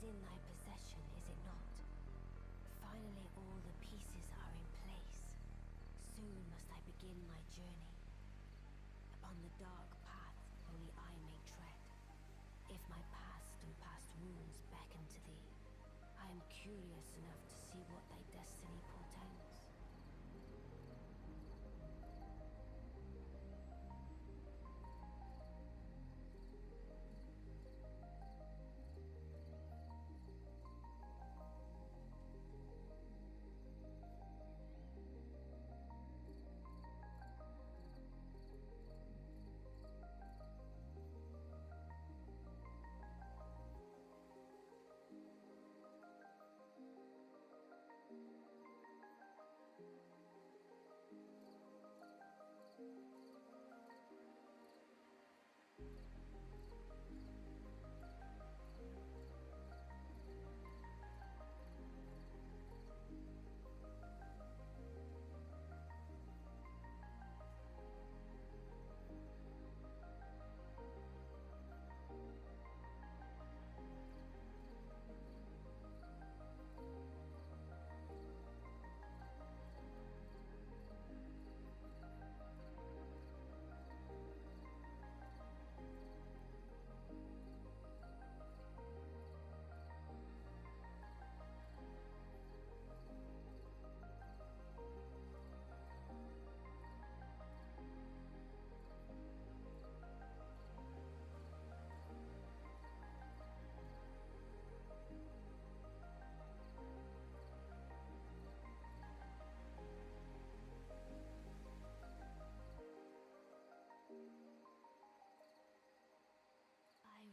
in thy possession, is it not? Finally all the pieces are in place. Soon must I begin my journey. Upon the dark path only I may tread. If my past and past wounds beckon to thee, I am curious enough to see what thy destiny portends.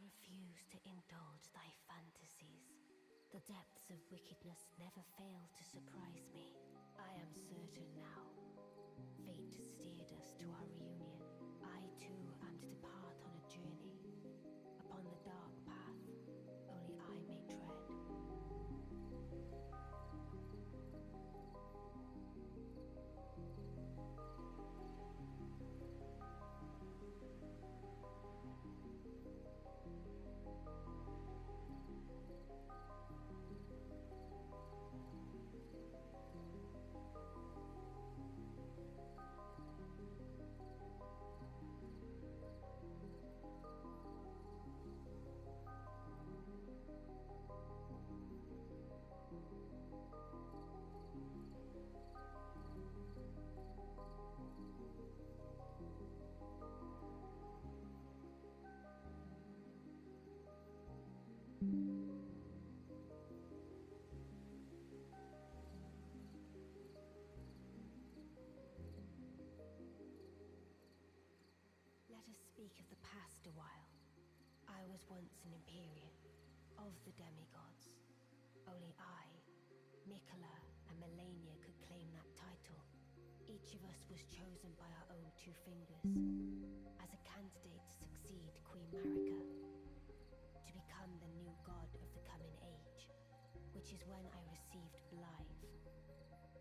Refuse to indulge thy fantasies. The depths of wickedness never fail to surprise me. I am certain now. Fate steered us to our reunion. I too am to depart on a journey. Upon the dark path only I may tread. Let us speak of the past a while. I was once an Empyrean, of the demigods. Only I, Mikola, and Melania could claim that title. Each of us was chosen by our own two fingers, as a candidate to succeed Queen Marika, to become the new god of the coming age, which is when I received Blythe,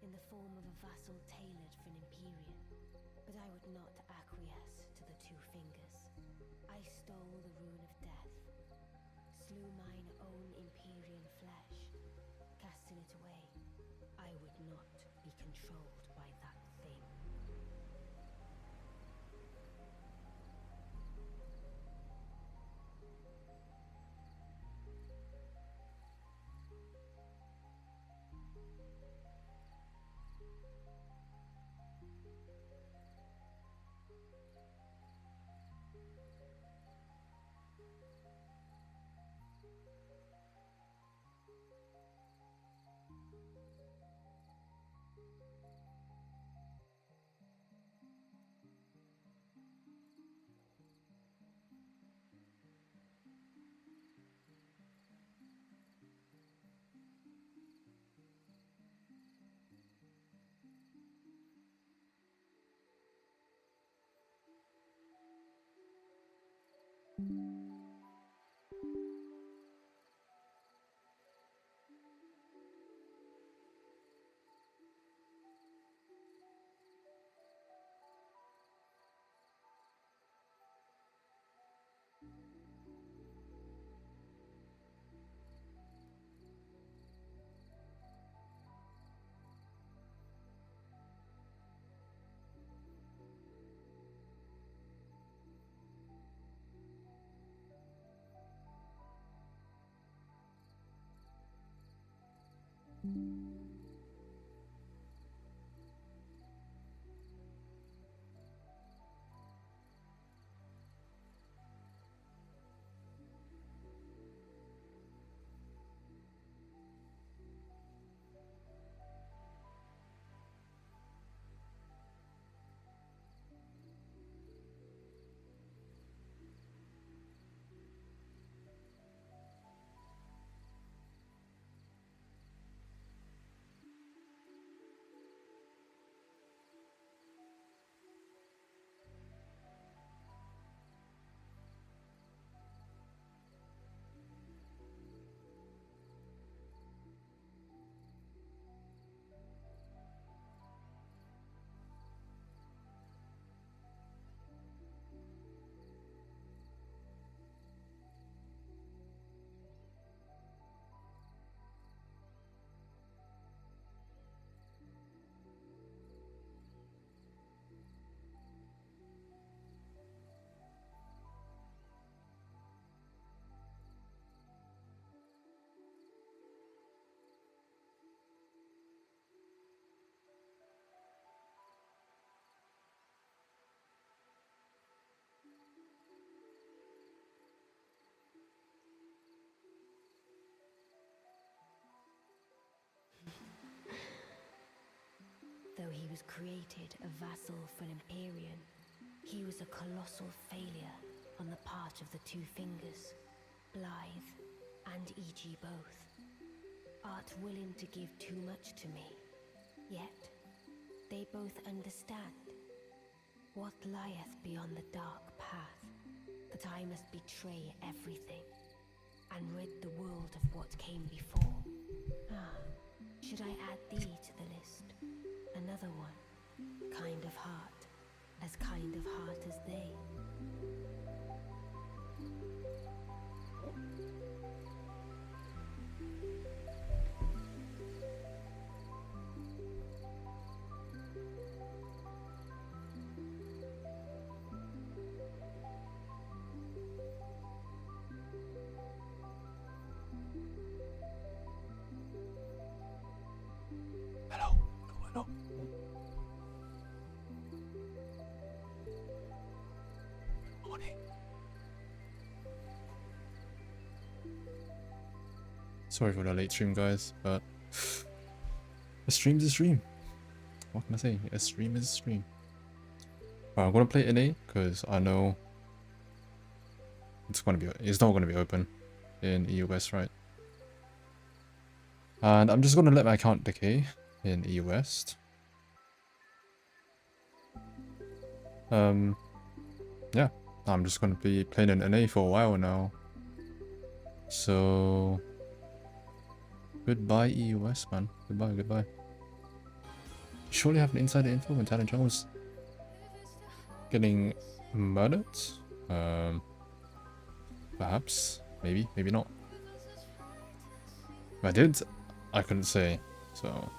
in the form of a vassal tailored for an Empyrean. But I would not acquiesce to the two fingers. I stole the rune of death, slew mine own Empyrean flesh, casting it away. I would not be controlled by that thing. was created a vassal for an Empyrean, he was a colossal failure on the part of the Two Fingers, Blythe and E.G. both. Art willing to give too much to me, yet they both understand what lieth beyond the dark path, that I must betray everything and rid the world of what came before. Should I add thee to the list? Another one, kind of heart, as kind of heart as they. Hello. Morning. Sorry for the late stream, guys, but a stream's a stream. What can I say? A stream is a stream. Alright, I'm gonna play NA because I know it's not gonna be open in EU West, right? And I'm just gonna let my account decay in EU West. Yeah, I'm just gonna be playing in NA for a while now. So goodbye EU West, man. Goodbye. Surely have an insider info when Talon Twitch was getting murdered? Perhaps, maybe not. If I did, I couldn't say. So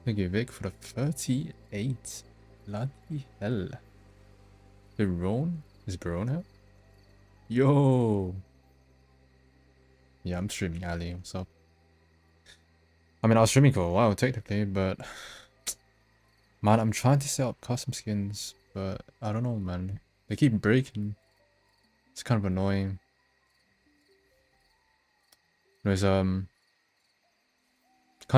thank you, Vic, for the 38. Bloody hell. Baron? Is Baron here? Yo! Yeah, I'm streaming, Ali. What's up? I mean, I was streaming for a while, technically, but man, I'm trying to set up custom skins, but I don't know, man. They keep breaking. It's kind of annoying. Anyways, kind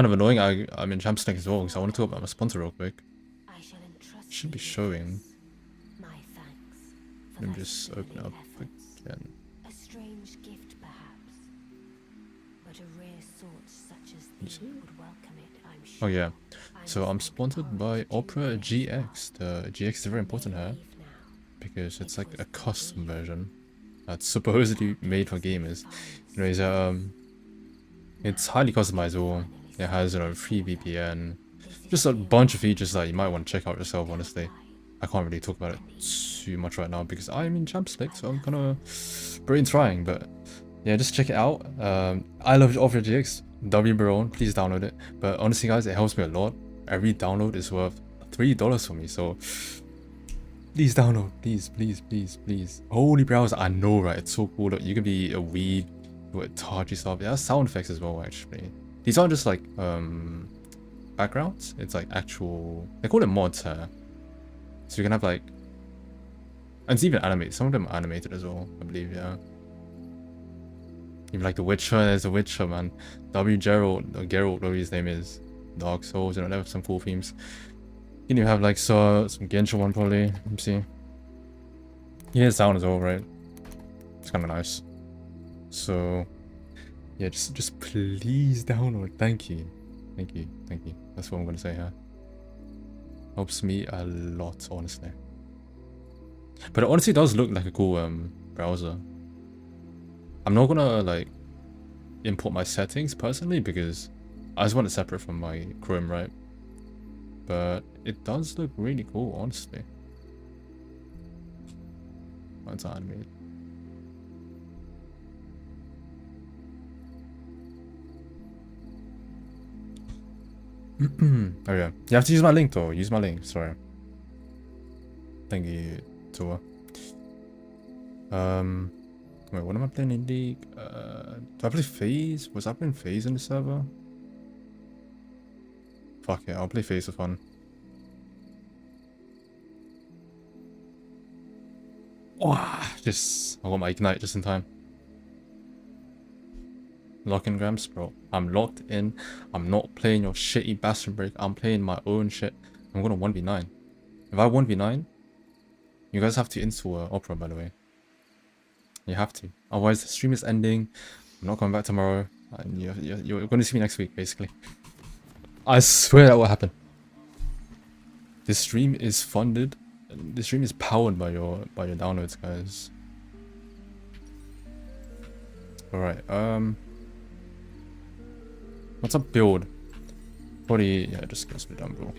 of annoying. I'm in Champs League as well, because I want to talk about my sponsor real quick. Should be showing. Let me just open it up again. A strange gift, perhaps, but a rare sort such as thee would welcome it, I'm sure. Oh yeah, so I'm sponsored by Opera GX. The GX is very important here because it's like a custom version that's supposedly made for gamers. Anyways, it's highly customizable. It has, free VPN, just a bunch of features that you might want to check out yourself. Honestly, I can't really talk about it too much right now because I'm in Champs League, so I'm kind of brain trying. But yeah, just check it out. I love Opera GX. W Baron, please download it. But honestly, guys, it helps me a lot. Every download is worth $3 for me, so please download, please. Holy browser, I know, right? It's so cool. Look, you can be a weeb with touchy stuff. It has sound effects as well, actually. These aren't just like backgrounds. It's like actual. They call it mods here. So you can have like, and it's even animated. Some of them are animated as well, I believe. Yeah. Even like The Witcher. There's a Witcher, man. W Geralt, or Geralt, whatever his name is. Dark Souls. They have some cool themes. You know, have like some Genshin one probably. Let me see. Yeah, sound as well, right? It's kind of nice. So yeah, just please download. Thank you. That's what I'm gonna say here. Helps me a lot, honestly. But it honestly does look like a cool browser. I'm not gonna like import my settings personally because I just want it separate from my Chrome, right? But it does look really cool, honestly. It's animated. Oh yeah, you have to use my link though. Use my link. Sorry. Thank you, Tua. Wait, what am I playing in League? Do I play FaZe? Was I playing FaZe in the server? Fuck it, I'll play FaZe for fun. Wow, I got my Ignite just in time. Lock in, Grams, bro. I'm locked in. I'm not playing your shitty Bastion break. I'm playing my own shit. I'm gonna 1v9. If I 1v9, you guys have to install Opera, by the way. You have to. Otherwise, the stream is ending. I'm not coming back tomorrow. And you're going to see me next week, basically. I swear that will happen. This stream is funded. This stream is powered by your downloads, guys. Alright, what's up build? Probably, yeah, just go split down, bro.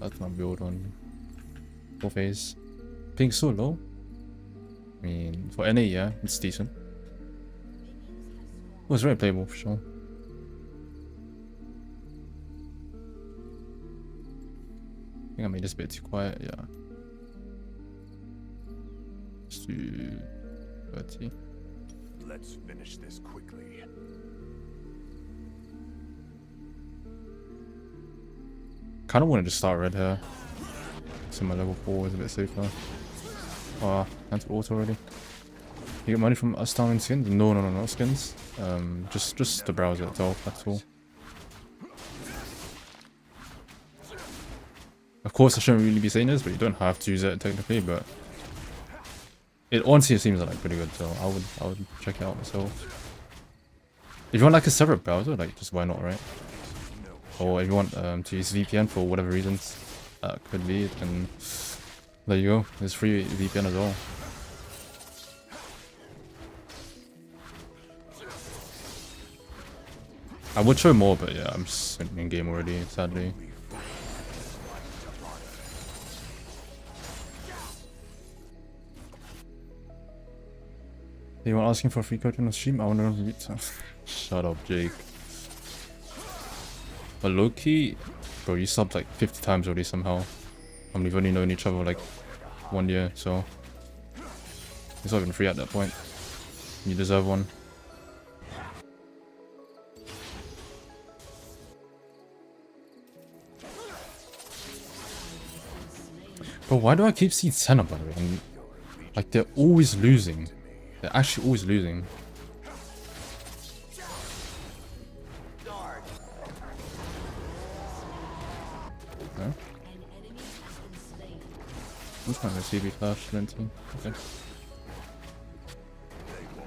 That's my build on 4 phase. Ping so low. I mean, for NA, yeah, it's decent. It was very playable for sure. I think I made this a bit too quiet, yeah. Let's do 30. Let's finish this quickly. Kind of wanted to start red here. So my level 4 is a bit safer. Oh, cancel auto already. You get money from us down in skins? No, not skins. Just the browser itself, that's all. Of course, I shouldn't really be saying this, but you don't have to use it technically, but it honestly seems like pretty good, so I would check it out myself. If you want like a separate browser, like just why not, right? Or if you want to use VPN for whatever reasons that could be, then there you go. There's free VPN as well. I would show more, but yeah, I'm just in game already, sadly. You want asking for a free code on the stream? I want to read some. Shut up, Jake. But low-key, bro, you subbed like 50 times already somehow. And we've only known each other like 1 year, so it's not even free at that point. You deserve one. Bro, why do I keep seeing Senna, by the way? And, like, they're always losing. They're actually always losing. Huh? Who's trying to CB flash 20? Okay.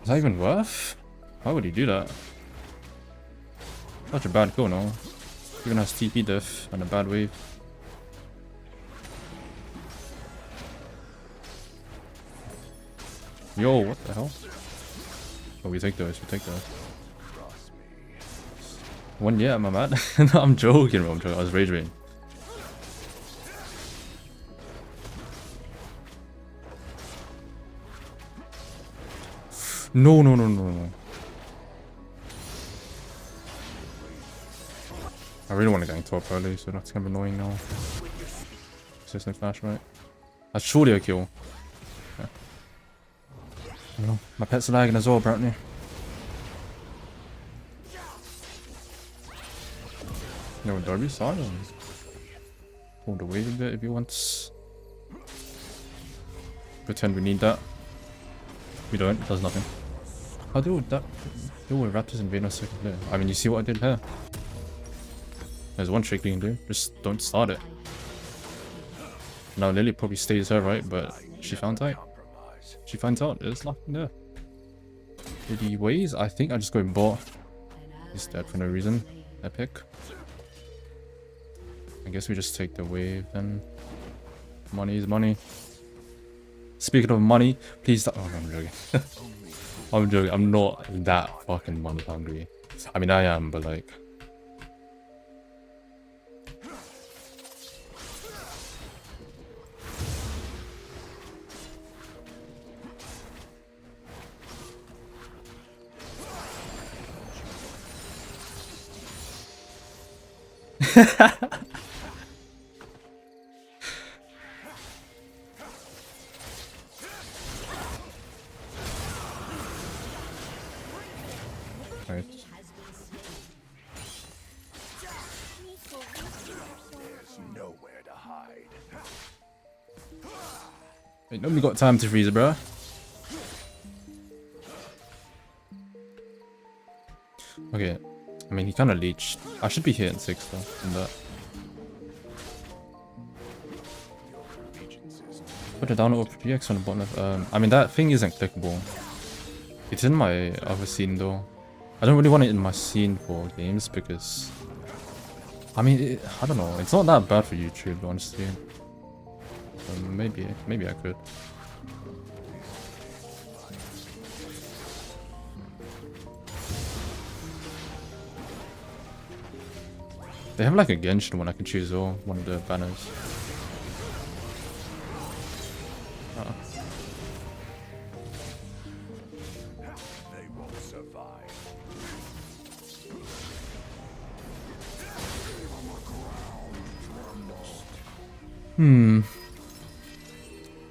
Is that even worth? Why would he do that? Such a bad kill, no? Even has TP diff and a bad wave. Yo, what the hell? Oh, we take those, we take those. 1 year, am I mad? No, I'm joking, bro, I'm joking. I was rage baiting. No. I really want to gank top early, so that's kind of annoying now. There's no flash, right? That's surely a kill. Okay. No, my pet's lagging as well, apparently. No, Derby silence. Hold the wave a bit if he wants. Pretend we need that. We don't, it does nothing. How do that? Do with Raptors and Venus second player? I mean, you see what I did here? There's one trick you can do, just don't start it. Now Lily probably stays her, right? But she found out. She finds out there's nothing there. Did he ways? I think I just go bot. He's dead for no reason. Epic. I guess we just take the wave then. Money is money. Speaking of money, please stop. Oh, no, I'm joking. I'm joking. I'm not that fucking money hungry. I mean, I am, but like. Right. There's nowhere to hide. Ain't nobody got time to freeze it, bro. kind of leeched. I should be hitting 6 though from that. Put it down over GX on the bottom. I mean, that thing isn't clickable. It's in my other scene though. I don't really want it in my scene for games because, I mean, I don't know. It's not that bad for YouTube, honestly. Maybe I could. They have like a Genshin one I can choose, or one of the banners. They won't survive. Oh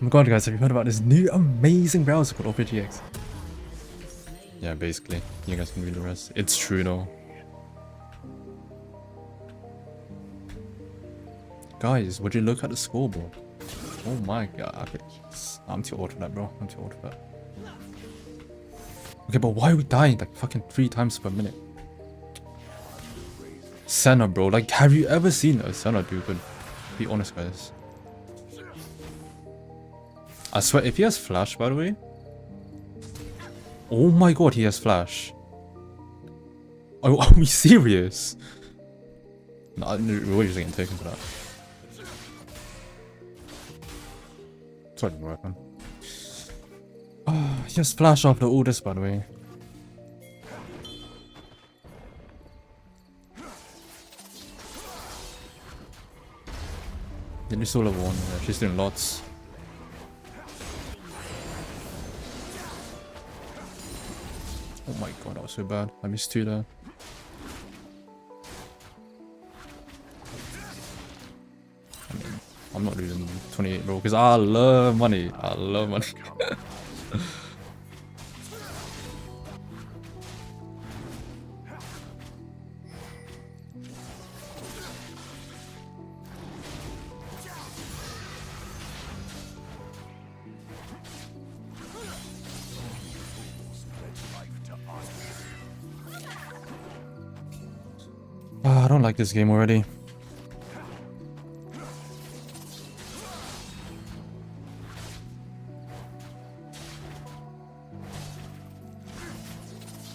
my god, guys, have you heard about this new amazing browser called Opera GX? Yeah, basically. You guys can read the rest. It's true though. Guys, would you look at the scoreboard? Oh my god. Okay. I'm too old for that, bro. I'm too old for that. Okay, but why are we dying like fucking 3 times per minute? Senna, bro. Like, have you ever seen a Senna do good? Be honest, guys. I swear, if he has flash, by the way. Oh my god, he has flash. Oh, are we serious? No, we're just getting taken for that. Sorry, weapon. Oh, he has flash after all this, by the way. Did you still level 1? Yeah, she's doing lots. Oh my god, that was so bad. I missed 2 there. I mean, I'm not losing 28, bro, because I love money. I love money. I don't like this game already.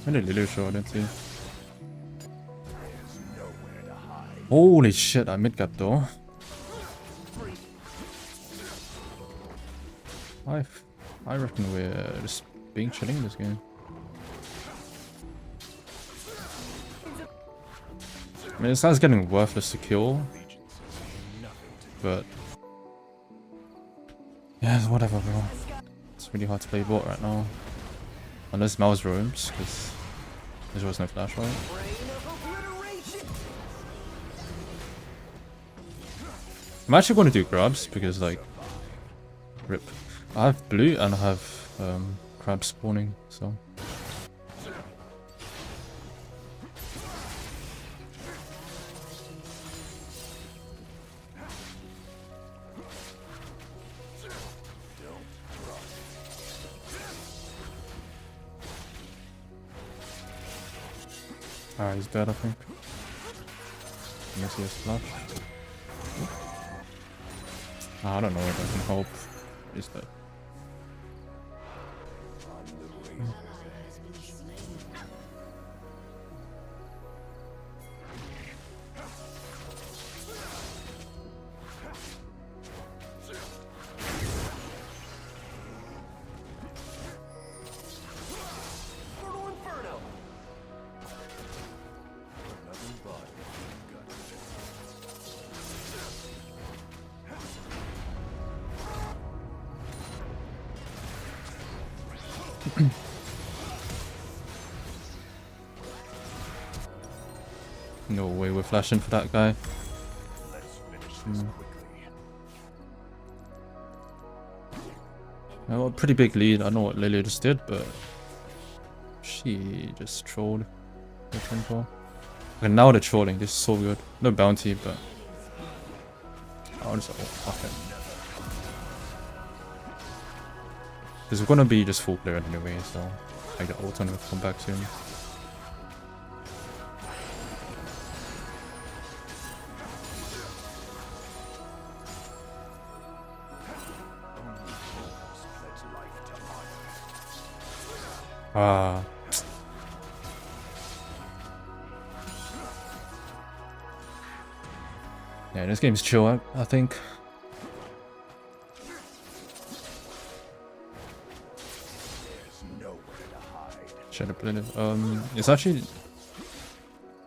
Where did Lulu show? I didn't see. Holy shit, I mid-gap though. I reckon we're just being chilling in this game. I mean, this guy's getting worthless to kill, but yeah, whatever, bro. It's really hard to play bot right now, unless Mouse roams, because there was no flash, right? I'm actually going to do grabs because, like, rip. I have blue and I have crab spawning, so. Ah, he's dead, I think. Unless he has flash. I don't know if I can help. He's dead. No way we're flashing for that guy. I got a pretty big lead. I know what Lilia just did, but she just trolled. Okay, now they're trolling. This is so good. No bounty, but I'll just fuck it. Because we're gonna be just full clear anyway, so I got ult on will come back soon. Ah. Yeah, this game's chill, I think. Should have played it. It's actually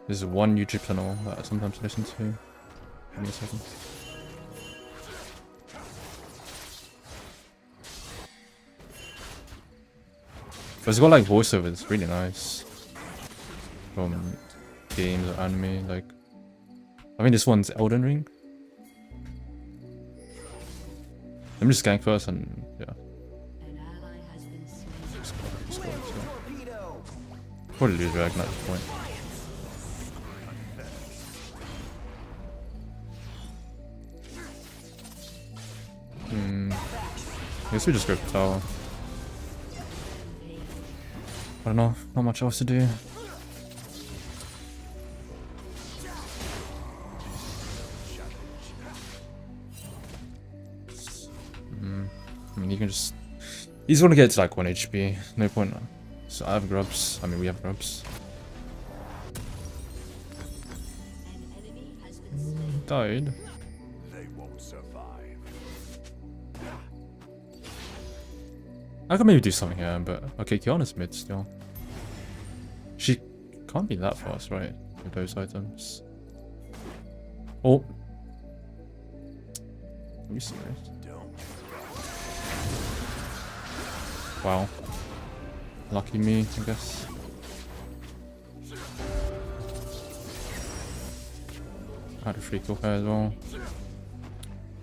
there's one YouTube channel that I sometimes listen to. Give me a second. But it's got like voiceover. It's really nice from games or anime. Like, I mean, this one's Elden Ring. Let me just gank first and yeah. Probably lose Ragnar at this point. I guess we just go for tower. I don't know, not much else to do. I mean, you can just... He's gonna get to like 1 HP, no point. So I have grubs. I mean, we have grubs. Died. They won't survive. I could maybe do something here, but okay, Kiana's mid still. She can't be that fast, right? With those items. Oh. Are you serious? Wow. Lucky me, I guess. I had a free kill here as well.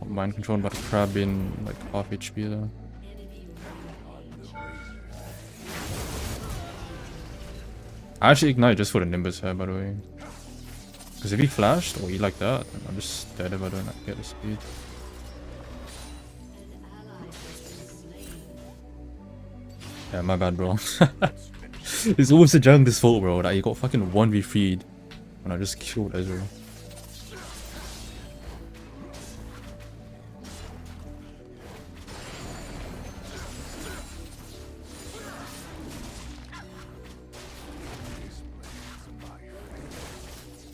Mind controlled by the crab being like half HP though. I actually ignite just for the Nimbus here, by the way. Because if he flashed or he like that, then I'm just dead if I don't get the speed. Yeah, my bad, bro. It's always the jungler's fault, bro, that he got fucking 1v3'd when I just killed Ezreal.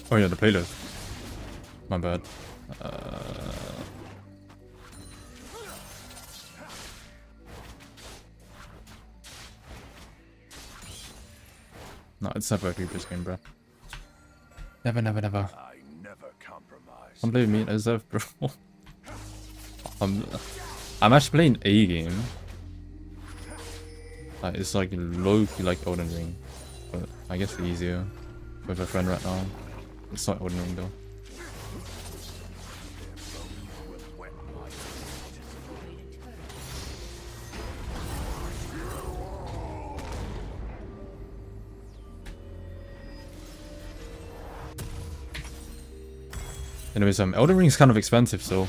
Oh yeah, the playlist. My bad. No, it's never a Reaper's game, bro. Never, never, never. I never compromise. I'm playing me and Ezreal, bro. I'm actually playing a game. It's like low-key like Elden Ring, but I guess easier with a friend right now. It's not Elden Ring though. Anyways, Elden Ring is kind of expensive, so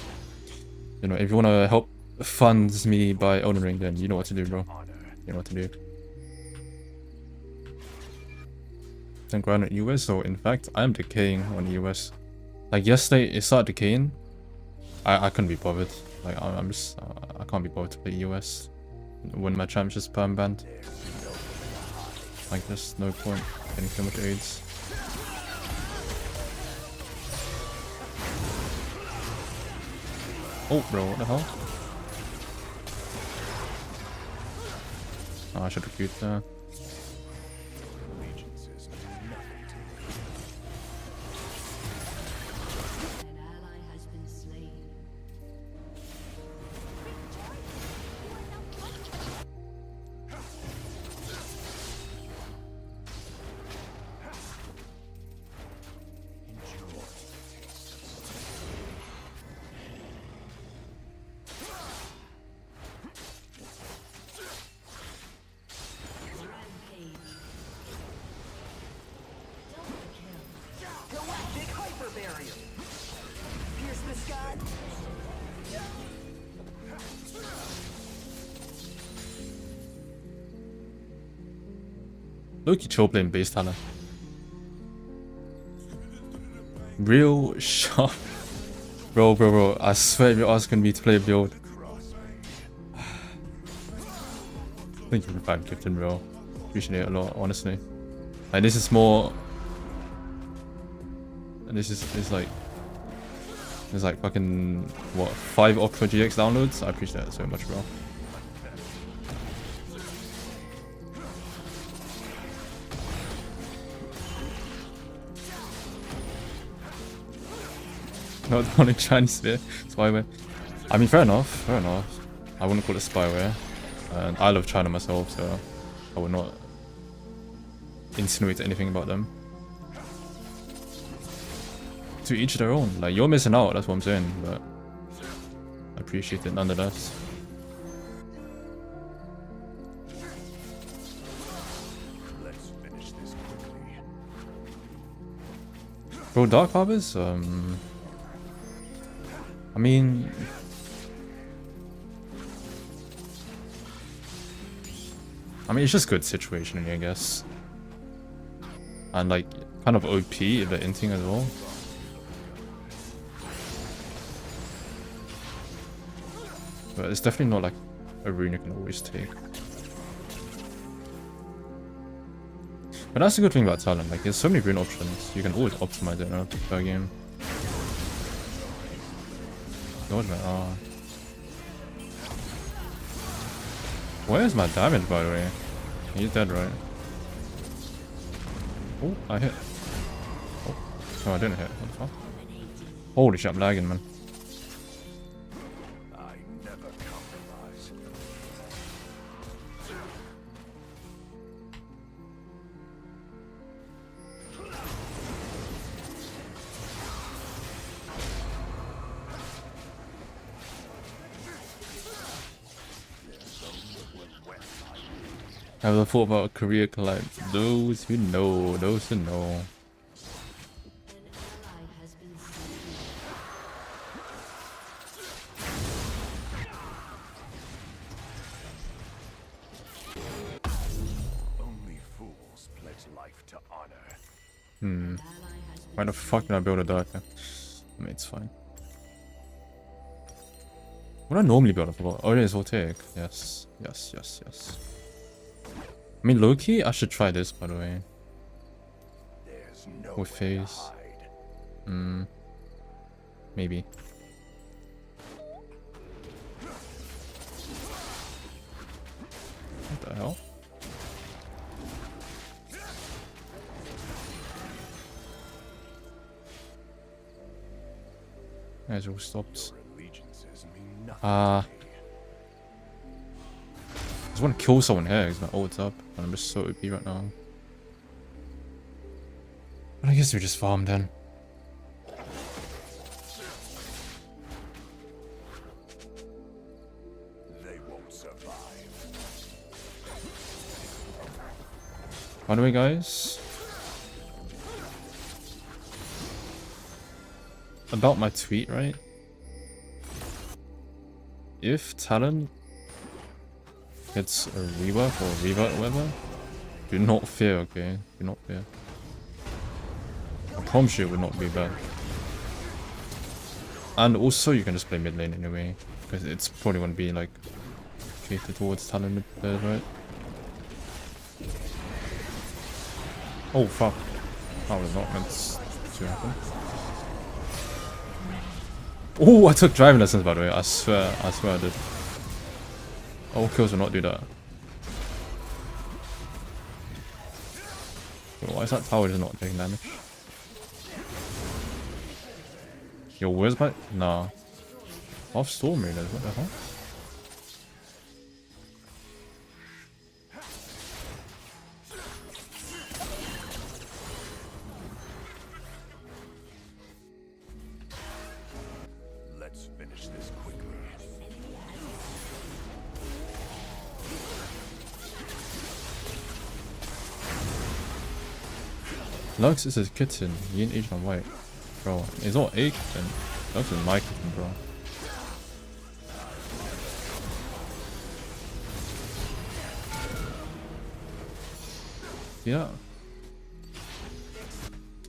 you know, if you want to help fund me by Elden Ring, then you know what to do, bro. You know what to do. Then grind at US, so in fact, I am decaying on US. Like yesterday, it started decaying. I couldn't be bothered. Like I'm just, I can't be bothered to play US when my champ's just perm banned. Like there's no point getting so much aids. Oh, bro, what the hell? Oh, I should have queued there. Look at chill playing base Talon. Real sharp. Bro, I swear if you're asking me to play a build. Thank you for 5 gifting, bro. Appreciate it a lot, honestly. Like, this is more... This is like... There's like fucking, what, 5 Opera GX downloads? I appreciate that so much, bro. Not the only Chinese sphere, spyware. I mean, fair enough, fair enough. I wouldn't call it spyware. And I love China myself, so I would not insinuate anything about them. To each their own. Like, you're missing out, that's what I'm saying, but I appreciate it nonetheless. Let's finish this quickly. Bro, Dark Harvest? I mean... it's just good situationally, I guess. And like, kind of OP if they're inting as well. But it's definitely not like a rune you can always take. But that's the good thing about Talon, like there's so many rune options, you can always optimize it per game. God, man, oh. Where's my damage, by the way? He's dead, right? Oh, I hit. Oh, no, I didn't hit. What the fuck? Holy shit, I'm lagging, man. I never compromise. I ever thought about a career collab? Those who know, those who know. Only fools pledge life to honor. Why the fuck did I build a darker? I mean, it's fine. What do I normally build? I forgot. Oh, it is voltaic. Yes, yes, yes, yes. I mean, low-key, I should try this, by the way. There's no With phase. Maybe. What the hell? Guys, all stopped. I just want to kill someone here because my ult's up and I'm just so OP right now. But I guess we just farm then. They won't survive. By the way, guys, about my tweet, right? If Talon gets a rework or revert or whatever, do not fear, okay? Do not fear. I promise you it would not be bad. And also you can just play mid lane anyway, because it's probably going to be like catered towards Talon mid players, right? Oh fuck. That was not meant to happen. Oh, I took driving lessons, by the way. I swear I did. All kills will not do that. Yo, why is that tower just not taking damage? Yo, where's my... Nah. Off Storm Raiders, what the hell? Let's finish this quickly. Lux is his kitten. He ain't Acheron white. Bro, it's not a kitten. Lux is my kitten, bro. Yeah.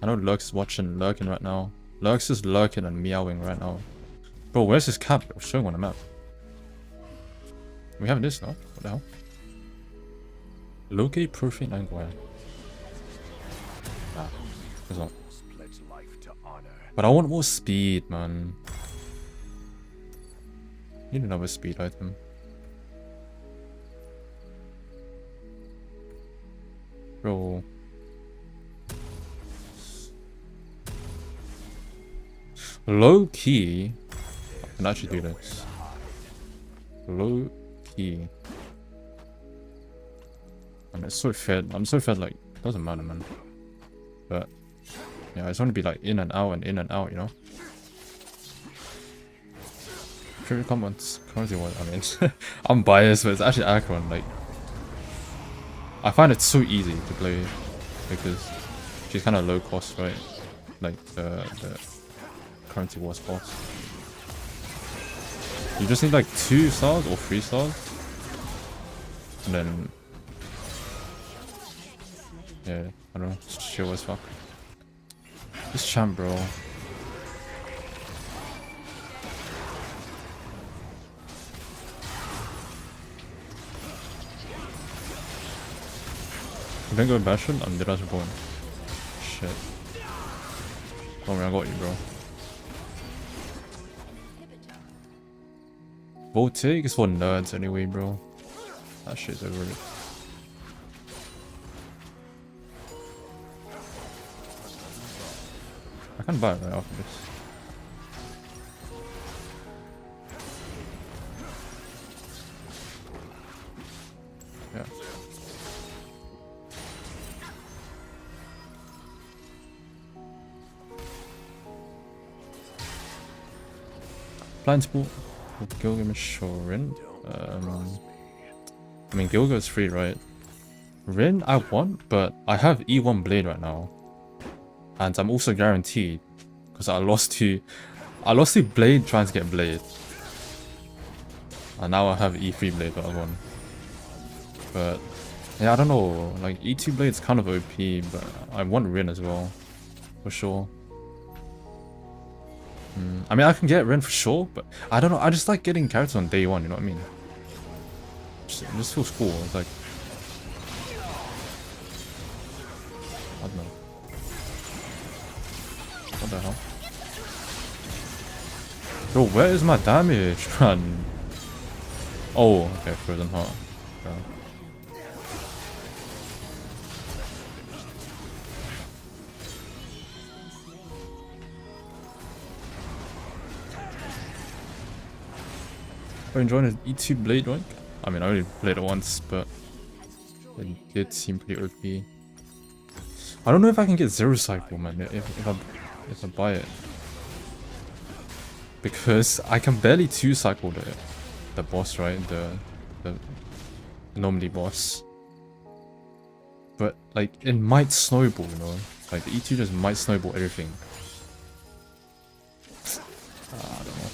I know Lux is watching, lurking right now. Lux is lurking and meowing right now. Bro, where's his cap? It was showing on the map. We have this, no? What the hell? Locate Profane Anguire. Nah, it's not. Pledge life to honor. But I want more speed, man. Need another speed item. Bro. Low key. I can actually do this. Low key. And it's so fed. I'm so fed, like, it doesn't matter, man. But yeah, I just want to be like in and out, you know? Favorite comments currently what I mean. I'm biased, but it's actually Acheron. Like, I find it so easy to play because she's kind of low cost, right? Like the currency wars boss. You just need like 2 stars or 3 stars, and then yeah, I don't know, it's chill as fuck. This champ, bro. You didn't go Bastion? I'm dead as born. Shit. Don't worry, I got you, bro. Voltaic is for nerds anyway, bro. That shit's overrated. I can buy it right after this. Yeah. Blind Sport for Gilgamesh or Rin. I mean, Gilga is free, right? Rin I want, but I have E1 Blade right now. And I'm also guaranteed, because I lost to Blade trying to get Blade. And now I have E3 Blade that I won. But yeah, I don't know, like E2 Blade is kind of OP, but I want Rin as well, for sure. I mean, I can get Rin for sure, but I don't know, I just like getting characters on day one, you know what I mean? It just feels cool, it's like, I don't know. What the hell? Bro, where is my damage, man? Oh, okay, Frozen Heart. Okay. Are you enjoying an E2 Blade rank? I mean, I only played it once, but it did seem pretty OP. I don't know if I can get Zero Cycle, man, if I buy it. Because I can barely 2-cycle the boss, right? The normally boss. But, like, it might snowball, you know? Like, the E2 just might snowball everything. I don't know.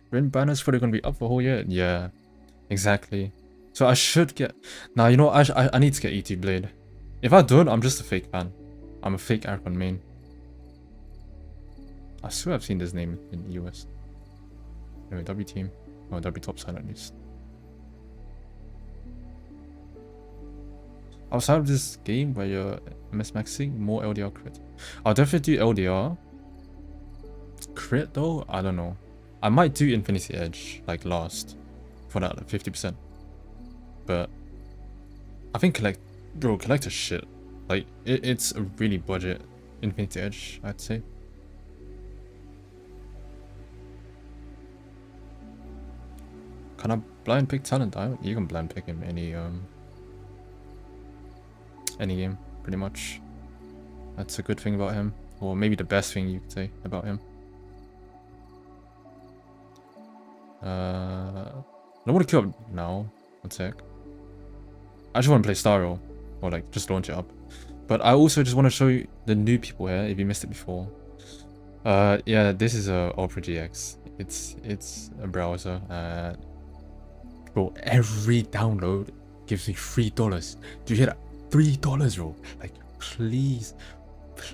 Rin banners for they're gonna be up for a whole year? Yeah, exactly. So I should get... Nah, you know, I need to get E2 Blade. If I don't, I'm just a fake fan. I'm a fake Acheron main. I swear I've seen this name in the US. Anyway, W team. Or W top side at least. Outside of this game where you're MS maxing, more LDR crit. I'll definitely do LDR. Crit though? I don't know. I might do Infinity Edge, like last, for that like 50%. But I think collector shit. Like it's a really budget Infinity Edge, I'd say. Can I blind pick Talon Diamond? You can blind pick him any game, pretty much. That's a good thing about him, or maybe the best thing you could say about him. I don't want to queue up now. One sec. I just want to play Starro, or like just launch it up. But I also just want to show you the new people here if you missed it before. Yeah, this is Opera GX. It's a browser. Bro, every download gives me $3. Do you hear that? $3, bro. Like, please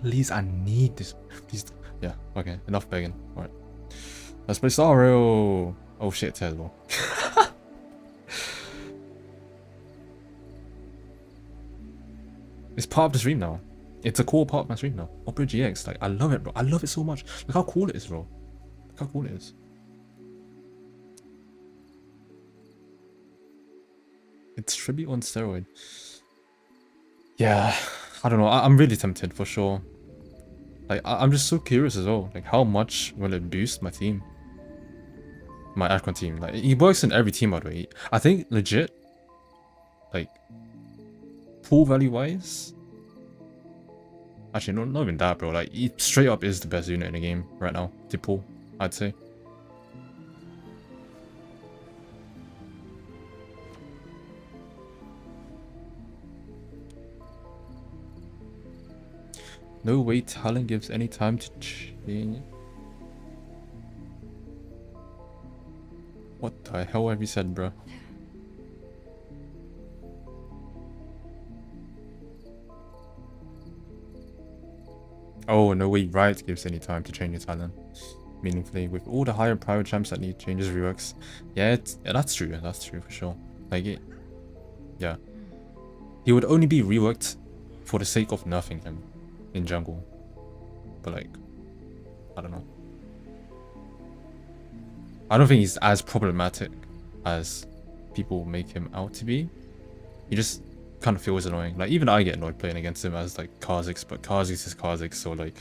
please, I need this. Please. Yeah, okay, enough begging. Alright. Let's play Sorrow. Oh shit, terrible. It's part of the stream now. It's a core part of my stream now. Opera GX, like, I love it, bro. I love it so much. Look how cool it is, bro. Look how cool it is. It's tribute on steroid. Yeah, I don't know. I'm really tempted for sure. Like, I'm just so curious as well. Like, how much will it boost my team? My Acheron team. Like, he works in every team, by the way. I think, legit, like, pool value wise. Actually, not even that, bro. Like, he straight up is the best unit in the game right now to pull, I'd say. No way Talon gives any time to change. What the hell have you said, bro? Oh, no way Riot gives any time to change your Talon meaningfully. With all the higher private champs that need changes reworks. Yeah, that's true. That's true for sure. Like, yeah. He would only be reworked for the sake of nerfing him in jungle. But like, I don't know. I don't think he's as problematic as people make him out to be. He just kind of feels annoying. Like, even I get annoyed playing against him as like Khazix, but Khazix is Khazix, so like,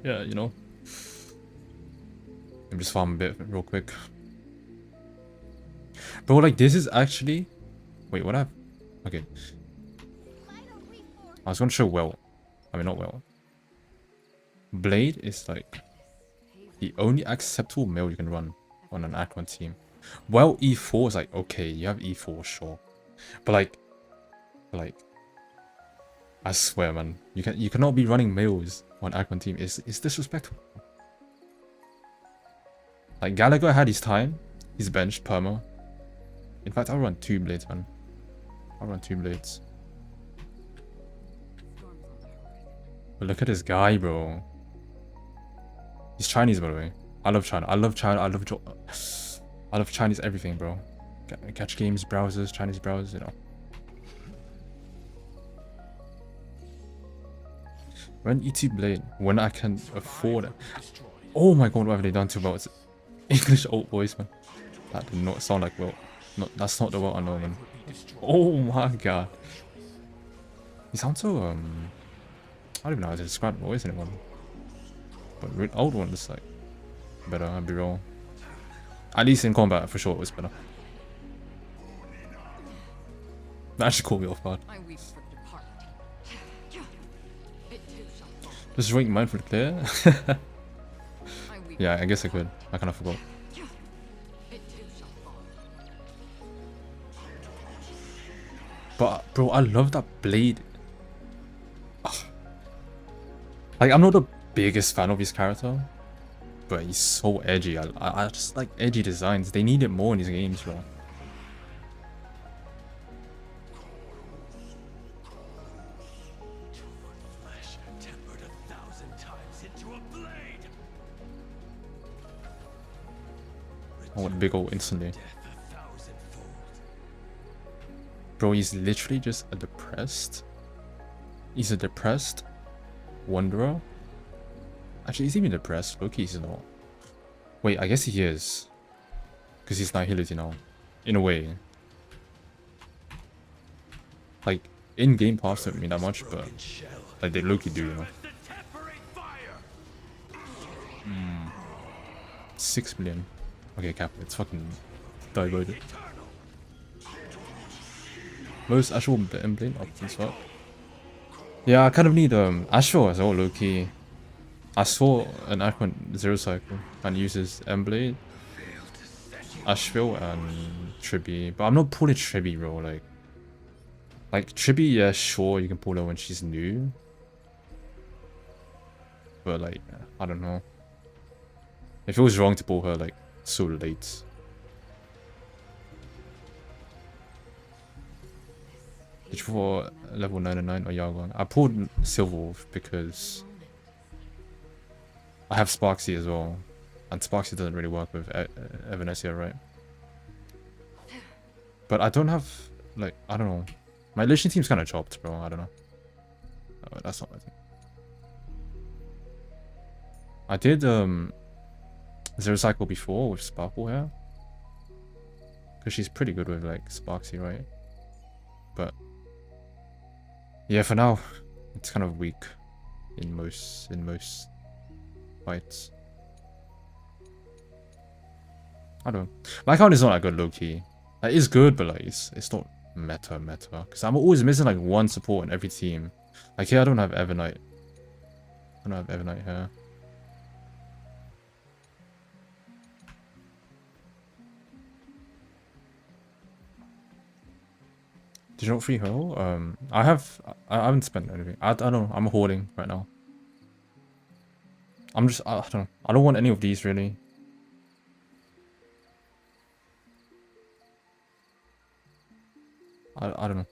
yeah, you know. Let me just farm a bit real quick. Bro, like, this is actually... Wait, what happened? Okay. I was gonna show well. I mean, not well. Blade is like the only acceptable mill you can run on an Acheron team. Well, E4 is like, okay, you have E4, sure. But like, I swear, man, you cannot be running mills on Acheron team. It's disrespectful. Like, Gallagher had his time. He's benched perma. In fact, I'll run 2 blades, man. I'll run 2 blades. But look at this guy, bro. He's Chinese, by the way. I love China. I love China. I love Chinese everything, bro. Catch games, browsers, Chinese browsers, you know. Run E2 blade when I can afford it. Oh my god, what have they done to Wilt? English old voice, man. That did not sound like Wilt. No, that's not the Wilt I know, man. Oh my god. He sounds so, I don't even know how to describe the voice anymore. But the old one is like better, I'd be real. At least in combat, for sure, it was better. That actually caught me off guard. Just rank mine for the clear? Yeah, I guess I could. I kind of forgot. But, bro, I love that blade. Ugh. Like, I'm not the biggest fan of his character, but he's so edgy. I just like edgy designs. They need it more in these games, bro. I want a big ol' instantly. Bro, he's literally just a depressed... He's a depressed wanderer. Actually, he's even depressed. Loki, he's not. Wait, I guess he is. Because he's nihility now. In a way. Like, in-game paths don't mean that much, but... Like, they Loki do, you know. 6 million. Okay, cap, it's fucking diverted. Most actual blade options, fuck. Yeah, I kind of need Asheville as well, low-key. I saw an Acheron 0 cycle and uses Emblade, Asheville and Tribby, but I'm not pulling Tribby, bro. Like Tribby, yeah, sure, you can pull her when she's new, but like, I don't know. It feels wrong to pull her like so late. Which for level 99 or Yargon. I pulled Silver Wolf because I have Sparksy as well. And Sparksy doesn't really work with Evanescence, right? But I don't have, like, I don't know. My Lichen team's kind of chopped, bro. I don't know. Oh, that's not my thing. I did Zero Cycle before with Sparkle here. Because she's pretty good with, like, Sparksy, right? But yeah, for now, it's kind of weak in most fights. I don't know. My account is not that good, low-key. Like, it's good, but like it's not meta. Because I'm always missing like one support in every team. Like here I don't have Evernight. I don't have Evernight here. Did you not free hurl? I haven't spent anything. I don't know. I'm hoarding right now. I don't know. I don't want any of these really. I don't know.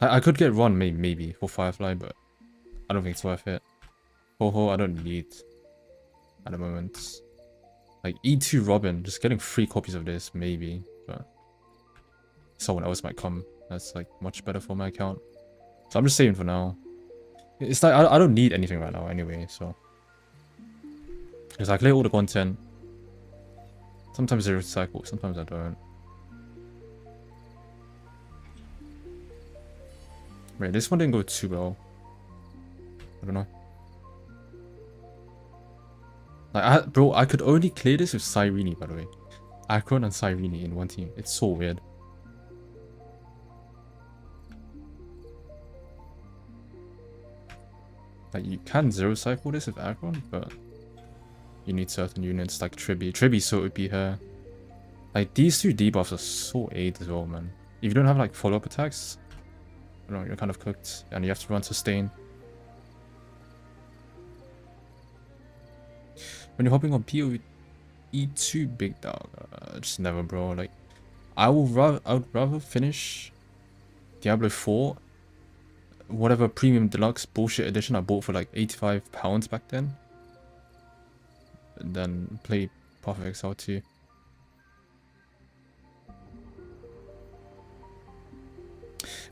I could get Ron maybe for Firefly, but I don't think it's worth it. Ho I don't need at the moment. Like E2 Robin, just getting 3 copies of this maybe, but someone else might come. That's like much better for my account. So I'm just saving for now. It's like I don't need anything right now anyway, so because I clear all the content. Sometimes Zero Cycle, sometimes I don't. Right, this one didn't go too well. I don't know. Like, bro, I could only clear this with Cyrene, by the way. Acheron and Cyrene in one team. It's so weird. Like, you can Zero Cycle this with Acheron, but you need certain units like Tribby. Tribby's so OP here. Like, these 2 debuffs are so aid as well, man. If you don't have, like, follow-up attacks, you know, you're kind of cooked, and you have to run sustain. When you're hopping on PoE 2 big dog, just never, bro. Like, I would rather finish Diablo 4, whatever premium deluxe bullshit edition I bought for like £85 back then, than play Path of Exile 2.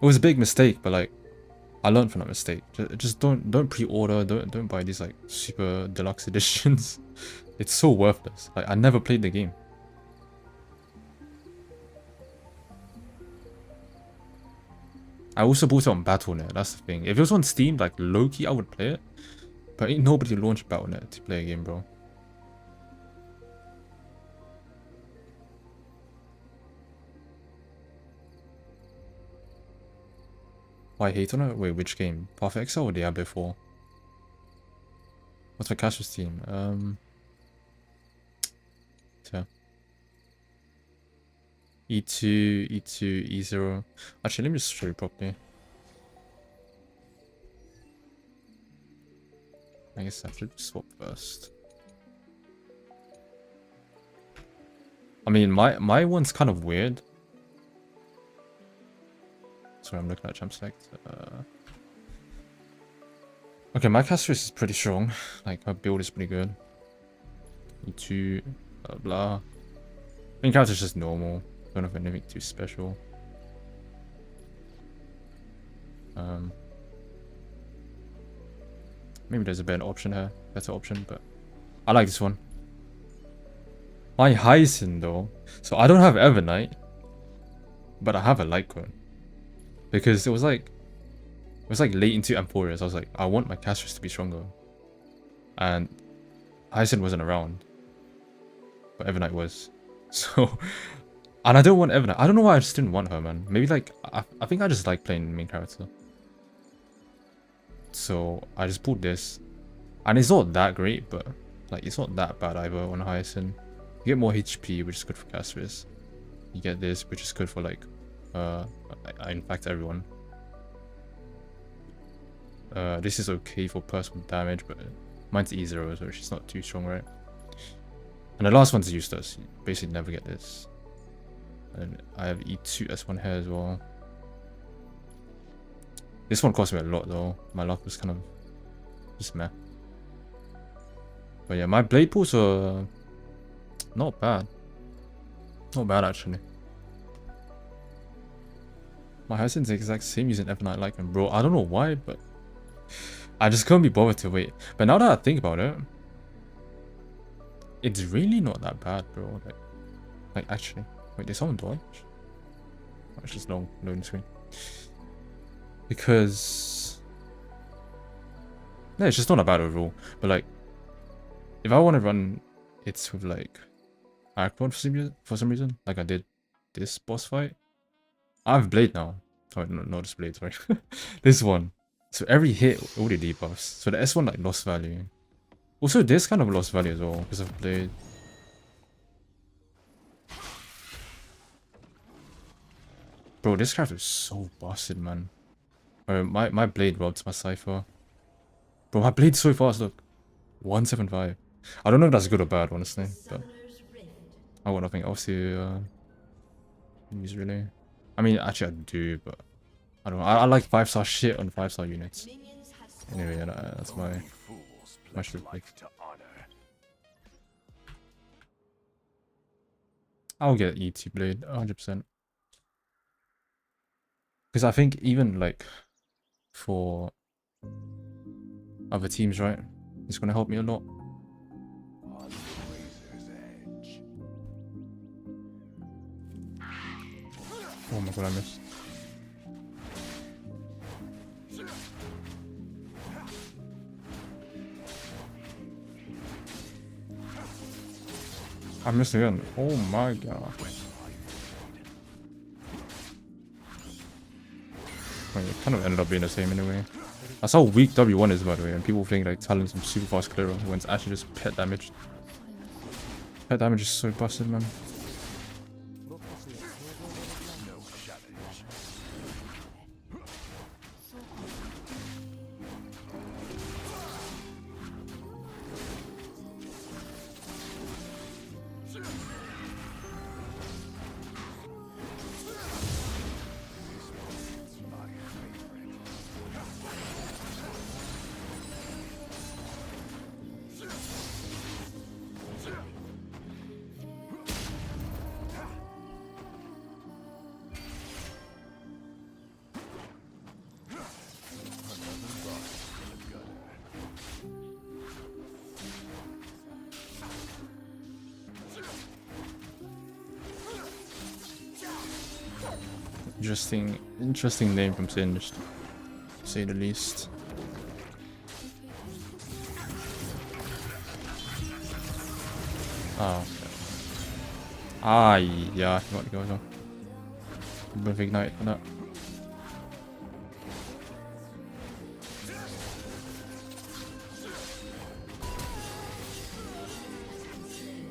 It was a big mistake, but like I learned from that mistake. Just don't pre-order, don't buy these like super deluxe editions. It's so worthless. Like I never played the game. I also bought it on Battle.net, that's the thing. If it was on Steam, like low-key I would play it. But ain't nobody launched Battle.net to play a game, bro. Why hate on it? Wait, which game? Path of Exile or Diablo 4? What's my Cash's team? So. E2, E0. Actually, let me just show you properly. I guess I should swap first. I mean, my one's kind of weird. Sorry, I'm looking at Champ Select. Okay, my Castress is pretty strong. Like, her build is pretty good. E2, blah blah. Main character's just normal. Don't have anything too special. Maybe there's a better option here. Better option, but I like this one. My Hyacin though. So I don't have Evernight, but I have a Light Cone. Because it was like late into Emporia, so I was like, I want my Castress to be stronger. And Hyacin wasn't around. But Evernight was. So and I don't want Evernight. I don't know why I just didn't want her, man. Maybe like I think I just like playing main character. So I just pulled this. And it's not that great, but like it's not that bad either on Hyacin. You get more HP, which is good for Castress. You get this, which is good for like in fact everyone. This is okay for personal damage, but mine's E0, so she's not too strong, right? And the last one's useless. You basically never get this. And I have E2 S1 here as well. This one cost me a lot though. My luck was kind of just meh. But yeah, my blade pools are not bad. Not bad actually. My husband's the exact same using F9 like him, bro. I don't know why, but I just couldn't be bothered to wait. But now that I think about it, it's really not that bad, bro. Like actually, wait, did someone dodge? Oh, it's just long loading screen. Because yeah, it's just not that bad overall. But like, if I want to run it with like Acheron for some reason, like I did this boss fight, I have Blade now. Oh, no, not this Blade, sorry. This one. So every hit, all the debuffs. So the S1 like lost value. Also, this kind of lost value as well because of Blade. Bro, this character is so busted, man. My Blade robs my Cypher. Bro, my Blade's so fast, look. 175. I don't know if that's good or bad, honestly, but I got nothing else to use really. I mean, actually I do, but I don't know. I like 5-star shit on 5-star units. Anyway, yeah, that's my shit pick. I'll get ET Blade 100%. Because I think even like for other teams, right, it's gonna help me a lot. Oh my god, I missed. I missed again. Oh my god. Wait, it kind of ended up being the same anyway. That's how weak W1 is, by the way, and people think like Talon's some super fast clearer when it's actually just pet damage. Pet damage is so busted, man. Interesting name from Singed, to say the least. Oh. Ah, yeah, I forgot to go as well. With Ignite for that.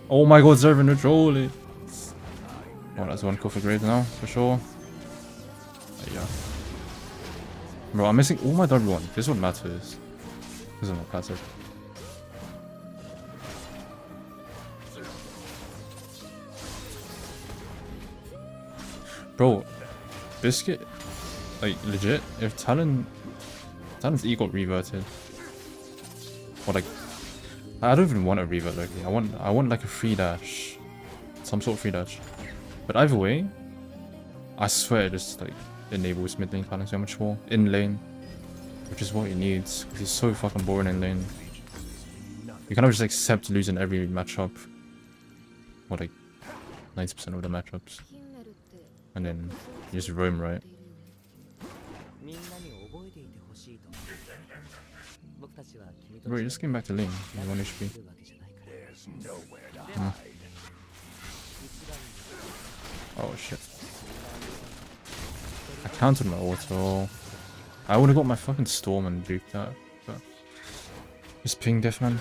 Oh my god, Zervin neutral it. Oh, that's one cool for grade now, for sure. Yeah. Bro, I'm missing all my W1. This one matters. This is not passive. Bro, Biscuit, like legit, if Talon's E got reverted, or like, I don't even want a revert, like, I want like a free dash, some sort of free dash. But either way, I swear it just like enables mid lane Talon so much more in lane, which is what he needs because he's so fucking boring in lane. You kind of just accept losing every matchup, or like 90% of the matchups, and then you just roam right. Bro, you just came back to lane. You 1 HP. Oh shit. I countered my auto. I would have got my fucking storm and duped that, but just ping death, man.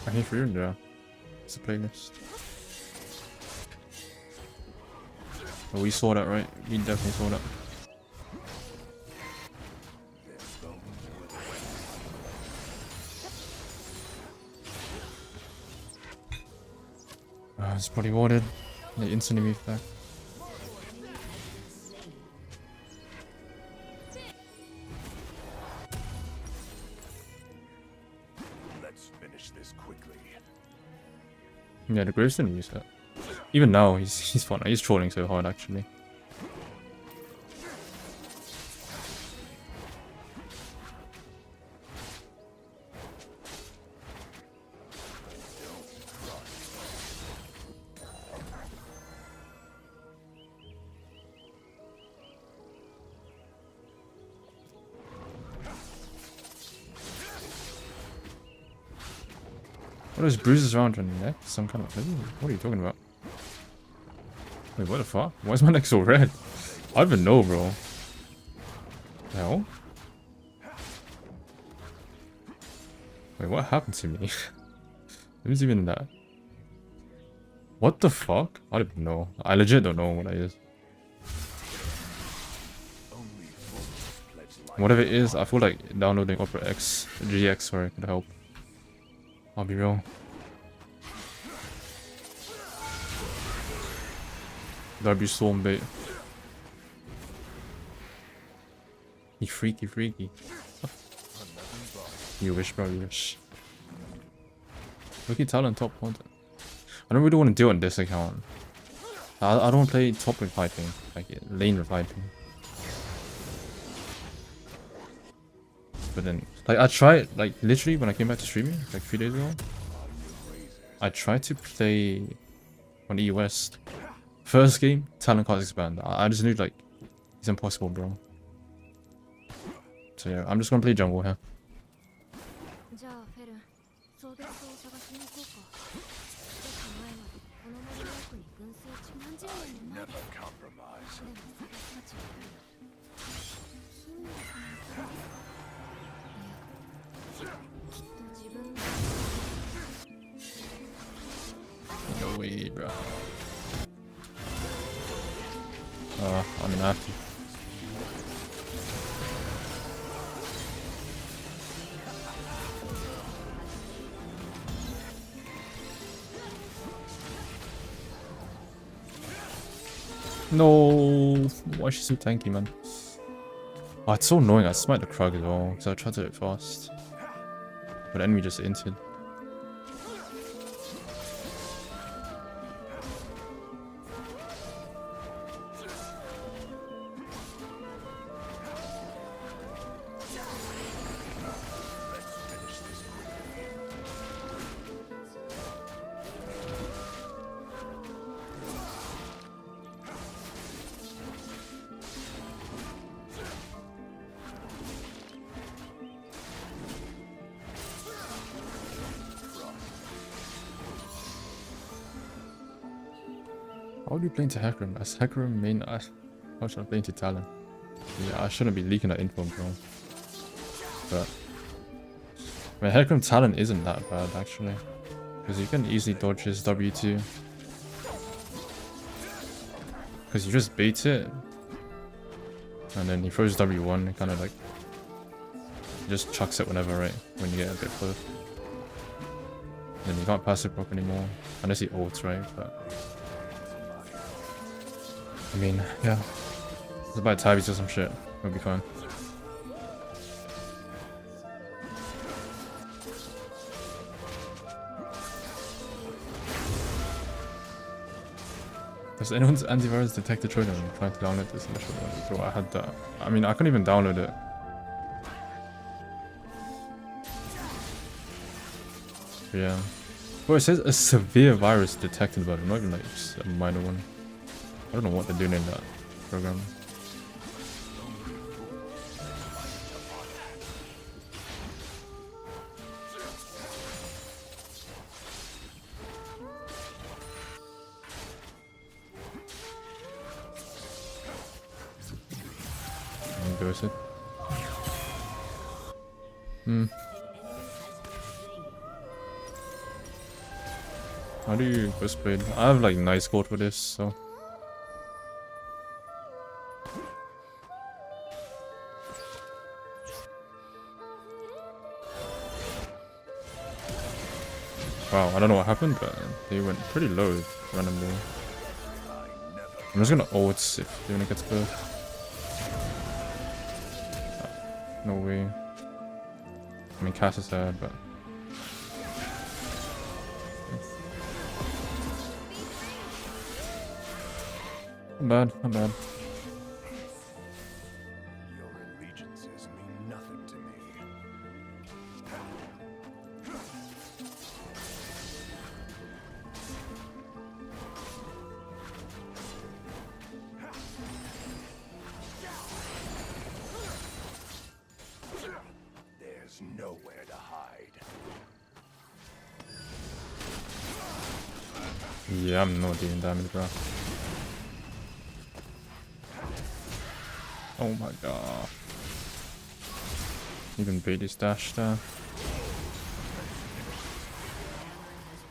I hate for you, yeah. It's a playlist. Oh, we saw that, right? We definitely saw that. it's probably warded. They instantly move back. Let's finish this quickly. Yeah, the Graves didn't use that. Even now, he's fine. He's trolling so hard actually. What are those bruises around your neck? Some kind of... What are you talking about? Wait, what the fuck? Why is my neck so red? I don't even know, bro. The hell? Wait, what happened to me? Who's even that? What the fuck? I don't even know. I legit don't know what that is. Whatever it is, I feel like downloading Opera X, GX, sorry, could help. I'll be real. That'd be storm bait. You freaky. You wish, bro, you wish. Look at Talon top content. I don't really want to do it on this account. I don't want to play top with fighting, like lane with fighting. But then, like, I tried, like, literally when I came back to streaming, like 3 days ago, I tried to play on E West. First game, Talon Khazix banned. I just knew, like, it's impossible, bro. So yeah, I'm just gonna play jungle here. Never compromise. No way, bro. I mean, I have to. No, why is she so tanky, man? Oh, it's so annoying. I smite the Krug as well because I tried to do it fast, but the enemy just inted. How would you play into Acheron? As Acheron main, how should I play into Talon? Yeah, I shouldn't be leaking that info, bro. But I mean, Acheron Talon isn't that bad actually, because you can easily dodge his W2. Because you just bait it, and then he throws W1 and kind of like he just chucks it whenever, right? When you get a bit close. Then you can't pass it proc anymore unless he ults, right? But I mean, yeah. It's about tabbies or some shit. It'll be fine. Does anyone's antivirus detect the Trojan? I'm trying to download this initially. So I had that. I mean, I couldn't even download it. But yeah. Well, it says a severe virus detected, but not even like just a minor one. I don't know what they're doing in that program. Goes it. How do you best play? I have like nice code for this, so. Wow, I don't know what happened, but they went pretty low randomly. I'm just gonna ult if Luna gets both. No way. I mean, Cass is there, but... Not bad, not bad. Your allegiances mean nothing to me. There's nowhere to hide. Yeah, I'm not dealing damage, bro. Oh my god. Even Bailey's dash there.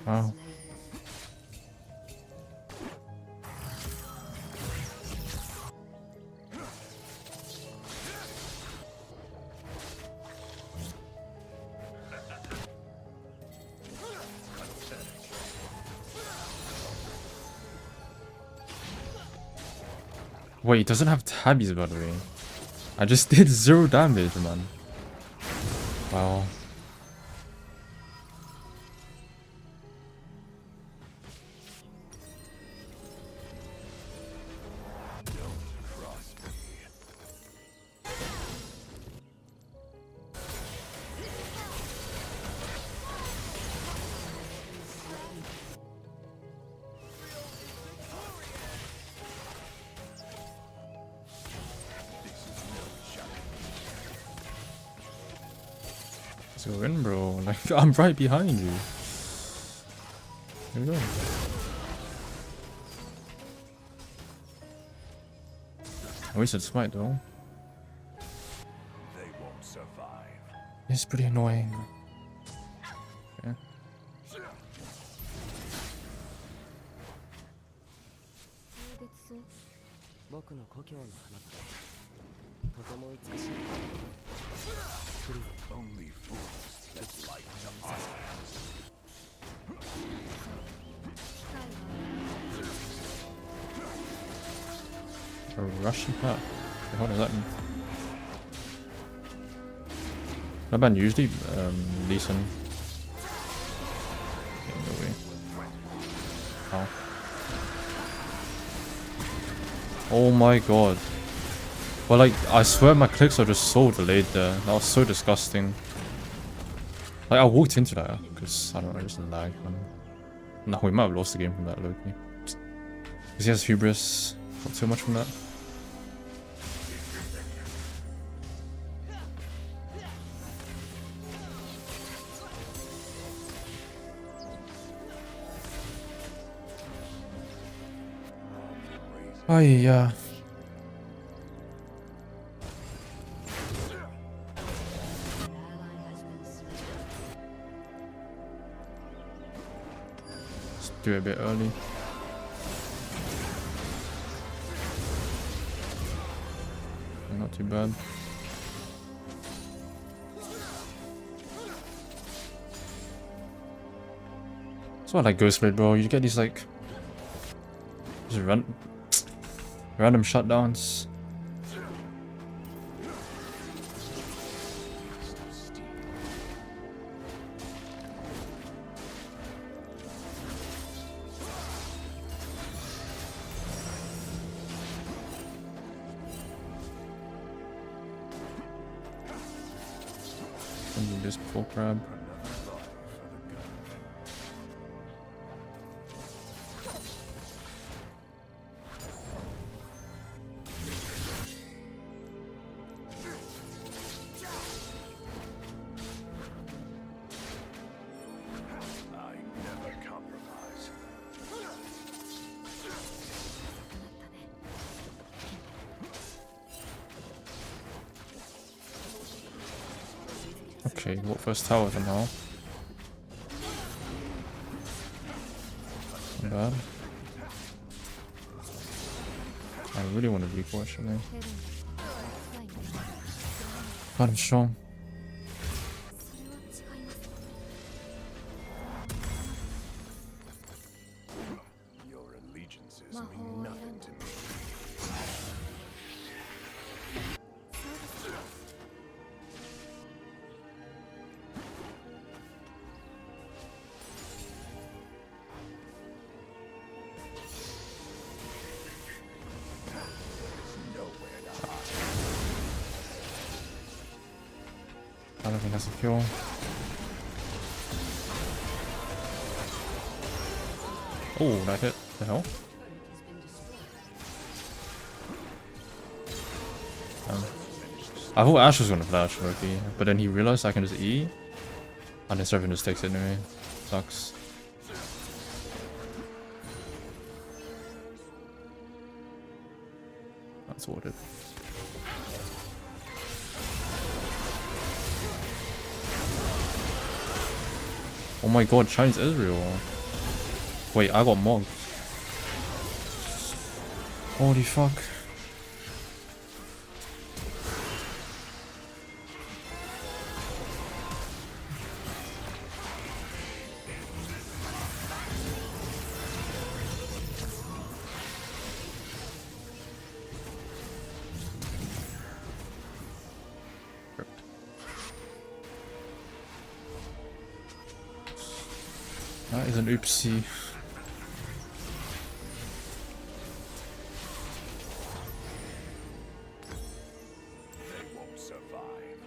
Wow. Wait, it doesn't have tabbies, by the way. I just did 0 damage, man. Wow. Let's go in, bro. Like, I'm right behind you. There we go. I wasted smite though. They won't survive. It's pretty annoying. Yeah. 僕の故郷の花だ。とても美しい。 Only fools let life to honor. A Russian hat. What does that mean? Not bad, usually Lee Sin. Yeah, no way. Ow. Oh my god. Well, like, I swear my clicks are just so delayed there. That was so disgusting. Like, I walked into that because, I don't know, I just lagged, man. No, we might have lost the game from that, Loki. Because he has hubris. Not too much from that. Oh yeah. Let's do it a bit early. Not too bad. That's why I like Ghostblade, bro. You get these like just random shutdowns. Do this full crab. Okay, what first tower for now? Not bad. I really want to recall actually. God, I'm strong. I don't think that's a kill. Oh, that hit. The hell? I thought Ash was gonna flash, Loki, but then he realized I can just E, and his servant just takes it anyway. Sucks. That's warded. Oh my god, Chinese Israel. Wait, I got mogged. Holy fuck. That is an oopsie. They won't survive.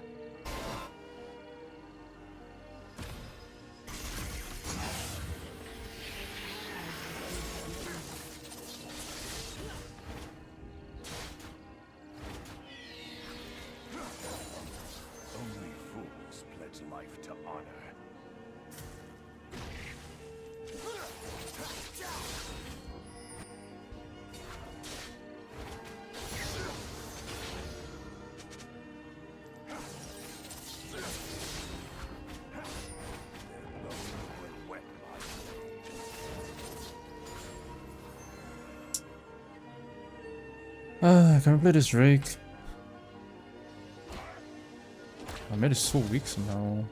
Only fools pledge life to honor. Can I play this Drake? I made it so weak somehow.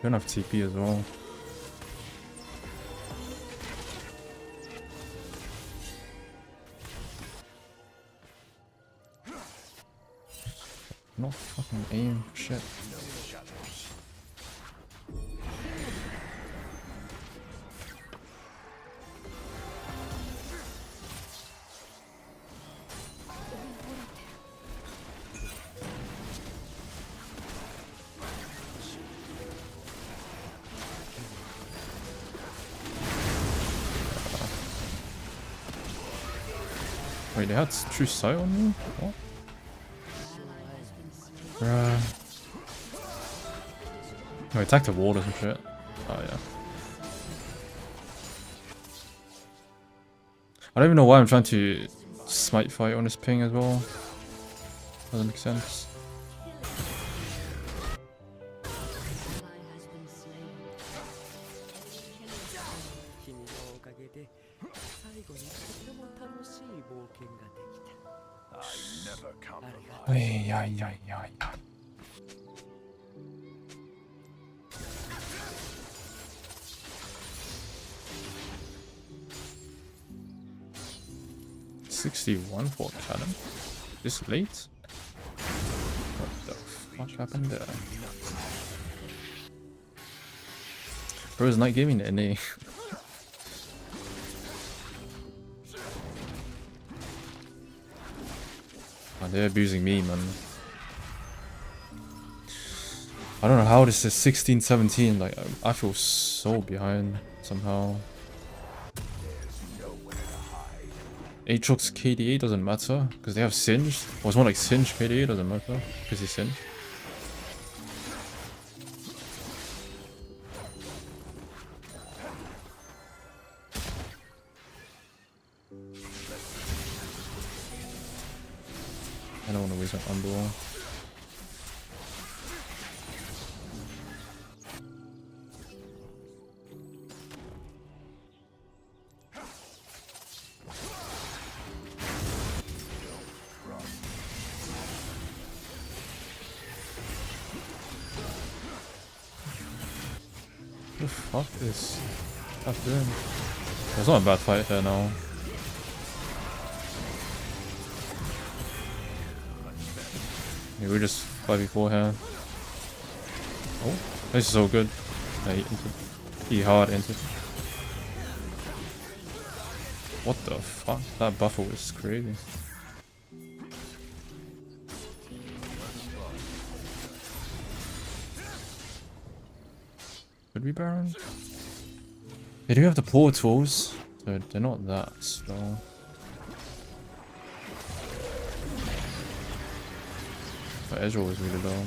Don't have TP as well. Not fucking aim, shit. Wait, they had true sight on me? What? Bruh. No, attacked the wall or some shit. Oh yeah. I don't even know why I'm trying to smite fight on this ping as well. Doesn't make sense. I never compromise. Ay, ay, ay, ay, ay. $61 for Talon? This late? What the fuck happened there? Bro, is night gaming NA? Oh, they're abusing me, man. I don't know how this is 16-17. Like, I feel so behind somehow. Aatrox's KDA doesn't matter because they have Singed. Or it's more like Singed KDA doesn't matter because he's Singed. I don't want to waste my Umbral. What the fuck is that doing? It's not a bad fight here now. Yeah, we just 5v4 here. Oh, this is so good. Yeah, he hard entered. What the fuck? That buffer was crazy. Could we Baron? They do have the portals, so they're not that slow. But Ezra was really low.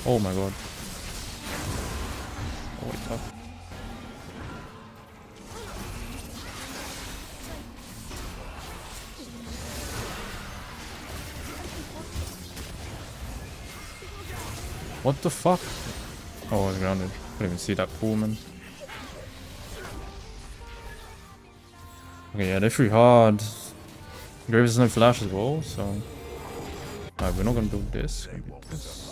Oh my god. Oh wait up. What the fuck? Oh, I was grounded. Couldn't even see that pool, man. Okay, yeah, they're pretty hard. Graves has no flash as well, so... Alright, we're not gonna build this. We're gonna build this.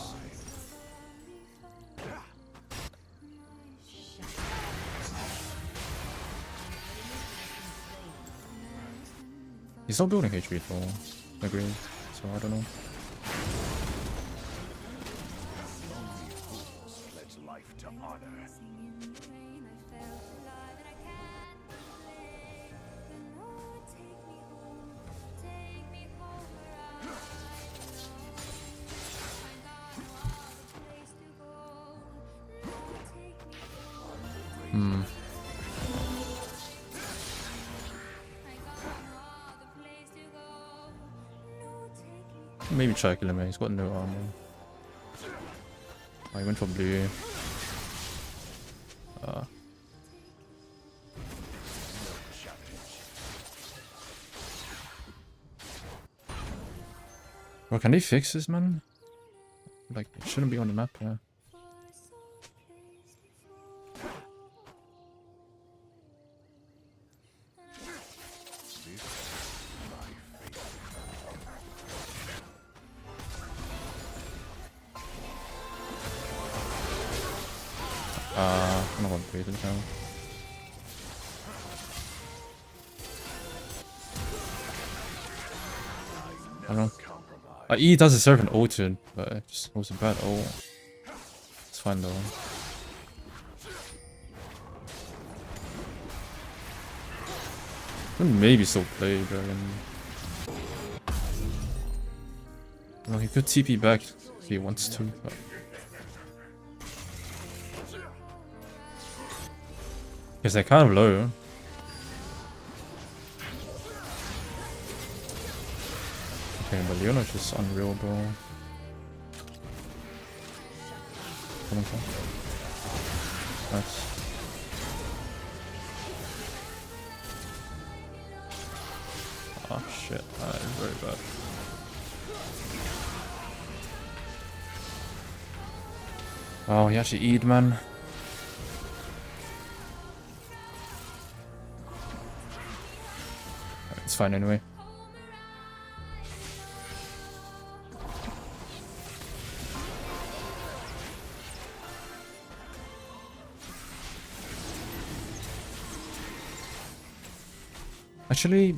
He's not building HP at all, agree, so I don't know. Pledge life to honor. Maybe try kill him, he's got no armor. Oh, he went for blue. Bro, can they fix this, man? Like, it shouldn't be on the map, yeah. I'm not gonna play this now. I don't know. E does deserve an ulted, but it just was a bad ult. It's fine though. Could maybe still play Dragon. Well, he could TP back if he wants to, but... Because they're kind of low. Okay, but Leona's just unreal, bro. Come on, come on. Nice. Oh shit, that is very bad. Oh, he actually E'd, man. It's fine anyway. Actually,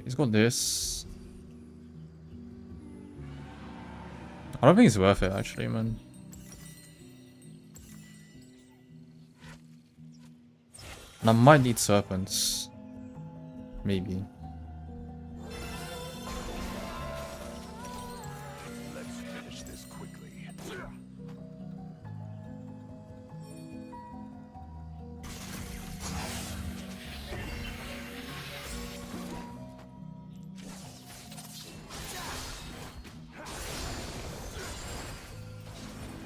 he's got this. I don't think it's worth it, actually, man. And I might need serpents. Maybe. Let's finish this quickly.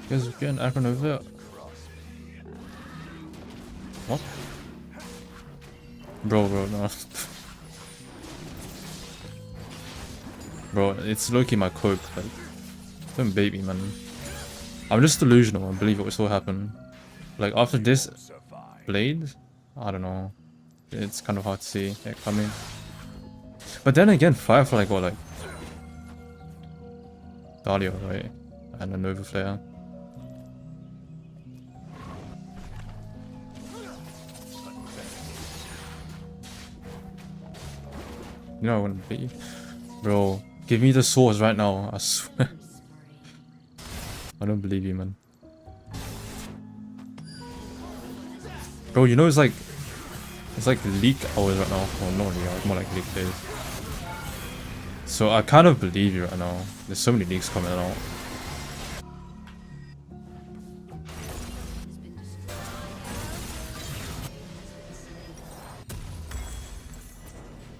You guys are getting Acheron over there. What? Bro, no. Bro, it's low-key my cope, like, don't bait me, man. I'm just delusional, I believe it will still happen. Like, after this blade, I don't know. It's kind of hard to see it coming. But then again, Firefly got, like, Dahlia, right? And a Nova Flare. You know I wouldn't beat you. Bro, give me the swords right now, I swear. I don't believe you, man. Bro, you know it's like leak hours right now. Well, not really hours, more like leak days. So I kind of believe you right now. There's so many leaks coming out.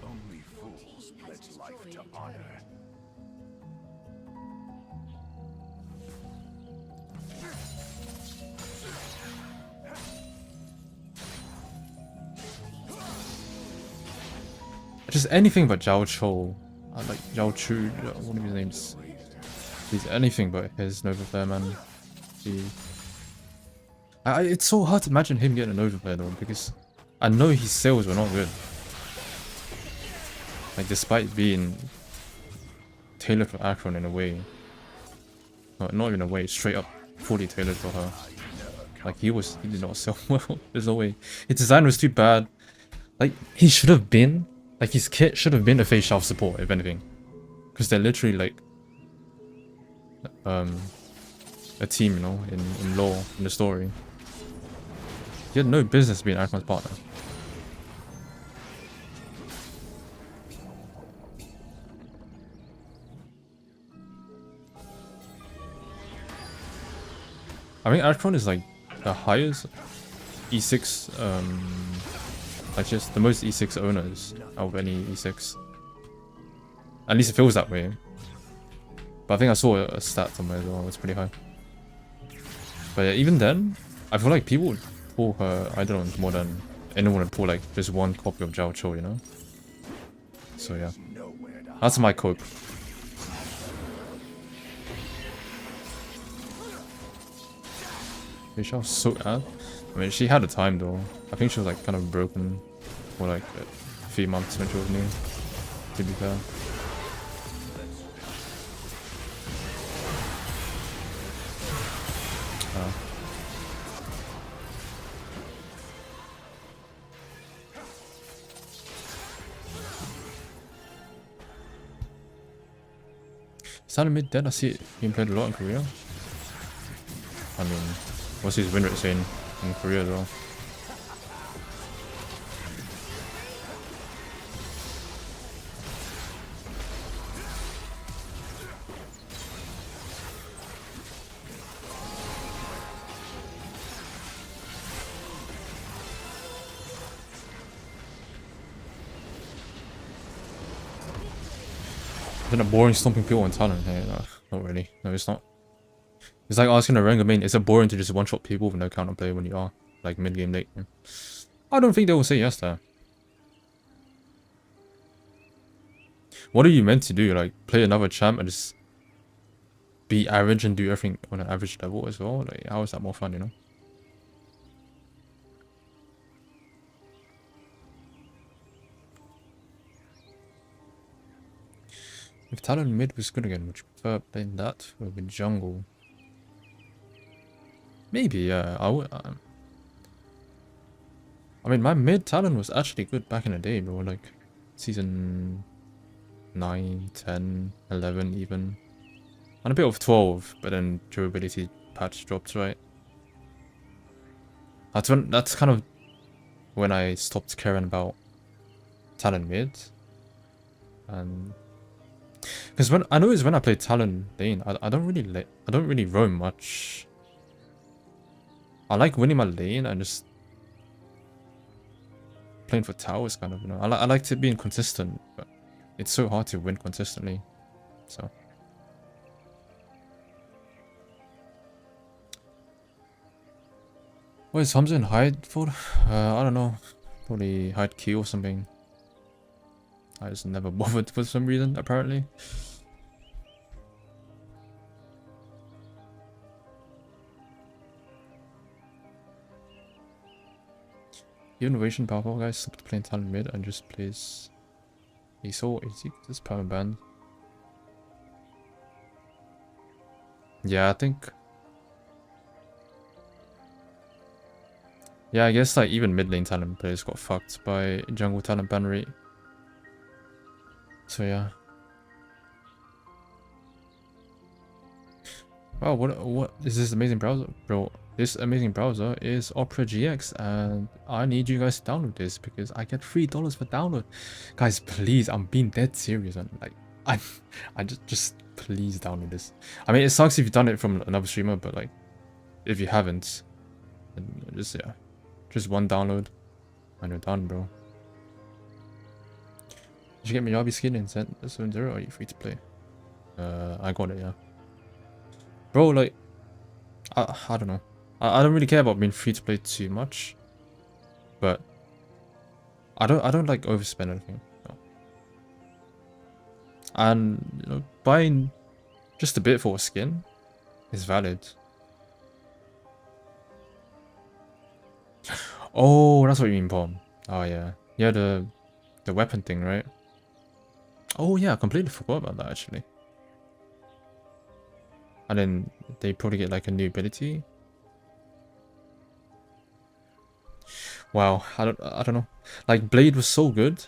Only fools pledge life to honor. Just anything but Zhao Chou. I like Zhao Chu, one of his names. He's anything but his Nova Flare, man. It's so hard to imagine him getting a Nova Flare though, because I know his sales were not good. Like, despite being tailored for Acheron in a way. No, not even a way, straight up fully tailored for her. Like, he did not sell well. There's no way. His design was too bad. Like, he should have been, like, his kit should have been a face shelf support, if anything. Because they're literally, like, a team, you know, in lore, in the story. He had no business being Acheron's partner. I mean, Acheron is like the highest E6, like just the most E6 owners out of any E6. At least it feels that way. But I think I saw a stat somewhere as well, it's pretty high. But yeah, even then, I feel like people would pull her Eidolons more than anyone would pull like just one copy of Zhao Chou, you know? So yeah, that's my cope. She was so bad. I mean, she had a time though. I think she was like kind of broken for like a few months when she was new, to be fair. Is that a mid dead? I see it being played a lot in Korea. I mean, what's his win rate saying in Korea though? Isn't it boring stomping people on Talon? Hey, no, not really. No, it's not. It's like asking a Rengar main, is it boring to just one-shot people with no counterplay when you are, like, mid-game late? I don't think they will say yes there. What are you meant to do? Like, play another champ and just be average and do everything on an average level as well? Like, how is that more fun, you know? If Talon mid was good again, would you prefer playing that or with jungle? Maybe, yeah. I would. I mean, my mid Talon was actually good back in the day, bro. Like, season 9, 10, 11 even. And a bit of 12, but then durability patch dropped, right? That's kind of when I stopped caring about Talon mid. And because when I play Talon lane, I don't really roam much. I like winning my lane and just playing for towers, kind of, you know. I like to be inconsistent, but it's so hard to win consistently. So what is Hamza in hide for? I don't know. Probably hide key or something. I just never bothered for some reason, apparently. Your innovation powerful guys stopped playing Talon mid and just plays Aso, AC, this permaband. Yeah, I think. Yeah, I guess like even mid lane Talon players got fucked by jungle Talon ban rate. So yeah. Wow, what is this amazing browser, bro? This amazing browser is Opera GX, and I need you guys to download this because I get $3 for download. Guys, please, I'm being dead serious, and like, I just please download this. I mean, it sucks if you've done it from another streamer, but like, if you haven't, then just yeah, just one download, and you're done, bro. Did you get Miyabi skin in 7.0, or are you free to play? I got it, yeah. Bro, like, I don't know. I don't really care about being free to play too much, but I don't like overspend anything. No. And you know, buying just a bit for a skin is valid. Oh, that's what you mean, Pom. Oh yeah, yeah, the weapon thing, right? Oh yeah, I completely forgot about that actually. And then they probably get like a new ability. Wow, I don't know. Like Blade was so good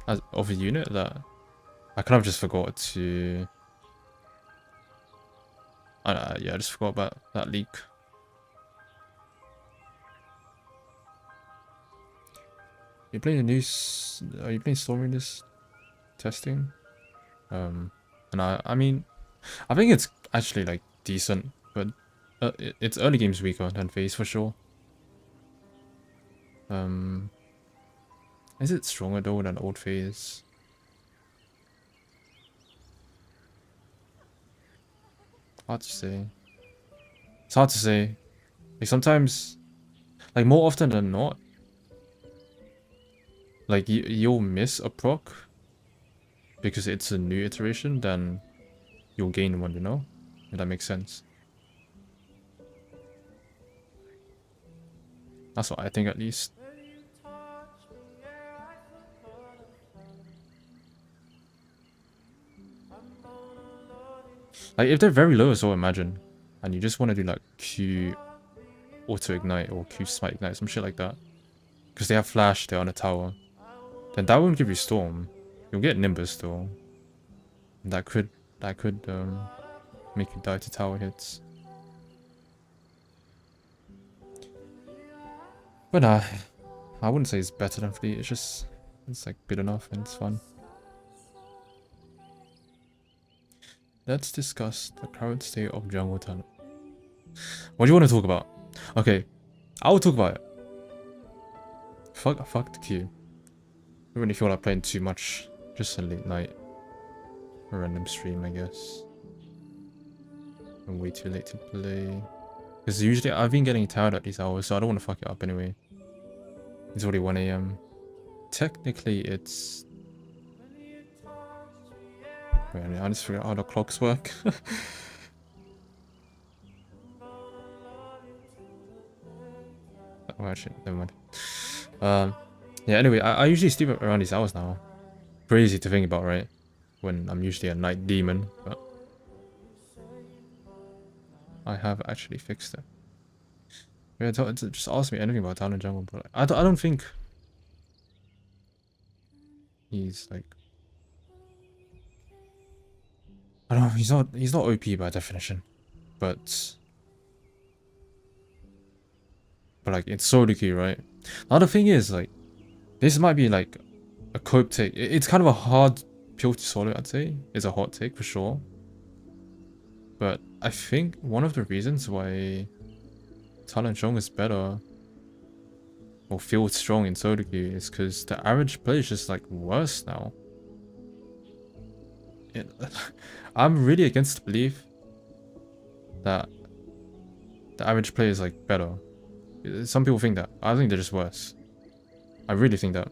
as of a unit that I kind of just forgot to. Yeah, I just forgot about that leak. You playing the news? Are you playing Storm in this testing? And I mean, I think it's actually like decent, but it's early games weaker than phase for sure. Is it stronger though than old phase? Hard to say. It's hard to say. Like sometimes, like more often than not, like you'll miss a proc because it's a new iteration, then you'll gain one, you know? If that makes sense. That's what I think at least. Like if they're very low as well, imagine, and you just want to do like Q auto ignite or Q smite ignite, some shit like that, because they have flash, they're on a tower, then that won't give you storm. You'll get Nimbus though. And that could make you die to tower hits. But I wouldn't say it's better than Fleet. It's like good enough and it's fun. Let's discuss the current state of jungle talent. What do you want to talk about? Okay, I will talk about it. Fuck the queue. I don't really feel like playing too much. Just a late night. A random stream, I guess. I'm way too late to play. Because usually I've been getting tired at these hours, so I don't want to fuck it up anyway. It's already 1 AM. Technically it's... Wait, I just forgot how the clocks work. Oh, actually, never mind. Yeah, anyway, I usually sleep around these hours now. Crazy to think about, right? When I'm usually a night demon, but... I have actually fixed it. Yeah, just ask me anything about Talon Jungle, but I don't think... He's like... I don't know, he's not OP by definition, but like it's solo queue, right? Now the thing is, like, this might be like a cope take. It's kind of a hard pill to swallow, I'd say. It's a hot take for sure, but I think one of the reasons why Talon Strong is better or feels strong in solo queue is because the average play is just like worse now. I'm really against the belief that the average player is like better. Some people think that. I think they're just worse. I really think that.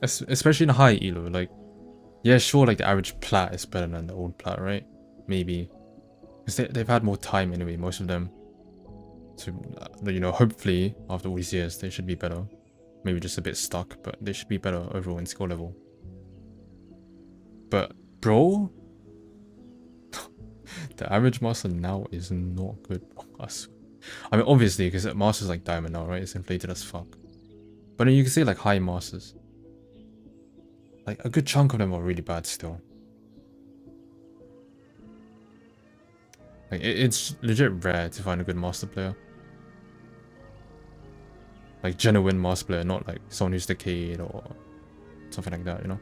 Especially in high elo, like, yeah, sure, like the average plat is better than the old plat, right? Maybe. Because they've had more time anyway, most of them. So, you know, hopefully, after all these years, they should be better. Maybe just a bit stuck, but they should be better overall in skill level. But, bro, the average master now is not good. I mean, obviously, because master's like diamond now, right? It's inflated as fuck. But then you can say like high masters. like a good chunk of them are really bad still. Like it's legit rare to find a good master player. Like genuine master player, not like someone who's decayed or something like that, you know?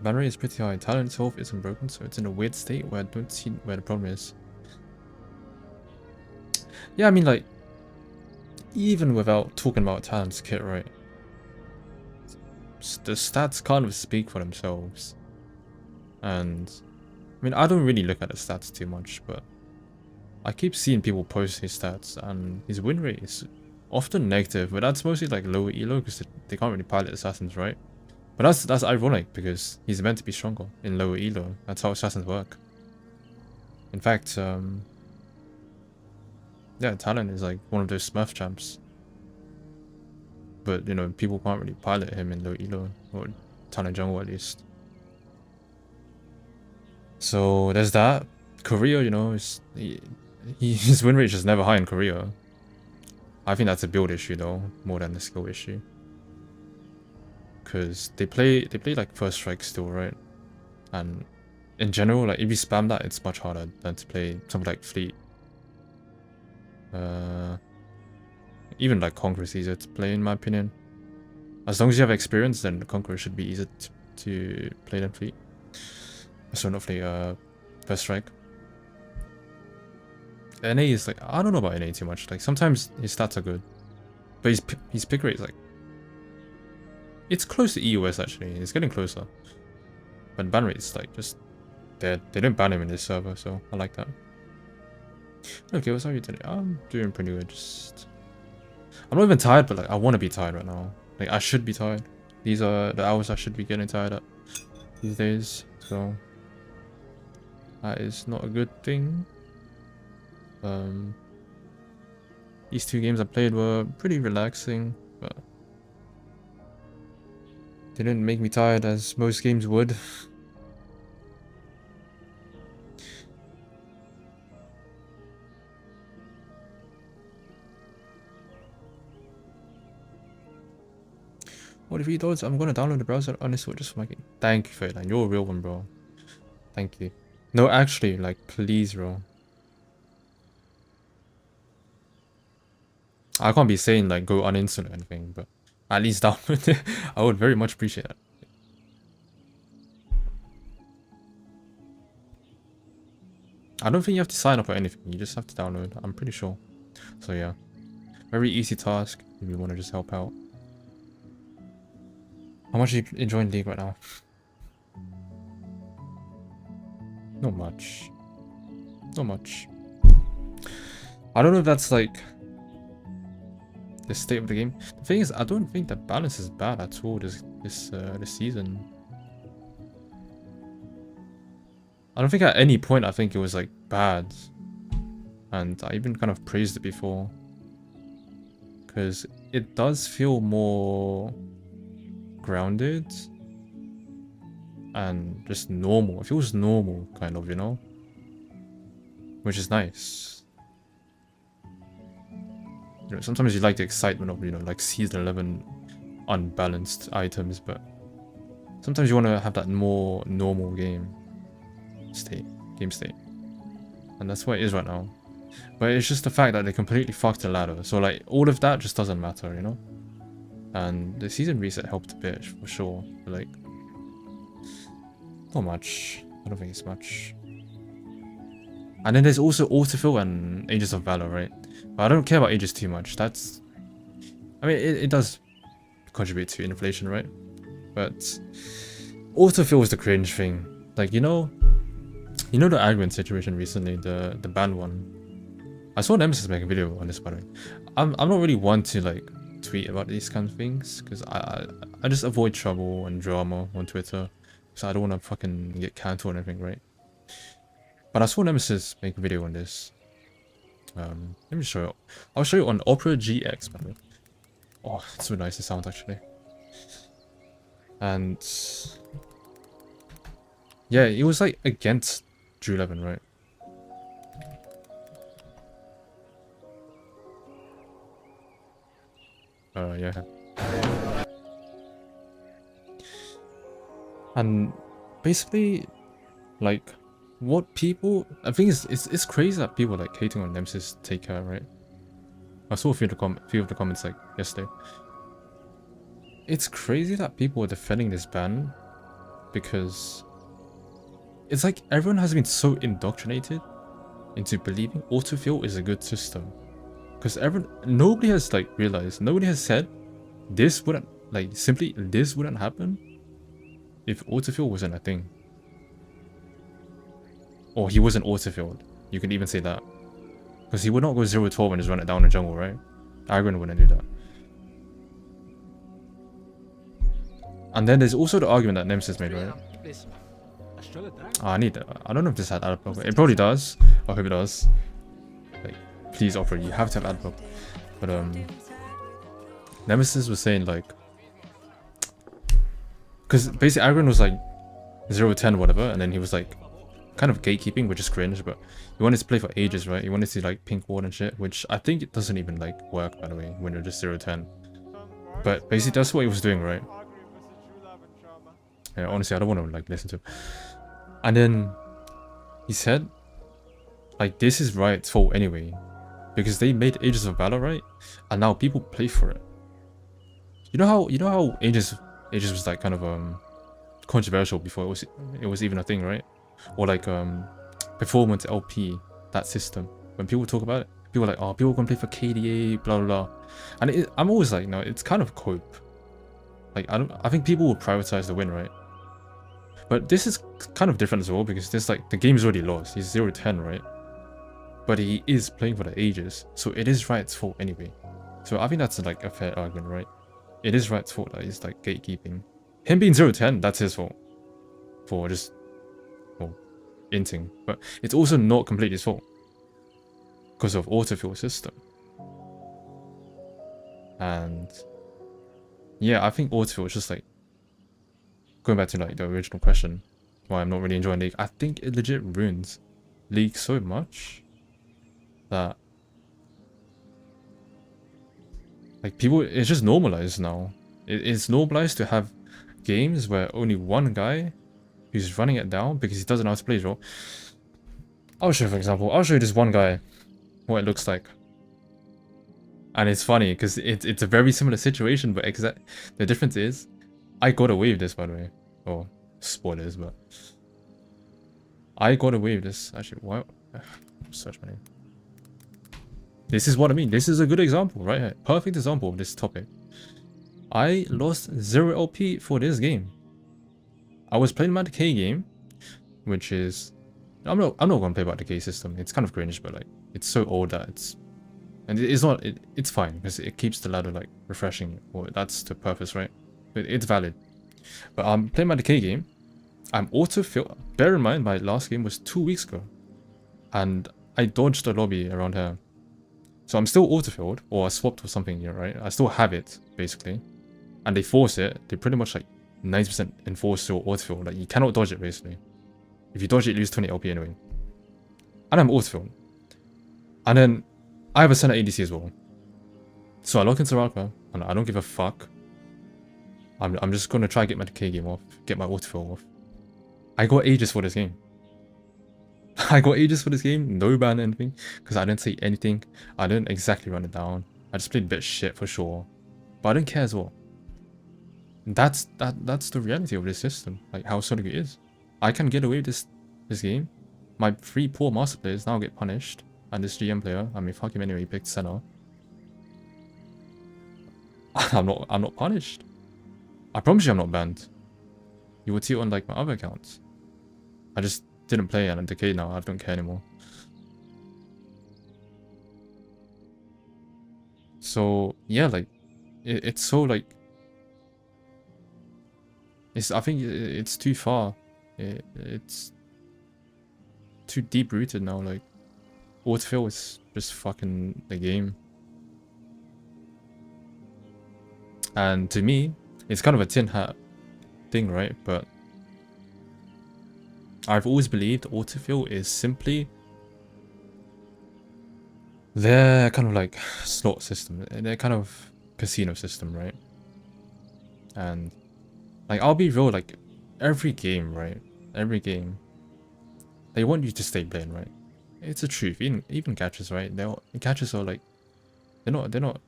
Ban rate is pretty high. Talon itself isn't broken, so it's in a weird state where I don't see where the problem is. Yeah, I mean, like, even without talking about Talon's kit, right? The stats kind of speak for themselves. And, I mean, I don't really look at the stats too much, but I keep seeing people post his stats, and his win rate is often negative, but that's mostly like lower elo, because they can't really pilot assassins, right? But that's ironic, because he's meant to be stronger in lower elo. That's how assassins work. In fact, yeah, Talon is like one of those Smurf champs. But, you know, people can't really pilot him in low elo, or Talon jungle at least. So there's that. Korea, you know, his win rate is just never high in Korea. I think that's a build issue though, more than a skill issue. Because they play like first strike still, right? And in general, like if you spam that, it's much harder than to play something like Fleet. Even like Conqueror is easier to play in my opinion. As long as you have experience, then the Conqueror should be easier to play than Fleet. So not Fleet, first strike. NA is like, I don't know about NA too much. Like sometimes his stats are good, but his pick rate is like, it's close to EUS actually. It's getting closer, but ban rate is like just dead. They don't ban him in this server, so I like that. Okay, what's up you today? I'm doing pretty good. Just I'm not even tired, but like I want to be tired right now. Like I should be tired. These are the hours I should be getting tired at these days. So that is not a good thing. These two games I played were pretty relaxing, but they didn't make me tired as most games would. What if he does? I'm gonna download the browser uninstall just for my game. Thank you, Fayline. You're a real one, bro. Thank you. No, actually, like, please, bro. I can't be saying, like, go uninstall or anything, but at least download it. I would very much appreciate that. I don't think you have to sign up or anything. You just have to download. I'm pretty sure. So, yeah. Very easy task if you want to just help out. How much are you enjoying League right now? Not much. Not much. I don't know if that's like the state of the game. The thing is, I don't think the balance is bad at all this season. I don't think at any point I think it was like bad, and I even kind of praised it before, because it does feel more grounded and just normal. It feels normal, kind of, you know, which is nice. You know, sometimes you like the excitement of, you know, like season 11 unbalanced items, but sometimes you want to have that more normal game state, and that's what it is right now. But it's just the fact that they completely fucked the ladder, so like all of that just doesn't matter, you know. And the season reset helped a bit for sure, but like not much. I don't think it's much. And then there's also autofill and Ages of Valor, right? But I don't care about Ages too much. That's, I mean, it does contribute to inflation, right? But autofill is the cringe thing. Like, you know the Acheron situation recently, the ban one. I saw Nemesis make a video on this, by the way. I'm not really one to like tweet about these kinds of things, because I just avoid trouble and drama on Twitter, so I don't want to fucking get cancelled or anything, right? But I saw Nemesis make a video on this. Let me show you. I'll show you on Opera GX, by the way. Oh, it's so nice the sound actually. And yeah, it was like against Drew 11, right? Yeah. And basically, like, what people, I think it's crazy that people like hating on Nemesis take care, right? I saw a few of the comments like yesterday. It's crazy that people are defending this ban because it's like everyone has been so indoctrinated into believing autofill is a good system. Because nobody has like realized, nobody has said this wouldn't, like, simply this wouldn't happen if autofill wasn't a thing. Or he wasn't autofilled. You can even say that. Because he would not go 0-12 and just run it down in jungle, right? Acheron wouldn't do that. And then there's also the argument that Nemesis made, right? I need that. I don't know if this had ad block. It probably does. I hope it does. Like, please offer. You have to have ad block. But Nemesis was saying like, because basically Acheron was like 0-10 whatever, and then he was like kind of gatekeeping, which is cringe. But he wanted to play for ages, right? He wanted to like pink ward and shit, which I think it doesn't even like work, by the way, when you're just 0-10. But basically that's what he was doing, right? Yeah, honestly, I don't want to like listen to him. And then he said, like, this is Riot's fault anyway, because they made Ages of Valor, right? And now people play for it. You know how Ages was like kind of controversial before it was even a thing, right? Or like Performance LP, that system. When people talk about it, people are like, oh, people can play for KDA, blah blah blah. And I'm always like, no, it's kind of cope. Like, I think people will prioritize the win, right? But this is kind of different as well, because this, like, the game's already lost. He's 0-10, right? But he is playing for the ages, so it is Riot's fault anyway. So I think that's like a fair argument, right? It is Riot's fault that he's like gatekeeping. Him being 0-10, that's his fault. For just, well, inting. But it's also not completely his fault. Because of autofill system. And yeah, I think autofill is just like, going back to like the original question, why I'm not really enjoying League, I think it legit ruins League so much that like people, it's just normalized now. It's normalized to have games where only one guy who's running it down because he doesn't know how to play as well. I'll show you, for example, I'll show you this one guy, what it looks like. And it's funny because it's a very similar situation, but the difference is I got away with this, by the way. Oh, spoilers, but I got away with this. Actually, why? Search my name. This is what I mean. This is a good example, right here. Perfect example of this topic. I lost 0 LP for this game. I was playing my decay game, which is, I'm not gonna play about decay system. It's kind of cringe, but like it's so old that it's fine because it keeps the ladder like refreshing. Or that's the purpose, right? It's valid. But I'm playing my decay game. I'm autofill. Bear in mind, my last game was 2 weeks ago, and I dodged the lobby around here. So I'm still autofilled, or I swapped or something here, right? I still have it basically, and they force it. They pretty much like 90% enforce your autofill. Like you cannot dodge it basically. If you dodge it, you lose 20 LP anyway. And I'm autofilled, and then I have a center ADC as well. So I lock into Ralka, and I don't give a fuck. I'm just gonna try to get my decay game off, get my autofill off. I got ages for this game. I got ages for this game, no ban or anything, because I didn't say anything. I didn't exactly run it down. I just played a bit shit for sure, but I didn't care as well. That's the reality of this system, like how Sonic is. I can get away with this game. My 3 poor master players now get punished, and this GM player, I mean fuck him anyway, he picked center. I'm not punished. I promise you I'm not banned. You would see it on like my other accounts. I just didn't play and I'm decayed now. I don't care anymore. So yeah, like it's so like I think it's too far. It's too deep rooted now. Like autofill is just fucking the game. And to me, it's kind of a tin hat thing, right? But I've always believed autofill is simply their kind of like slot system. Their kind of casino system, right? And like, I'll be real, like every game, right? Every game, they want you to stay playing, right? It's the truth. Even catchers, right? Catchers are like, they're not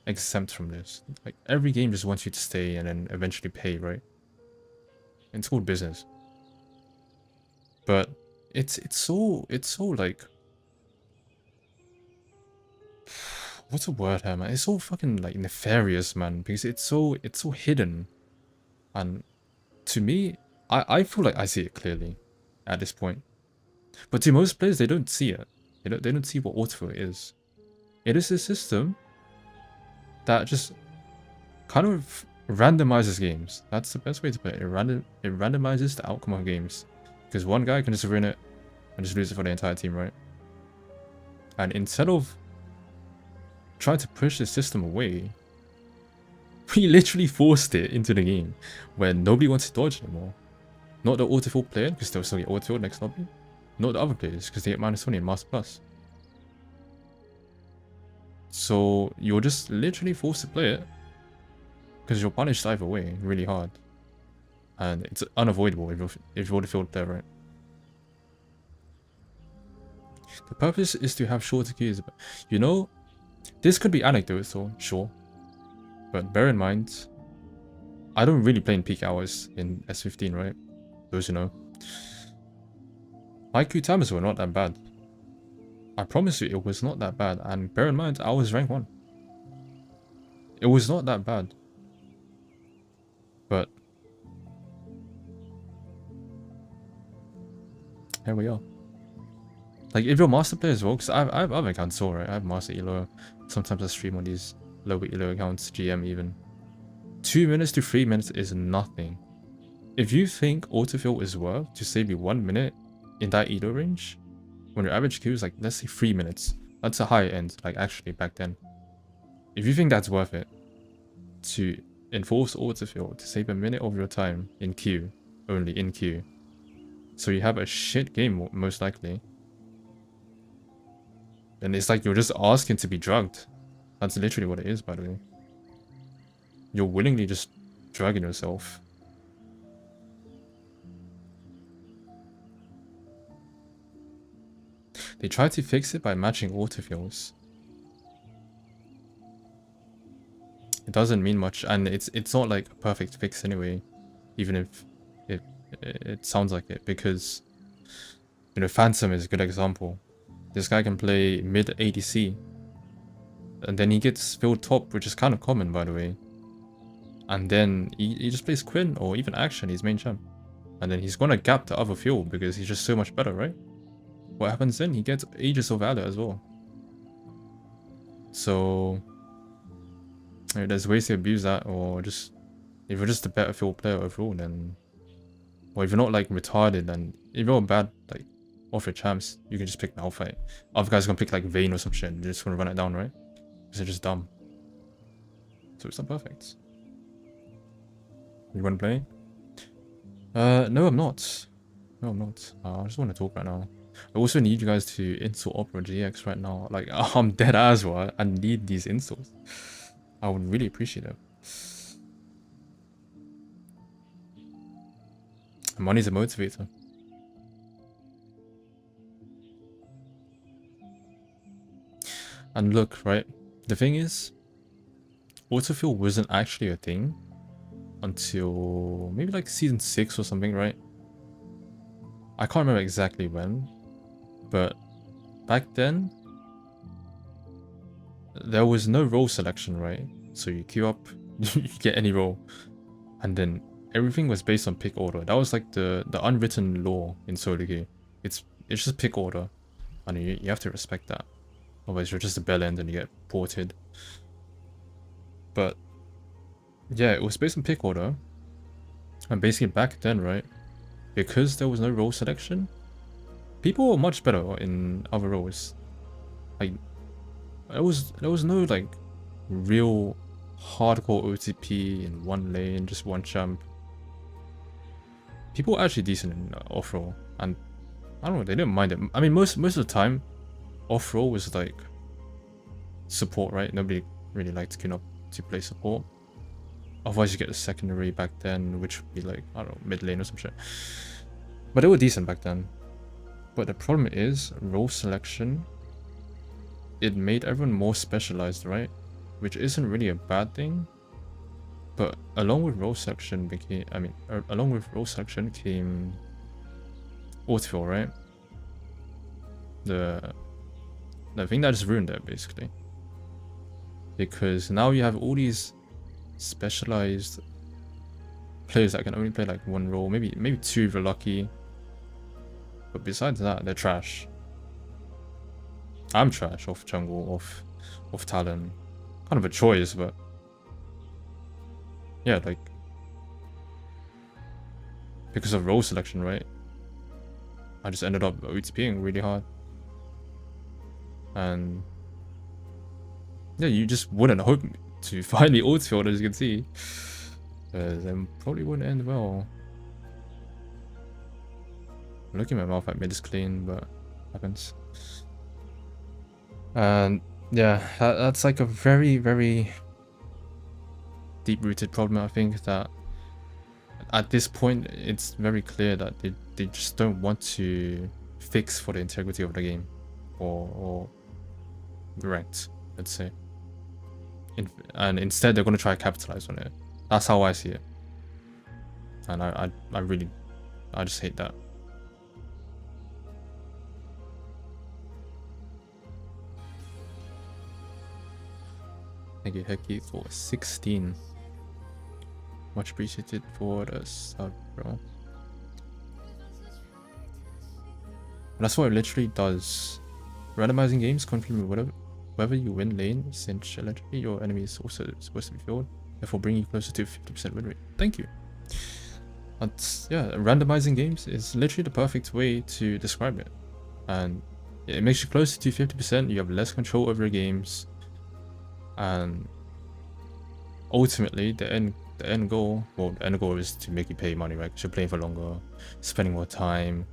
exempt from this. Like every game just wants you to stay and then eventually pay, right? It's called business. But it's so like, what's the word here, man? It's so fucking like nefarious, man, because it's so hidden. And to me, I feel like I see it clearly at this point. But to most players, they don't see it. They don't see what autofill is. It is a system that just kind of randomizes games. That's the best way to put it. It randomizes the outcome of games. Because one guy can just win it and just lose it for the entire team, right? And instead of trying to push the system away, we literally forced it into the game where nobody wants to dodge anymore. Not the autofill player, because they'll still get autofill next lobby. Not the other players, because they get -20 in Master Plus. So you're just literally forced to play it because you're punished either way really hard. And it's unavoidable if you're the field player, right? The purpose is to have shorter queues. You know, this could be anecdotal, sure. But bear in mind, I don't really play in peak hours in S15, right? Those who know. My queue times were not that bad. I promise you, it was not that bad. And bear in mind, I was rank 1. It was not that bad. But here we are. Like, if you're master player as well, because I have other accounts too, right? I have master elo. Sometimes I stream on these lower elo accounts, GM even. 2 minutes to 3 minutes is nothing. If you think autofill is worth to save you 1 minute in that elo range, when your average queue is like, let's say 3 minutes, that's a high end, like actually back then. If you think that's worth it to enforce autofill to save a minute of your time in queue, only in queue, so you have a shit game most likely, then it's like you're just asking to be drugged. That's literally what it is, by the way. You're willingly just drugging yourself. They try to fix it by matching autofills. It doesn't mean much, and it's not like a perfect fix anyway, even if it sounds like it, because you know, Phantom is a good example. This guy can play mid ADC, and then he gets filled top, which is kind of common, by the way. And then he just plays Quinn or even Action, he's main champ, and then he's gonna gap the other field because he's just so much better, right? What happens then? He gets Aegis of Valor as well. So there's ways to abuse that, or just if you're just a better field player overall, then, or if you're not like retarded, and if you're bad like off your champs, you can just pick Malphite. Other guys are gonna pick like Vayne or some shit, and they're just gonna run it down, right? Because they're just dumb. So it's not perfect. You wanna play? No, I'm not. No, I'm not. I just want to talk right now. I also need you guys to install Opera GX right now. Like, I'm dead as well. I need these installs. I would really appreciate it. Money's a motivator. And look, right? The thing is, autofill wasn't actually a thing until maybe like season 6 or something, right? I can't remember exactly when, but back then there was no role selection, right? So you queue up, you get any role, and then everything was based on pick order. That was like the unwritten law in solo queue. It's just pick order, and you have to respect that. Otherwise you're just a bell end and you get ported. But yeah, it was based on pick order, and basically back then, right, because there was no role selection, people were much better in other roles. Like there was no like real hardcore OTP in one lane, just one champ. People were actually decent in off role, and I don't know, they didn't mind it. I mean, most of the time, off role was like support, right? Nobody really liked queuing up to play support. Otherwise you get a secondary back then, which would be like, I don't know, mid lane or some shit. But they were decent back then. But the problem is, role selection, it made everyone more specialized, right? Which isn't really a bad thing. But along with role selection came autofill, right? The thing that just ruined it, basically. Because now you have all these specialized players that can only play like one role, maybe two if you're lucky. But besides that, they're trash. I'm trash off jungle, off Talon. Kind of a choice, but yeah, like because of role selection, right? I just ended up OTPing really hard. And yeah, you just wouldn't hope to find the autofill, as you can see. Then probably wouldn't end well. I'm looking at my mouth, I made this clean, but happens. And yeah, that's like a very, very deep-rooted problem. I think that at this point, it's very clear that they just don't want to fix for the integrity of the game, or ranked, let's say. And instead, they're going to try to capitalize on it. That's how I see it. And I just hate that. Thank you, Heki, for 16. Much appreciated for the sub, bro. That's what it literally does. Randomizing games confirm whether you win lane, since allegedly your enemy is also supposed to be filled, therefore bring you closer to 50% win rate. Thank you. That's, yeah, randomizing games is literally the perfect way to describe it. And it makes you closer to 50%, you have less control over your games. And ultimately, the end goal is to make you pay money, right? Because you're playing for longer, spending more time,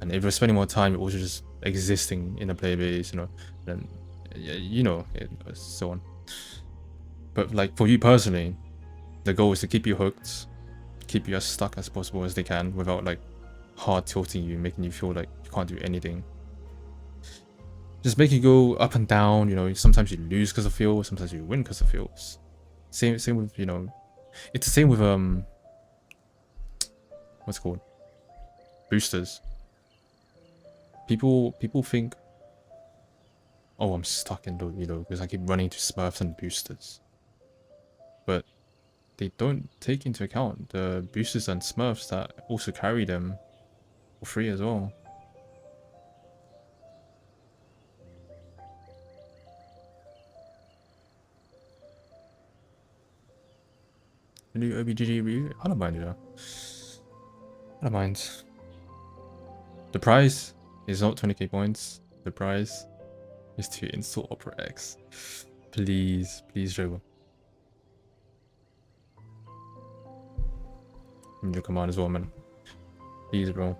and if you're spending more time, you're also just existing in a player base, then so on. But like for you personally, the goal is to keep you hooked, keep you as stuck as possible as they can, without like hard tilting you, making you feel like you can't do anything. Just make you go up and down, sometimes you lose because of feels, sometimes you win because of feels. Same with, it's the same with, what's it called? Boosters. People think, oh, I'm stuck in the because I keep running to smurfs and boosters. But they don't take into account the boosters and smurfs that also carry them for free as well. The new OBGG review? I don't mind, I don't mind. The prize is not 20k points. The prize is to install Opera X. Please, Joe. I'm your command as well, man. Please, bro.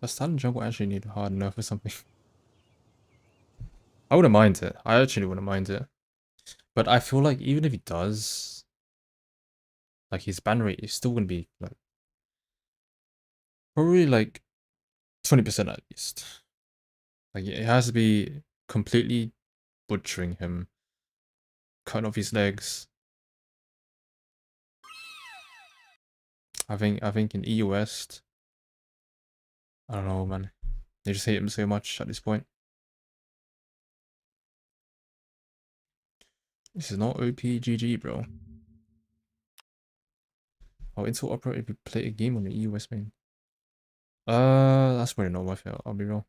Does Talon jungle actually need a hard nerf or something? I wouldn't mind it. I actually wouldn't mind it. But I feel like even if he does, like his ban rate is still gonna be like probably like 20% at least. Like it has to be completely butchering him, cutting off his legs. I think in EU West, I don't know, man. They just hate him so much at this point. This is not OPGG, bro. I'll install Opera if you play a game on the EU West main. That's probably not worth it, I'll be real.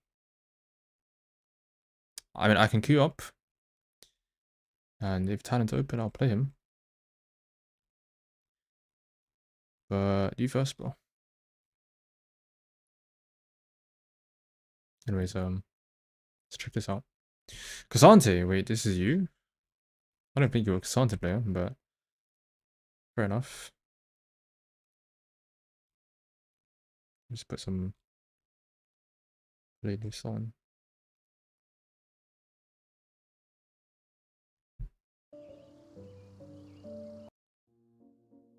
I mean, I can queue up. And if Talon's open, I'll play him. But you first, bro. Anyways, let's check this out. Cassante, wait, this is you? I don't think you're a Cassante player, but fair enough. Just put some playlist on.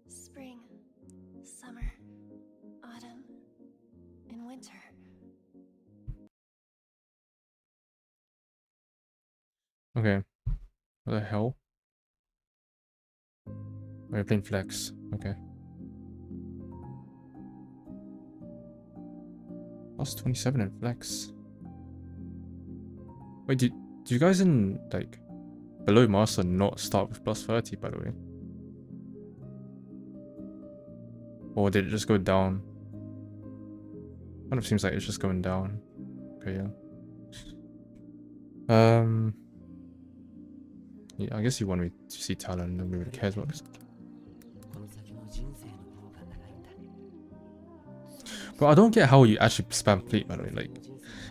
Spring, summer, autumn, and winter. Okay. What the hell? We're playing flex. Okay. Plus 27 in flex. Wait, do you guys in like below master not start with plus 30 by the way? Or did it just go down? Kind of seems like it's just going down. Okay, yeah. Yeah, I guess you want me to see Talon, nobody really cares about this. But I don't get how you actually spam fleet, by the way. Like,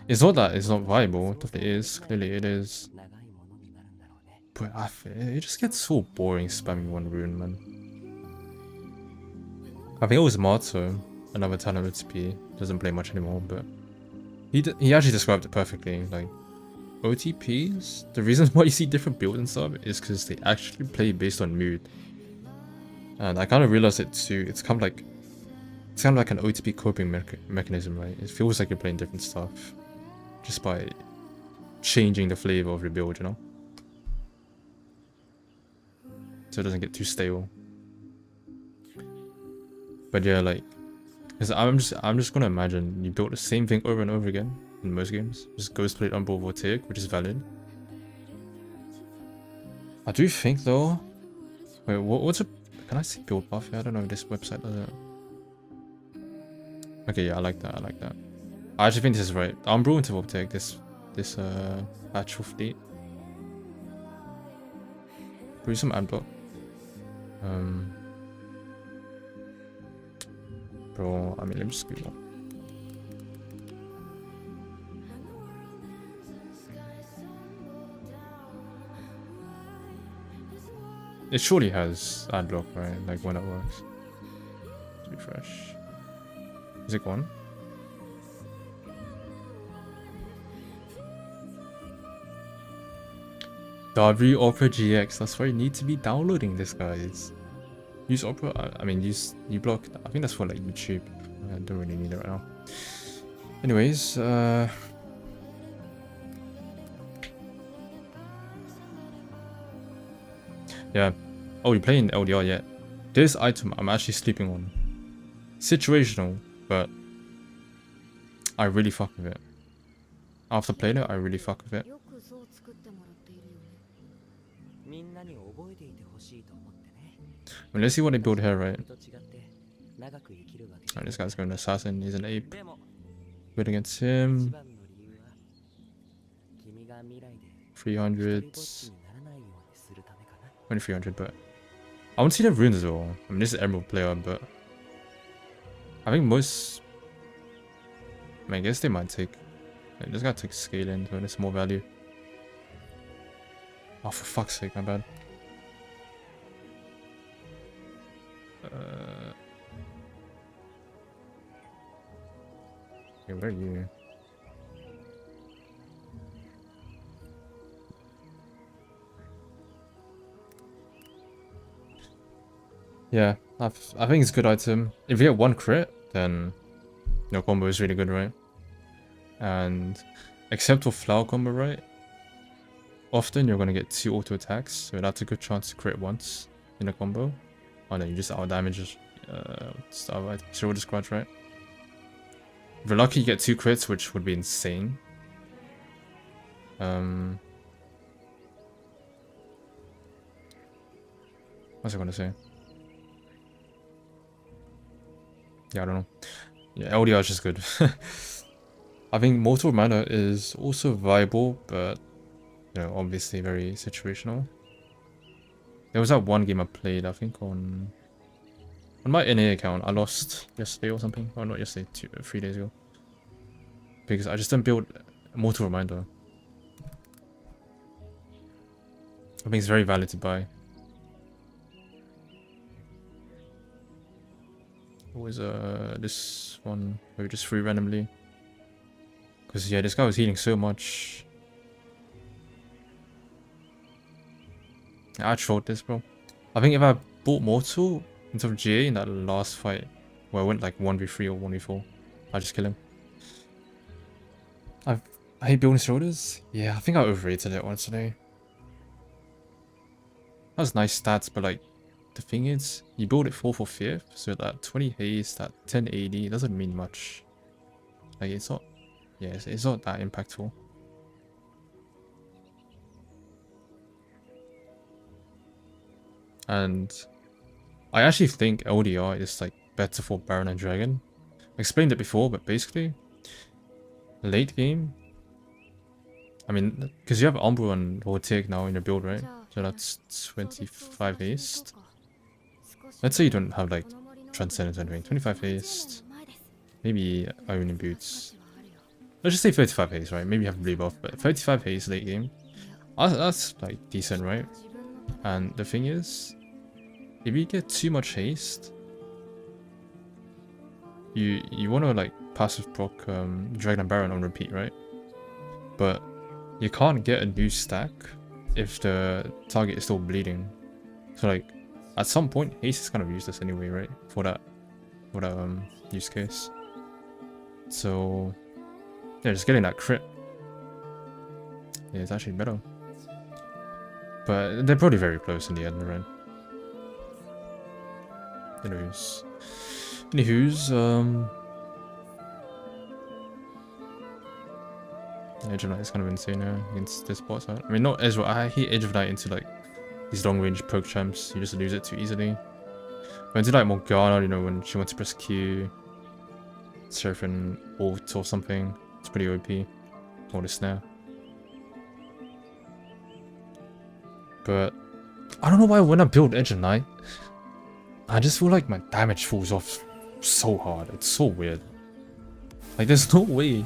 it's not that it's not viable. It definitely is. Clearly it is. But it just gets so boring spamming one rune, man. I think it was Marto, another Talon OTP. Doesn't play much anymore, but he actually described it perfectly. Like, OTPs, the reason why you see different builds and stuff is because they actually play based on mood. And I kind of realized it too. It's kind of like an OTP coping mechanism, right? It feels like you're playing different stuff just by changing the flavor of your build, you know? So it doesn't get too stale. But yeah, like, cause I'm just gonna imagine you built the same thing over and over again in most games. Just Ghost Plate Umbral Voltaic, which is valid. I do think though. Wait, what's a? Can I see build buff? I don't know if this website does it. Okay, yeah, I like that. I like that. I actually think this is right. Umbral into Voltaic. This batch of fleet. Brew some adblock. Bro, I mean, let me just Google. It surely has adblock, right? Like when it works. Let's refresh. Is it gone? W Opera GX. That's why you need to be downloading this, guys. Use Opera. I mean, use uBlock. I think that's for like YouTube. I don't really need it right now. Anyways, yeah. Oh, you're playing LDR yet? This item I'm actually sleeping on. Situational, but I really fuck with it. After playing it, I really fuck with it. Well, let's see what they build here, right? Alright, this guy's going to assassin. He's an ape. Good against him. 300s. Only 300, but I want to see the runes as well. I mean, this is Emerald player, but I think most. I mean, I guess they might take. Like, this guy takes scaling, so it's more value. Oh, for fuck's sake, my bad. Okay, where are you? Yeah, I think it's a good item. If you get one crit, then your combo is really good, right? And except for flower combo, right? Often you're gonna get 2 auto attacks, so that's a good chance to crit once in a combo. Oh no, you just out damage shoulder scratch, right? If you're lucky, you get 2 crits, which would be insane. What's I gonna say? Yeah, I don't know. Yeah, LDR is just good. I think Mortal Mana is also viable, but you know, obviously very situational. There was that one game I played, I think on my NA account. I lost yesterday or something. Or not yesterday, 3 days ago. Because I just didn't build Mortal Reminder. I think it's very valid to buy. was this one where we just threw randomly. Because yeah, this guy was healing so much. I trolled this, bro. I think if I bought Mortal instead of GA in that last fight, where I went like 1v3 or 1v4, I'd just kill him. I hate building shoulders. Yeah, I think I overrated it once today. That was nice stats, but like, the thing is, you build it 4th or 5th, so that 20 haste, that 1080, doesn't mean much. Like, it's not, yeah, it's not that impactful. And I actually think LDR is like better for Baron and Dragon. I explained it before, but basically, late game, I mean, because you have Umbro and Vortic now in your build, right? So that's 25 haste. Let's say you don't have like Transcendence or anything. 25 haste. Maybe Iron Boots. Let's just say 35 haste, right? Maybe you have rebuff, but 35 haste late game. That's like decent, right? And the thing is, if you get too much haste, you want to like passive proc Dragon and Baron on repeat, right? But you can't get a new stack if the target is still bleeding. So like, at some point, haste is kind of useless anyway, right? For that use case. So yeah, just getting that crit, yeah, it's actually better. But they're probably very close in the end, right? Anywho's, Edge of Night is kind of insane against this boss. I mean, not Ezra. I hate Edge of Night into like these long range poke champs. You just lose it too easily. But into like Morgana, you know, when she wants to press Q, Seraphim ult or something, it's pretty OP. Or the snare. But I don't know why when I build Edge of Night, I just feel like my damage falls off so hard. It's so weird. Like there's no way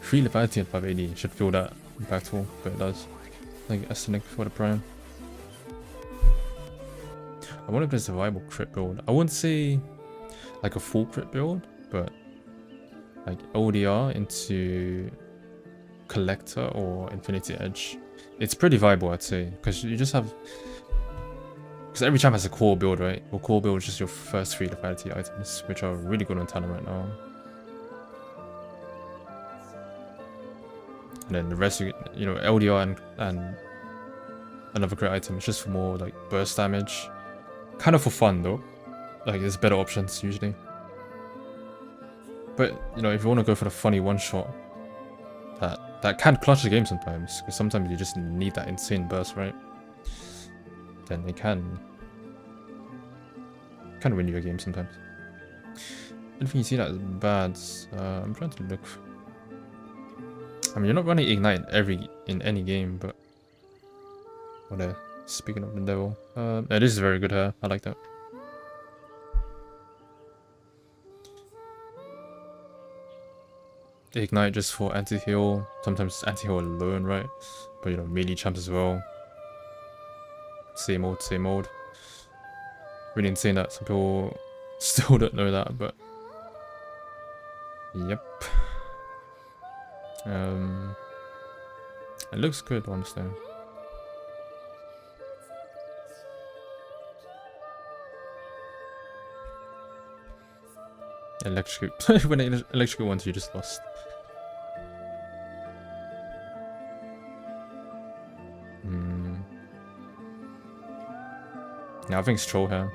3 lethality and 580 should feel that impactful, but it does. Like Ascenic for the Prime. I wonder if there's a viable crit build. I wouldn't say like a full crit build, but like ODR into Collector or Infinity Edge. It's pretty viable, I'd say, because you just have... Because every champ has a core build, right? Your core build is just your first 3 lethality items, which are really good on Talon right now. And then the rest, you know, LDR and another crit item is just for more like burst damage. Kind of for fun though. Like there's better options usually. But you know, if you want to go for the funny one shot, that can clutch the game sometimes. Because sometimes you just need that insane burst, right? Then it can win you a game sometimes. Anything you see that is bad? I'm trying to look. I mean, you're not running Ignite in any game, but whatever. Speaking of the devil, it is very good hair. I like that. Ignite just for anti-heal. Sometimes anti-heal alone, right? But you know, melee champs as well. Same old, same old. Really insane that some people still don't know that, but yep. It looks good, honestly. Electrocute. When it electrocute once, you just lost. Yeah, I think it's troll here.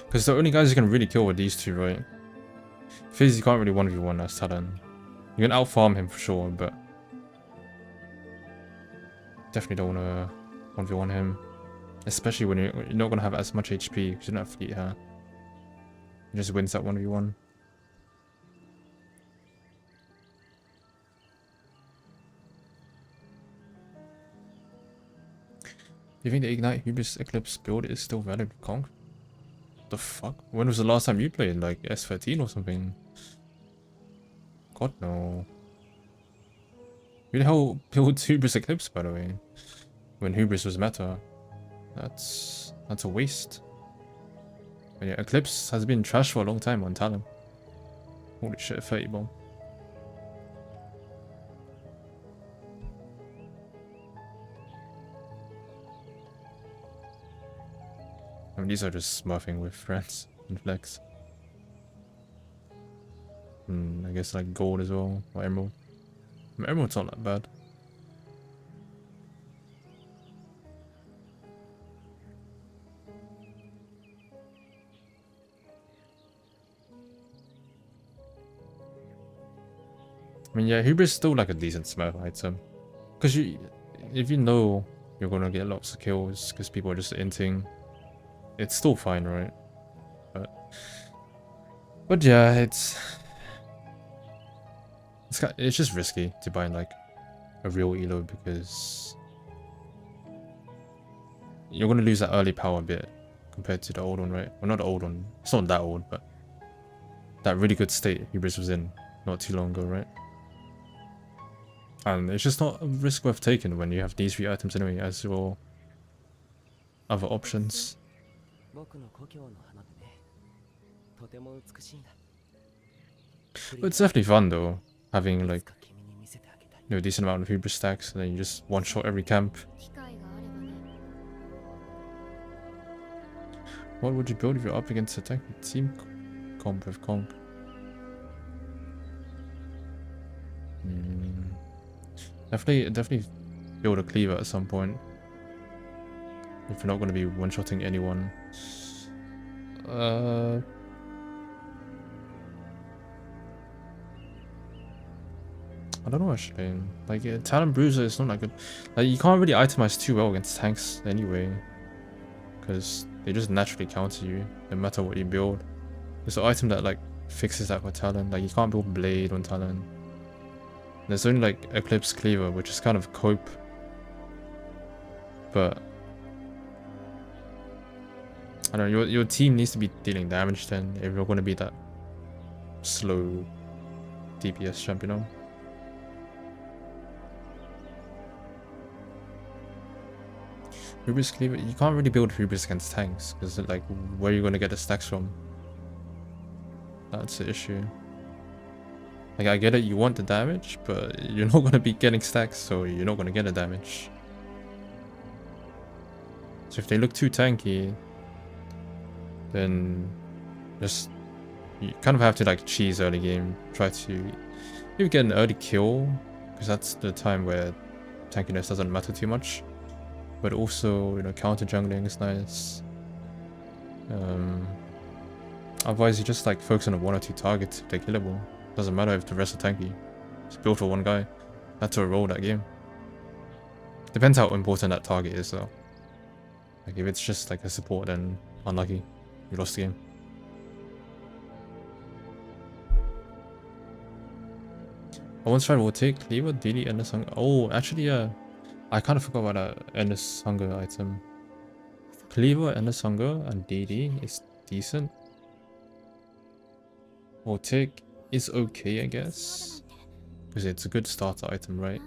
Because the only guys you can really kill with these two, right? Fizz, you can't really 1v1 as Talon. You can outfarm him for sure, but definitely don't want to 1v1 him. Especially when you're not going to have as much HP because you don't have fleet here. He just wins that 1v1. Do you think the Ignite Hubris Eclipse build is still valid with Conk? The fuck? When was the last time you played? Like S13 or something? God no. Who the hell built Hubris Eclipse, by the way? When Hubris was meta? That's a waste. But yeah, Eclipse has been trash for a long time on Talon. Holy shit, 30 bomb. I mean, these are just smurfing with friends and flex. I guess like gold as well, or emerald. I mean, emerald's not that bad. I mean, yeah, Hubris is still like a decent smurf item. Because if you know you're gonna get lots of kills because people are just inting, it's still fine, right? But yeah, it's just risky to buy like a real elo because you're gonna lose that early power bit compared to the old one, right? Well, not the old one. It's not that old, but that really good state Hubris was in not too long ago, right? And it's just not a risk worth taking when you have these 3 items anyway as your other options. But it's definitely fun though, having like a decent amount of Hubris stacks and then you just one-shot every camp. What would you build if you're up against a team comp with Conk? Definitely build a cleaver at some point. If you're not going to be one-shotting anyone. I don't know actually. Like Talon Bruiser is not that good. Like you can't really itemize too well against tanks anyway, because they just naturally counter you no matter what you build. There's an item that like fixes that for Talon. Like you can't build Blade on Talon. There's only like Eclipse Cleaver, which is kind of cope, but I don't know. Your team needs to be dealing damage then if you're going to be that slow DPS champ, you know. Hubris Cleaver, you can't really build Hubris against tanks because like where are you going to get the stacks from? That's the issue. Like I get it, you want the damage, but you're not going to be getting stacks, so you're not going to get the damage. So if they look too tanky, then just you kind of have to like cheese early game, try to maybe get an early kill, because that's the time where tankiness doesn't matter too much. But also, you know, counter jungling is nice. Otherwise you just like focus on 1 or 2 targets if they're killable. Doesn't matter if the rest are tanky. It's built for one guy. That's a roll that game. Depends how important that target is though. Like if it's just like a support, then unlucky. You lost the game. I once tried Rotate, Cleaver, Daily, Endless Hunger. Oh, actually yeah. I kind of forgot about that Endless Hunger item. Cleaver, Endless Hunger, and Daily is decent. Rotate is okay, I guess. Because it's a good starter item, right?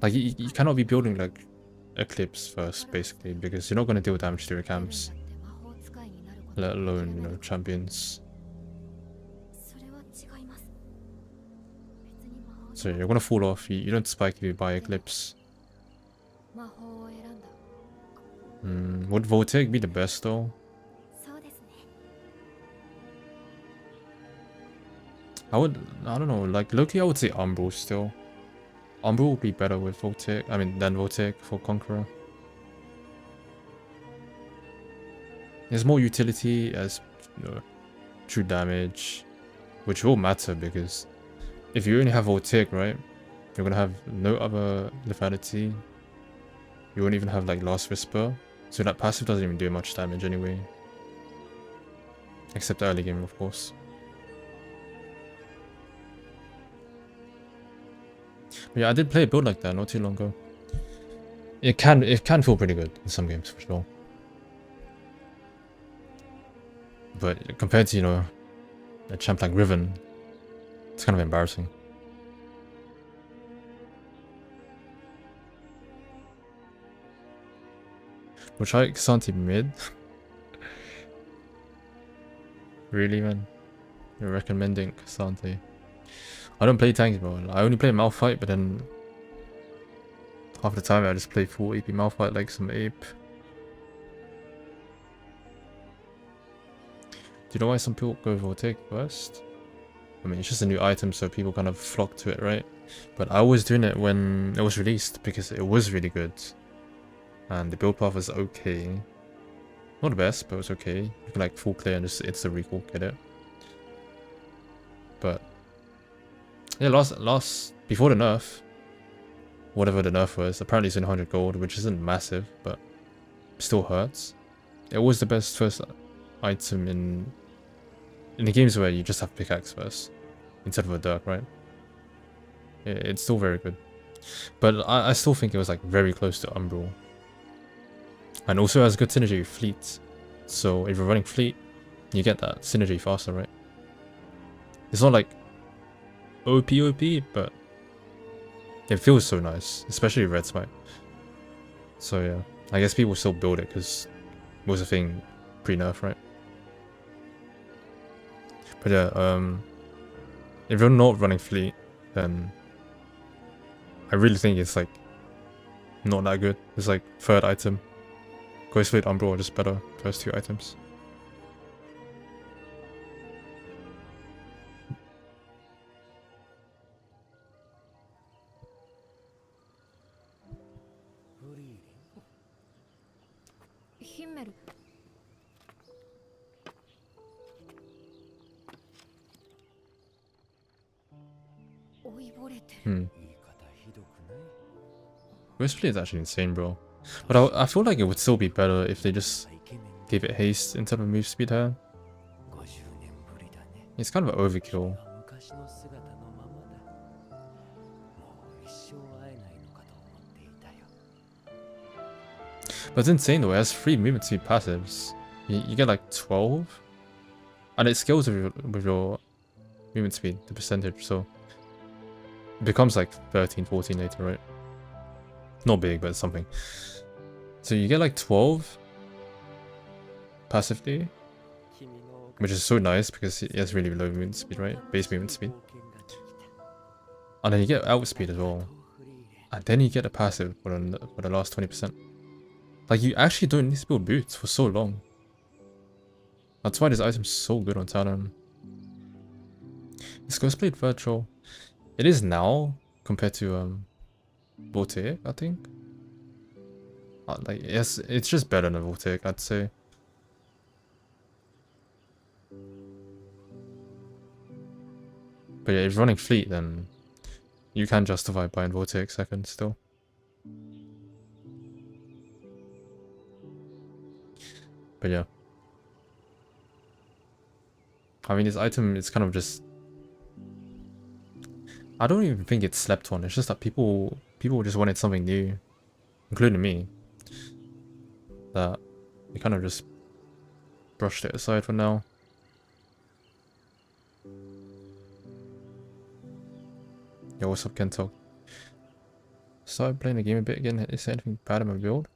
Like, you cannot be building, like, Eclipse first, basically, because you're not going to deal damage to your camps. Let alone, you know, champions. So you're going to fall off. You don't spike if you buy Eclipse. Would Voltaic be the best, though? I don't know, like, low-key I would say Umbral still. Umbral would be better with Voltaic, than Voltaic for Conqueror. There's more utility as, you know, true damage, which will matter because if you only have Voltaic, right, you're gonna have no other lethality. You won't even have, like, Last Whisper, so that passive doesn't even do much damage anyway. Except early game, of course. But yeah, I did play a build like that not too long ago. It can feel pretty good in some games for sure. But compared to, you know, a champ like Riven, it's kind of embarrassing. We'll try Kaostanza mid. Really, man? You're recommending Kaostanza? I don't play tanks, bro. I only play Malphite, but then half the time I just play full AP Malphite like some ape. Do you know why some people go Vortex first? I mean, it's just a new item, so people kind of flock to it, right? But I was doing it when it was released because it was really good. And the build path was okay. Not the best, but it was okay. You can like full clear and just insta recall, get it. But yeah, before the nerf, whatever the nerf was, apparently it's in 100 gold, which isn't massive, but still hurts. It was the best first item in the games where you just have pickaxe first instead of a dirk, right? It's still very good, but I still think it was like very close to Umbral, and also has good synergy with fleet. So if you're running fleet, you get that synergy faster, right? It's not like OP, but it feels so nice, especially red smite. So yeah, I guess people still build it because it was a thing pre-nerf, right? But yeah, if you're not running fleet, then I really think it's like not that good. It's like third item. Ghost Fleet Umbral are just better first two items. Ghost Fleet is actually insane, bro. But I feel like it would still be better if they just gave it haste instead of move speed here. It's kind of an overkill. But it's insane though, it has 3 movement speed passives. You get like 12? And it scales with your movement speed, the percentage, so it becomes like 13, 14 later, right? Not big, but something. So you get like 12 passively, which is so nice because it has really low movement speed, right? Base movement speed. And then you get outspeed as well. And then you get a passive for the last 20%. Like, you actually don't need to build boots for so long. That's why this item's so good on Talon. It's Ghostblade Virtual. It is now compared to Vortex, I think. Like, yes, it's just better than Vortex, I'd say. But yeah, if you're running fleet, then you can justify buying Vortex second still. But yeah, I mean, this item is kind of just, I don't even think it's slept on. It's just that people just wanted something new, including me, that they kind of just brushed it aside for now. Yo, what's up, Kento? Started playing the game a bit again. Is there anything bad in my build?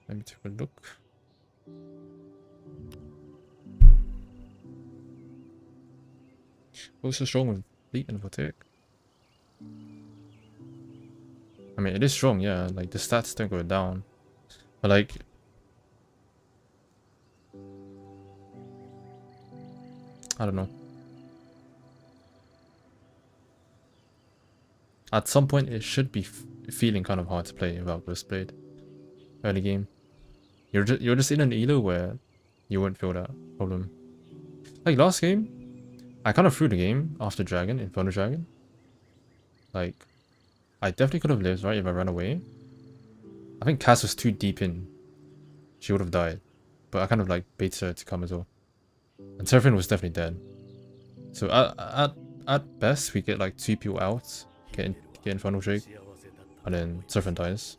Let me take a look. What's so strong with fleet and Vortex? I mean, it is strong, yeah. Like, the stats don't go down, but like, I don't know. At some point, it should be feeling kind of hard to play without Ghostblade early game. You're just in an elo where you won't feel that problem. Like last game, I kind of threw the game after Dragon, Inferno Dragon. Like, I definitely could have lived, right, if I ran away. I think Cass was too deep in. She would have died. But I kind of like baited her to come as well. And Seraphine was definitely dead. So at best, we get like 2 people out, get Infernal Drake, and then Seraphine dies.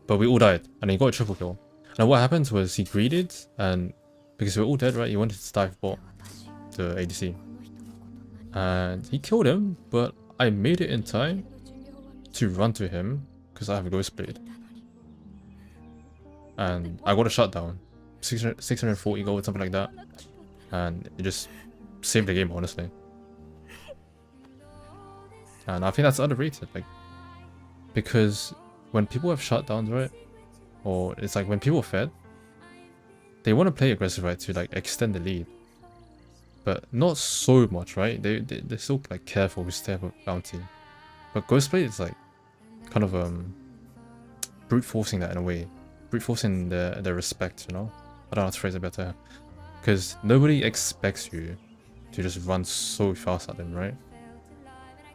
But we all died, and he got a triple kill. And what happened was he greeded, and because we were all dead, right, he wanted to dive bot the ADC. And he killed him, but I made it in time to run to him because I have a Ghost Blade. And I got a shutdown. 640 gold, something like that. And it just saved the game, honestly. And I think that's underrated, like, because when people have shutdowns, right? Or it's like when people are fed, they want to play aggressive, right, to like extend the lead. But not so much, right? They're still like careful with step of bounty. But Ghostblade is like kind of brute forcing that in a way. Brute forcing their respect, you know? I don't know how to phrase it better. Because nobody expects you to just run so fast at them, right?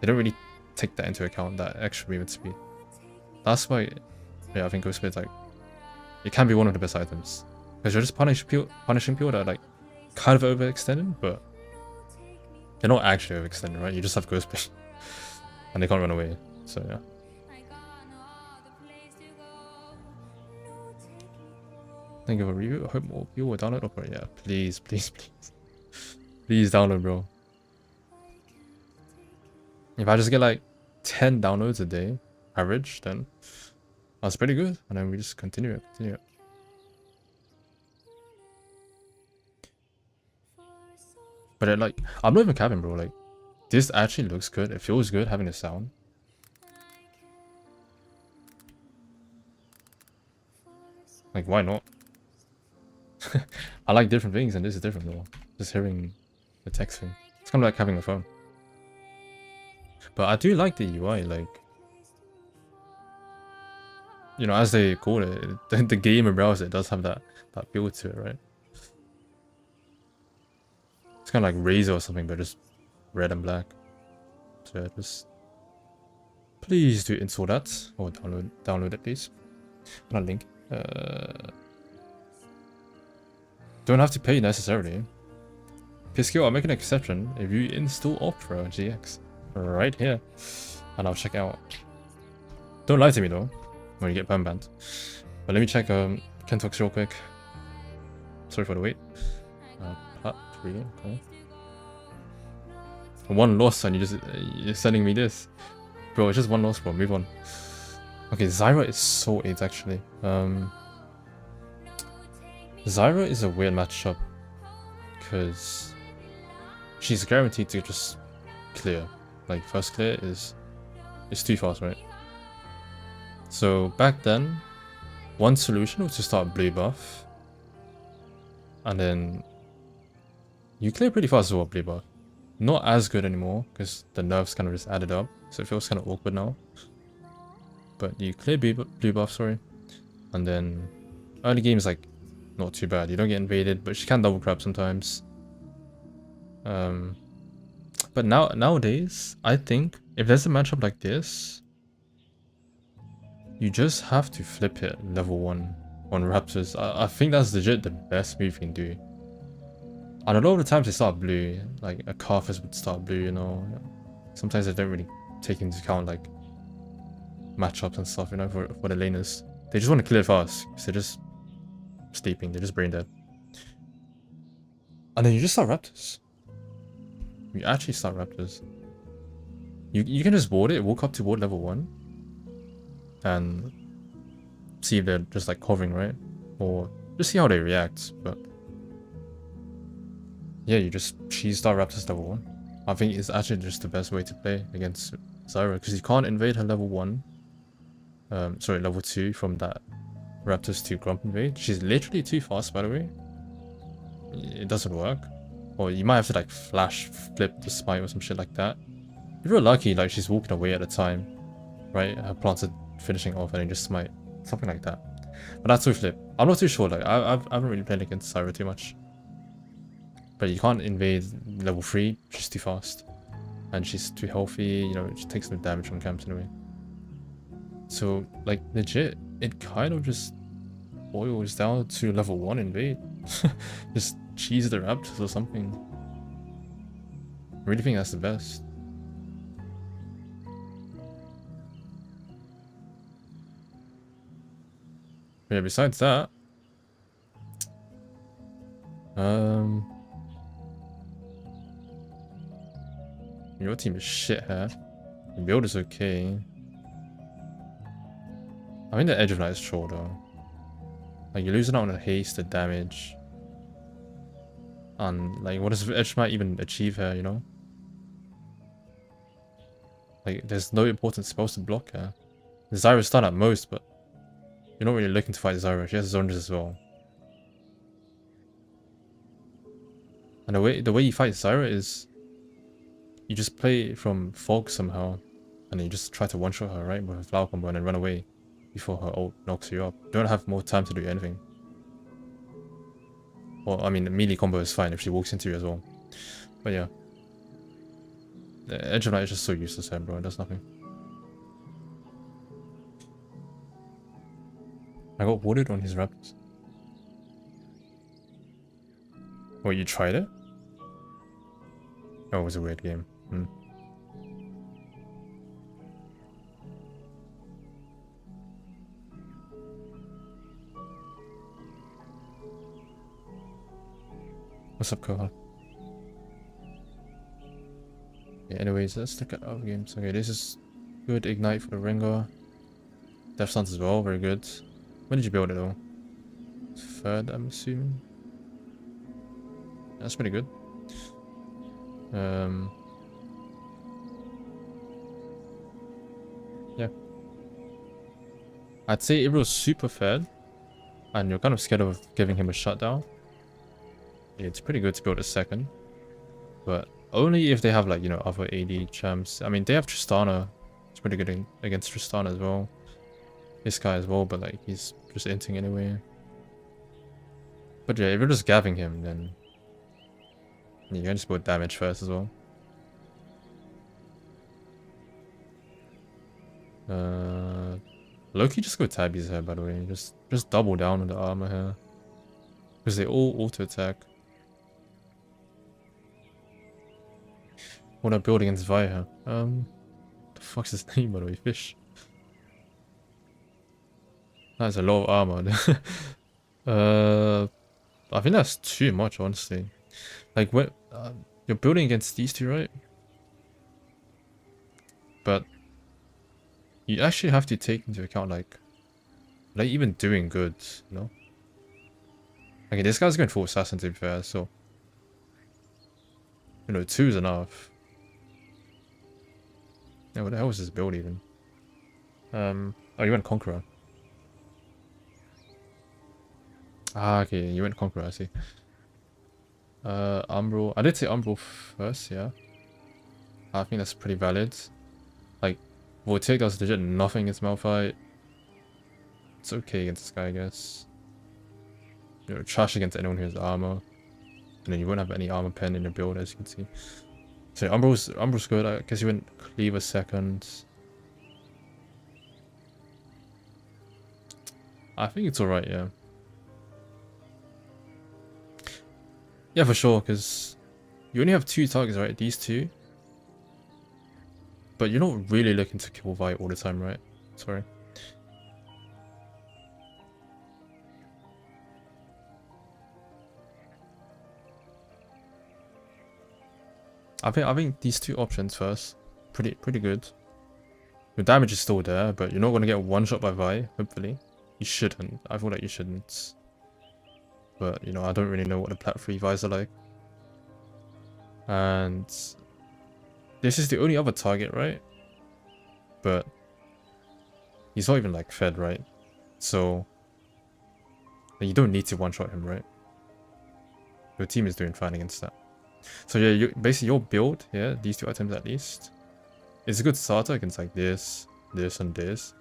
They don't really take that into account, that extra movement speed. That's why, yeah, I think Ghostblade's like, it can be one of the best items. Because you're just punishing people that are like kind of overextended, but they're not actually overextended, right? You just have Ghostblade and they can't run away. So yeah. Think of a review. I hope more people will download Opera. Yeah, please, please, please. Please download, bro. If I just get like 10 downloads a day, average, then that's pretty good. And then we just continue it, But it, like, I'm not even capping, bro. Like, this actually looks good. It feels good having the sound. Like, why not? I like different things, and this is different, though. Just hearing the text thing. It's kind of like having a phone. But I do like the UI, like, you know, as they call it, the game and browser, it does have that feel to it, right? It's kind of like Razor or something, but just red and black. So yeah, just please do install that or download it, please. Not link. Don't have to pay necessarily. Pisco, I'll make an exception if you install Opera GX right here, and I'll check it out. Don't lie to me though when you get perm banned. But let me check Kentox real quick. Sorry for the wait. Part 3, okay. One loss and you're sending me this, bro. It's just one loss, bro. Move on. Okay, Zyra is so 8 actually. Zyra is a weird matchup because she's guaranteed to just clear. Like first clear is too fast, right? So back then, one solution was to start blue buff, and then you clear pretty fast as well, blue buff. Not as good anymore because the nerfs kind of just added up, so it feels kind of awkward now. But you clear blue buff, sorry, and then early game is like not too bad. You don't get invaded, but she can double grab sometimes. But nowadays, I think if there's a matchup like this, you just have to flip it level 1 on Raptors. I think that's legit the best move you can do. And a lot of the times they start blue, like a Kaos would start blue, you know. Sometimes they don't really take into account like matchups and stuff, you know, for the laners. They just want to clear fast because they're just sleeping, they're just brain dead. And then you just start Raptors. You actually start Raptors. You can just ward it, walk up to ward level 1 and see if they're just like hovering, right? Or just see how they react. But yeah, you just start Raptors level 1. I think it's actually just the best way to play against Zyra because you can't invade her level 1. Sorry, level 2 from that Raptors to Grump invade. She's literally too fast, by the way. It doesn't work. Or you might have to like flash flip the smite or some shit like that. If you're lucky, like she's walking away at a time, right? Her plants are finishing off and then just smite. Something like that. But that's too flip. I'm not too sure, like I haven't really played against Zyra too much. But you can't invade level 3, she's too fast. And she's too healthy, you know, she takes no damage from camps anyway. So, like, legit, it kind of just boils down to level 1 invade. Just cheese the Raptors or something. I really think that's the best. But yeah, besides that, your team is shit here. The build is okay. I think the Edge of Night is short though. Like, you're losing out on the haste, the damage. And, like, what does Edge of Night even achieve here, you know? Like, there's no important spells to block her. Zyra's stun at most, but you're not really looking to fight Zyra. She has zones as well. And the way you fight Zyra is you just play from fog somehow, and then you just try to one-shot her, right, with a flower combo and then run away before her ult knocks you up. You don't have more time to do anything. Well, I mean, the melee combo is fine if she walks into you as well. But yeah. The Edge of Night is just so useless here, bro. It does nothing. I got warded on his Raptors. What, you tried it? Oh, it was a weird game. What's up, Koha? Yeah, anyways, let's look at other games. Okay, this is good. Ignite for the Rengar. Death Stance as well, very good. When did you build it though? Third, I'm assuming. That's pretty good. Yeah. I'd say if it was super fed, and you're kind of scared of giving him a shutdown, it's pretty good to build a second. But only if they have, like, you know, other AD champs. I mean, they have Tristana. It's pretty good against Tristana as well. This guy as well, but like, he's just inting anyway. But yeah, if you're just gapping him, then you can just build damage first as well. Loki, just go Tabby's here, by the way. Just double down on the armor here, because they all auto attack. What I build against Vaya? The fuck's his name, by the way? Fish. That's a lot of armor. I think that's too much, honestly. Like, when you're building against these two, right? But you actually have to take into account, like even doing good, you know? Okay, this guy's going full assassin, to be fair, so, you know, 2 is enough. Yeah, what the hell was this build even? Oh, you went Conqueror. Ah, okay, you went Conqueror, I see. Umbral. I did say Umbral first, yeah. I think that's pretty valid. Like, Vortic does legit nothing against Malphite. It's okay against this guy, I guess. You know, trash against anyone who has armor. And then you won't have any armor pen in your build, as you can see. So Umbral's good. I guess you went Cleaver second. I think it's alright, yeah. Yeah, for sure, because you only have 2 targets, right? These 2. But you're not really looking to kill Vi all the time, right? Sorry. I think these 2 options first, pretty good. Your damage is still there, but you're not gonna get one shot by Vi. Hopefully, you shouldn't. I feel like you shouldn't. But you know, I don't really know what the plat 3 Vi's are like. And this is the only other target, right? But he's not even like fed, right? So you don't need to one shot him, right? Your team is doing fine against that. So yeah, basically your build, yeah, these 2 items at least, is a good starter against like this, and this.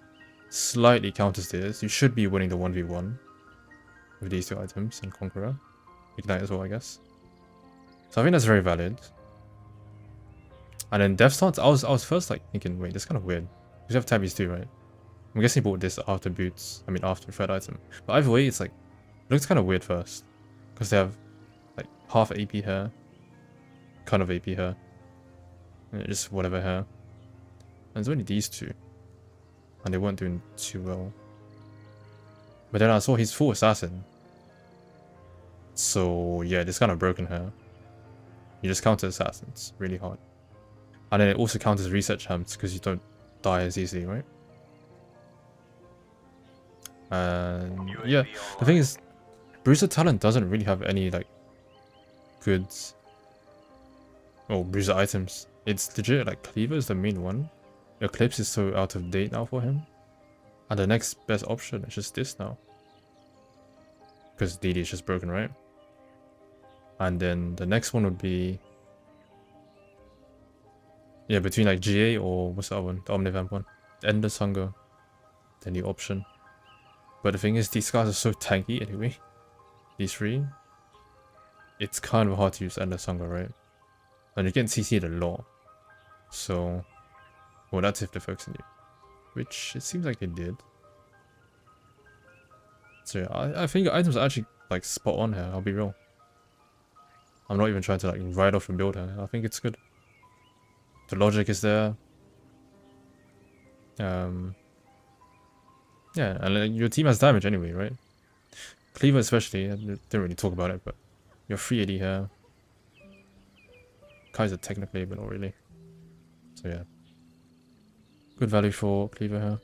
Slightly counters this. You should be winning the 1v1 with these 2 items and Conqueror. Ignite as well, I guess. So I think that's very valid. And then Death Stance, I was first like thinking, wait, that's kind of weird. Because you have Tabbies too, right? I'm guessing he bought this after boots. I mean, after third item. But either way, it's like, it looks kind of weird first. Because they have like half AP here. Kind of AP here. And just whatever here. And there's only these 2. And they weren't doing too well. But then I saw he's full assassin. So yeah, this kind of broken here. You just counter assassins really hard. And then it also counts as reset champs because you don't die as easily, right? And yeah, the thing is, Bruiser Talent doesn't really have any like good Bruiser items. It's legit like Cleaver is the main one. Eclipse is so out of date now for him. And the next best option is just this now. Because DD is just broken, right? And then the next one would be... yeah, between like GA or what's the other one? The Omnivamp one. Endless Hunger. The new option. But the thing is, these guys are so tanky anyway. These three. It's kind of hard to use Endless Hunger, right? And you're getting CC'd a lot. So... well, that's if they're focusing you. Which it seems like it did. So yeah, I think items are actually like spot on here, I'll be real. I'm not even trying to like write off and build here. I think it's good. The logic is there. Yeah, and like, your team has damage anyway, right? Cleaver especially, I didn't really talk about it, but you're 380 here. Kaiser technically, but not really. So yeah. Good value for Cleaver here.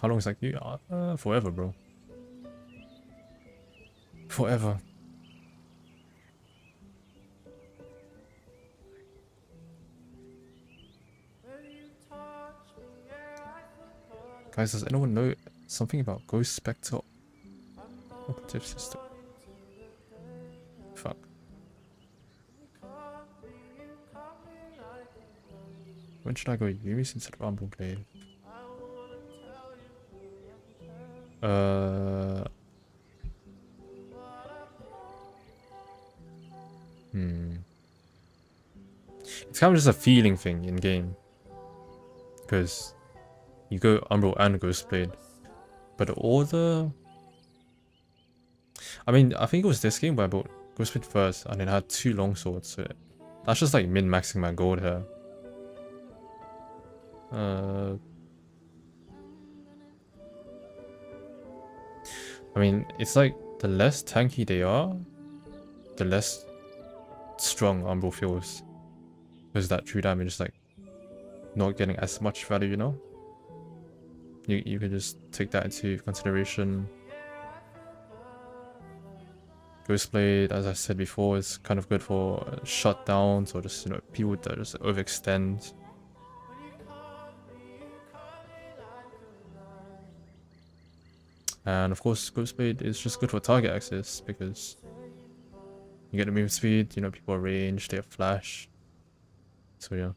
How long is that queue? Forever, bro. Forever. Guys, does anyone know something about Ghost Spectre operative system? Fuck. When should I go Yumis instead of Rumble Blade? It's kind of just a feeling thing in game. Because you go Umbral and Ghostblade. But the order... I mean, I think it was this game where I bought Ghostblade first and then had 2 longswords. So that's just like min-maxing my gold here. I mean, it's like the less tanky they are, the less strong Umbral feels. Because that true damage is like not getting as much value, you know? You can just take that into consideration. Ghostblade, as I said before, is kind of good for shutdowns or just, you know, people that just overextend. And of course, Ghostblade is just good for target access because you get the move speed, you know, people are ranged, they have flash. So yeah.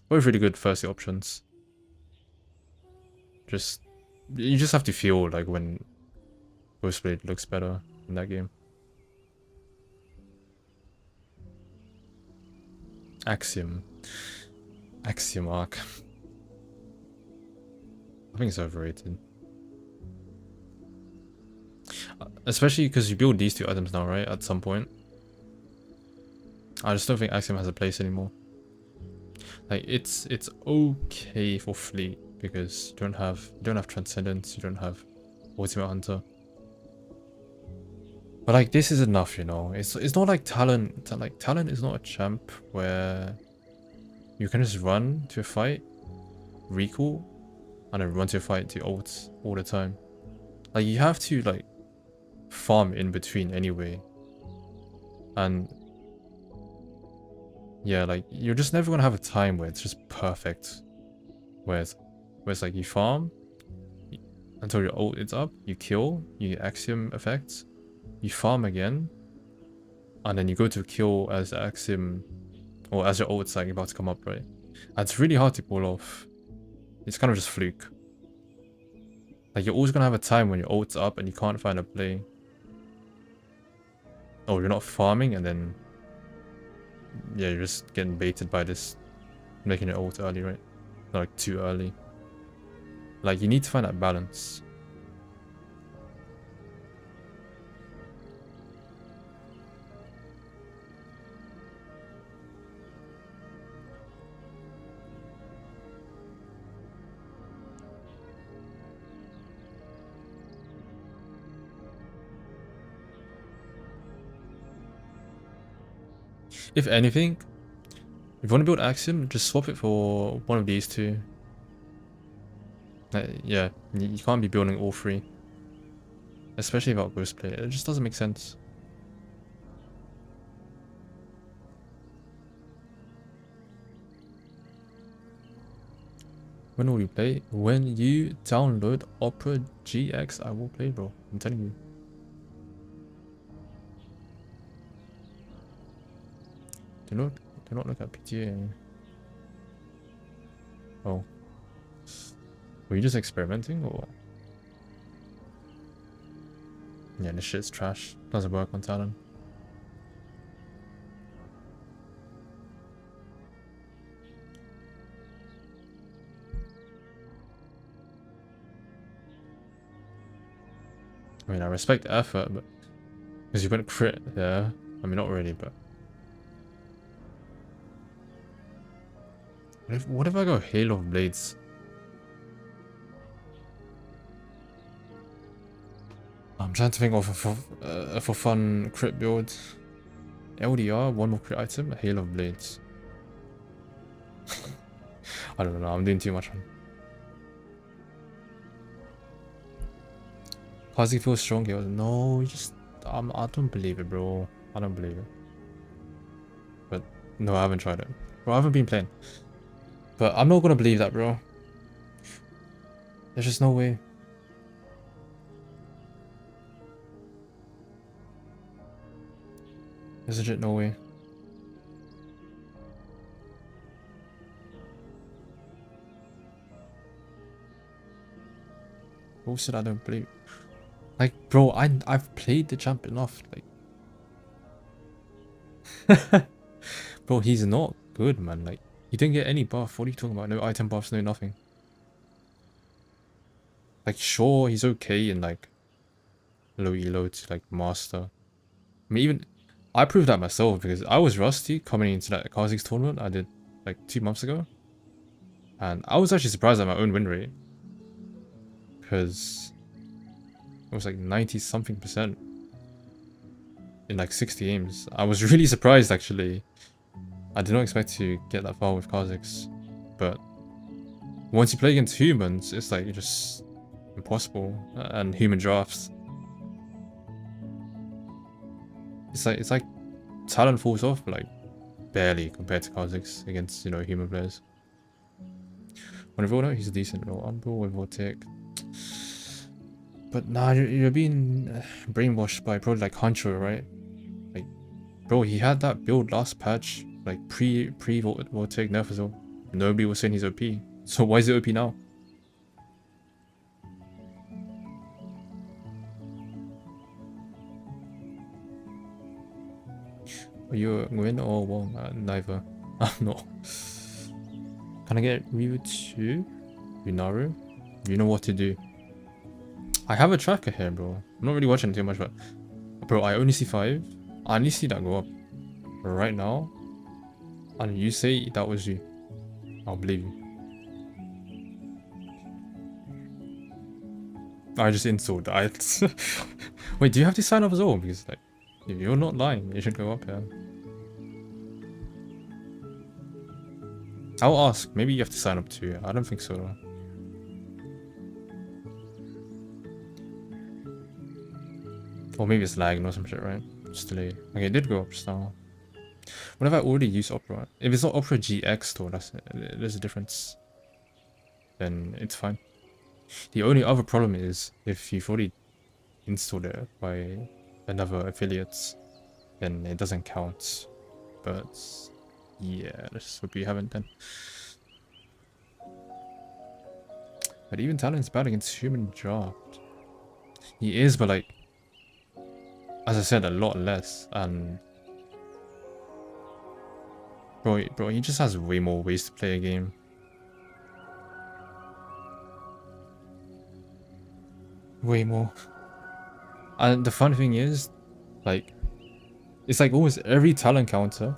Both really good first options. You just have to feel like when Ghostblade looks better in that game. Axiom arc. I think it's overrated. Especially because you build these 2 items now, right? At some point. I just don't think Axiom has a place anymore. Like it's okay for fleet because you don't have Transcendence, you don't have Ultimate Hunter. But like this is enough, you know. It's not like Talon. Like Talon is not a champ where you can just run to a fight, recall, and then run to a fight to ult all the time. Like you have to like farm in between anyway. And yeah, like you're just never gonna have a time where it's just perfect. Where it's like you farm until your ult is up, you kill, you get Axiom effects, you farm again, and then you go to kill as Axiom or as your ult's like about to come up, right? And it's really hard to pull off. It's kind of just fluke. Like you're always gonna have a time when your ult's up and you can't find a play. Oh, you're not farming and then yeah, you're just getting baited by this making your ult early, right? Not like too early. Like you need to find that balance. If anything, if you want to build Axiom, just swap it for one of these two. Yeah, you can't be building all three. Especially without Ghostplay. It just doesn't make sense. When will you play? When you download Opera GX, I will play, bro. I'm telling you. Do not look at PTA. Oh. Were you just experimenting or? Yeah, this shit's trash. Doesn't work on Talon. I mean, I respect the effort, but because you went crit, yeah. I mean, not really, but what if I go Hail of Blades? I'm trying to think of a for fun crit build. LDR, one more crit item, Hail of Blades. I don't know, I'm doing too much on. Khazix feels strong here. No, I don't believe it, bro. I don't believe it. But no, I haven't tried it. Bro, I haven't been playing. But I'm not gonna believe that, bro. There's just no way. There's legit no way. Who said I don't believe? Like, bro, I've played the champ enough. Like, bro, he's not good, man. Like, he didn't get any buff. What are you talking about? No item buffs, no nothing. Like, sure, he's okay in like low elo to like master. I mean, even I proved that myself because I was rusty coming into that Khazix tournament I did like 2 months ago, and I was actually surprised at my own win rate because it was like 90 something percent in like 60 games. I was really surprised actually. I did not expect to get that far with Khazix, but once you play against humans, it's like just impossible. And human drafts, it's like Talon falls off like barely compared to Khazix against, you know, human players. On Evolno, he's decent. No, Umbral with Vortic. But nah, you're being brainwashed by probably like Huncho, right? Like, bro, he had that build last patch, like pre-Vortic nerf as well. Nobody was saying he's OP. So why is it OP now? Are you a win or Wong? Neither. No. Can I get Ryu 2? Yunaru? You know what to do. I have a tracker here, bro. I'm not really watching too much, but bro, I only see 5. I only see that go up right now. And you say that was you. I'll believe you. I just installed that. Wait, do you have to sign up as well? Because like, if you're not lying, it should go up here. I'll ask. Maybe you have to sign up too. I don't think so though. Or maybe it's lagging or some shit, right? Just delayed. Okay, it did go up just now. What if I already use Opera? If it's not Opera GX though, there's a difference. Then it's fine. The only other problem is if you've already installed it by another affiliate, then it doesn't count. But yeah, let's hope you haven't then. But even Talon's bad against human draft. He is, but like, as I said, a lot less. And bro, he just has way more ways to play a game. Way more. And the fun thing is, like, it's like almost every Talon counter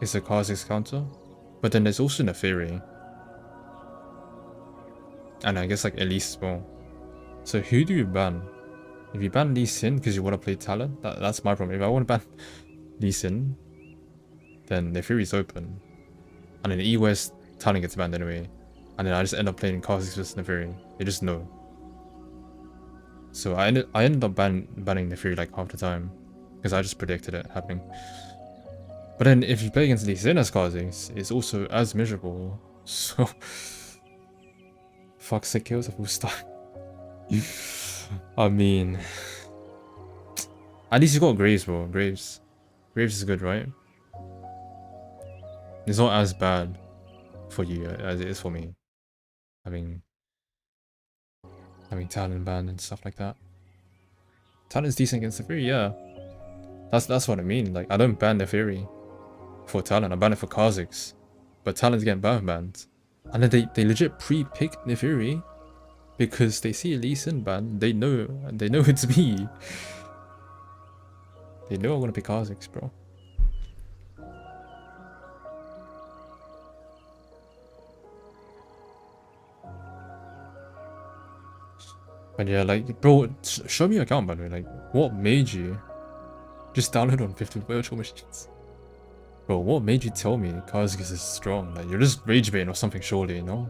is a Kha'zix counter, but then there's also Neferi. And I guess like Elise as well. So who do you ban? If you ban Lee Sin because you want to play Talon, that's my problem. If I want to ban Lee Sin, then the Fury's open. And in E-West, Talon gets banned anyway. And then I just end up playing Khazix versus Neferi. They just know. So I ended up banning Neferi like half the time. Because I just predicted it happening. But then if you play against Lee Sin as Kha'zix, it's also as miserable. So fuck, 6 kills a full stack. I mean, at least you got Graves, bro. Graves is good, right? It's not as bad for you as it is for me. Having Talon banned and stuff like that. Talon's decent against the Fury, yeah. That's what I mean. Like, I don't ban the Fury for Talon, I ban it for Kha'zix. But Talon's getting banned. And then they legit pre-pick the Fury because they see Lee Sin ban. They know it's me. They know I'm gonna pick Kha'zix, bro. But yeah, like, bro, show me your account, by the way. Like, what made you just download on 50 virtual machines? Bro, what made you tell me Kha'zix is strong? Like, you're just rage baiting or something, surely, you know?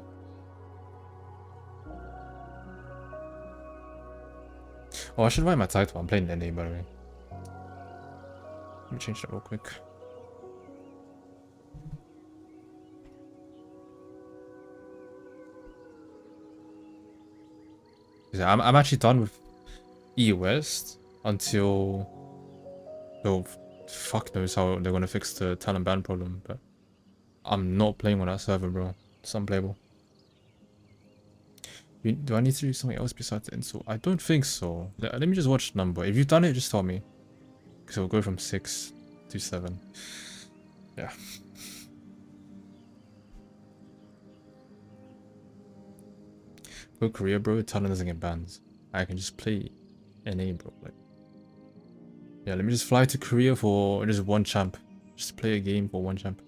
Oh, I should write my title. I'm playing NA, by the way. Let me change that real quick. Yeah, I'm actually done with E West until, well, fuck knows how they're gonna fix the Talon ban problem, but I'm not playing on that server, bro. It's unplayable. Do I need to do something else besides the install? I don't think so. Let me just watch the number. If you've done it, just tell me. Because it'll go from 6 to 7. Yeah. Go Korea, bro. Talon doesn't get banned. I can just play NA, bro. Like, yeah, let me just fly to Korea for just one champ. Just play a game for one champ.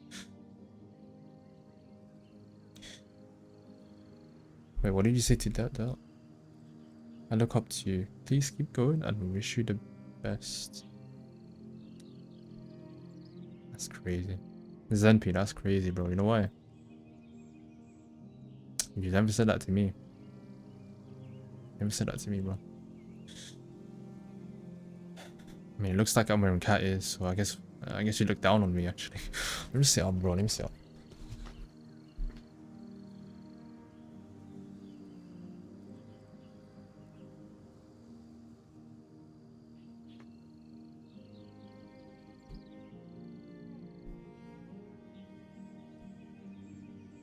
Wait, what did you say to that? I look up to you. Please keep going and wish you the best. That's crazy. Zenpi, that's crazy, bro. You know why? You never said that to me. Never said that to me, bro. I mean, it looks like I'm wearing cat ears, so I guess you look down on me, actually. Let me sit up, bro. Let me sit up.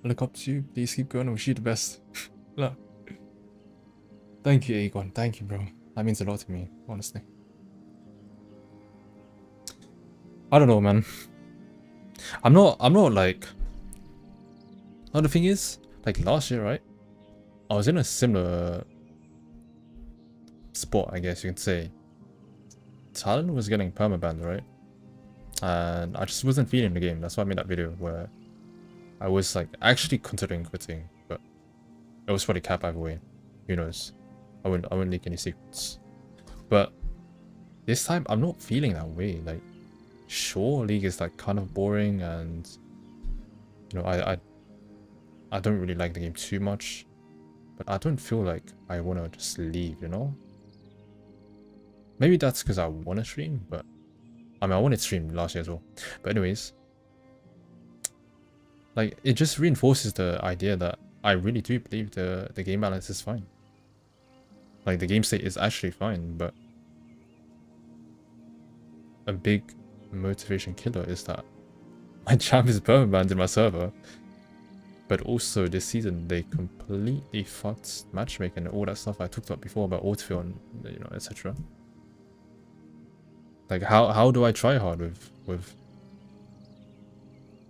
I look up to you. Please keep going. I wish you the best. Look. Thank you, Acheron. Thank you, bro. That means a lot to me, honestly. I don't know, man. I'm not like... Oh, the thing is, like last year, right? I was in a similar spot, I guess you can say. Talon was getting permabanned, right? And I just wasn't feeling the game. That's why I made that video where I was like actually considering quitting, but it was probably cap either way. Who knows? I wouldn't leak any secrets. But this time I'm not feeling that way. Like, sure, League is like kind of boring, and you know, I don't really like the game too much, but I don't feel like I want to just leave, you know? Maybe that's because I want to stream, but I mean, I wanted to stream last year as well. But anyways, like, it just reinforces the idea that I really do believe the game balance is fine. Like, the game state is actually fine, but a big motivation killer is that my champ is permabanned in my server. But also this season they completely fucked matchmaking and all that stuff I talked about before about autofill and, you know, etc. Like, how do I try hard with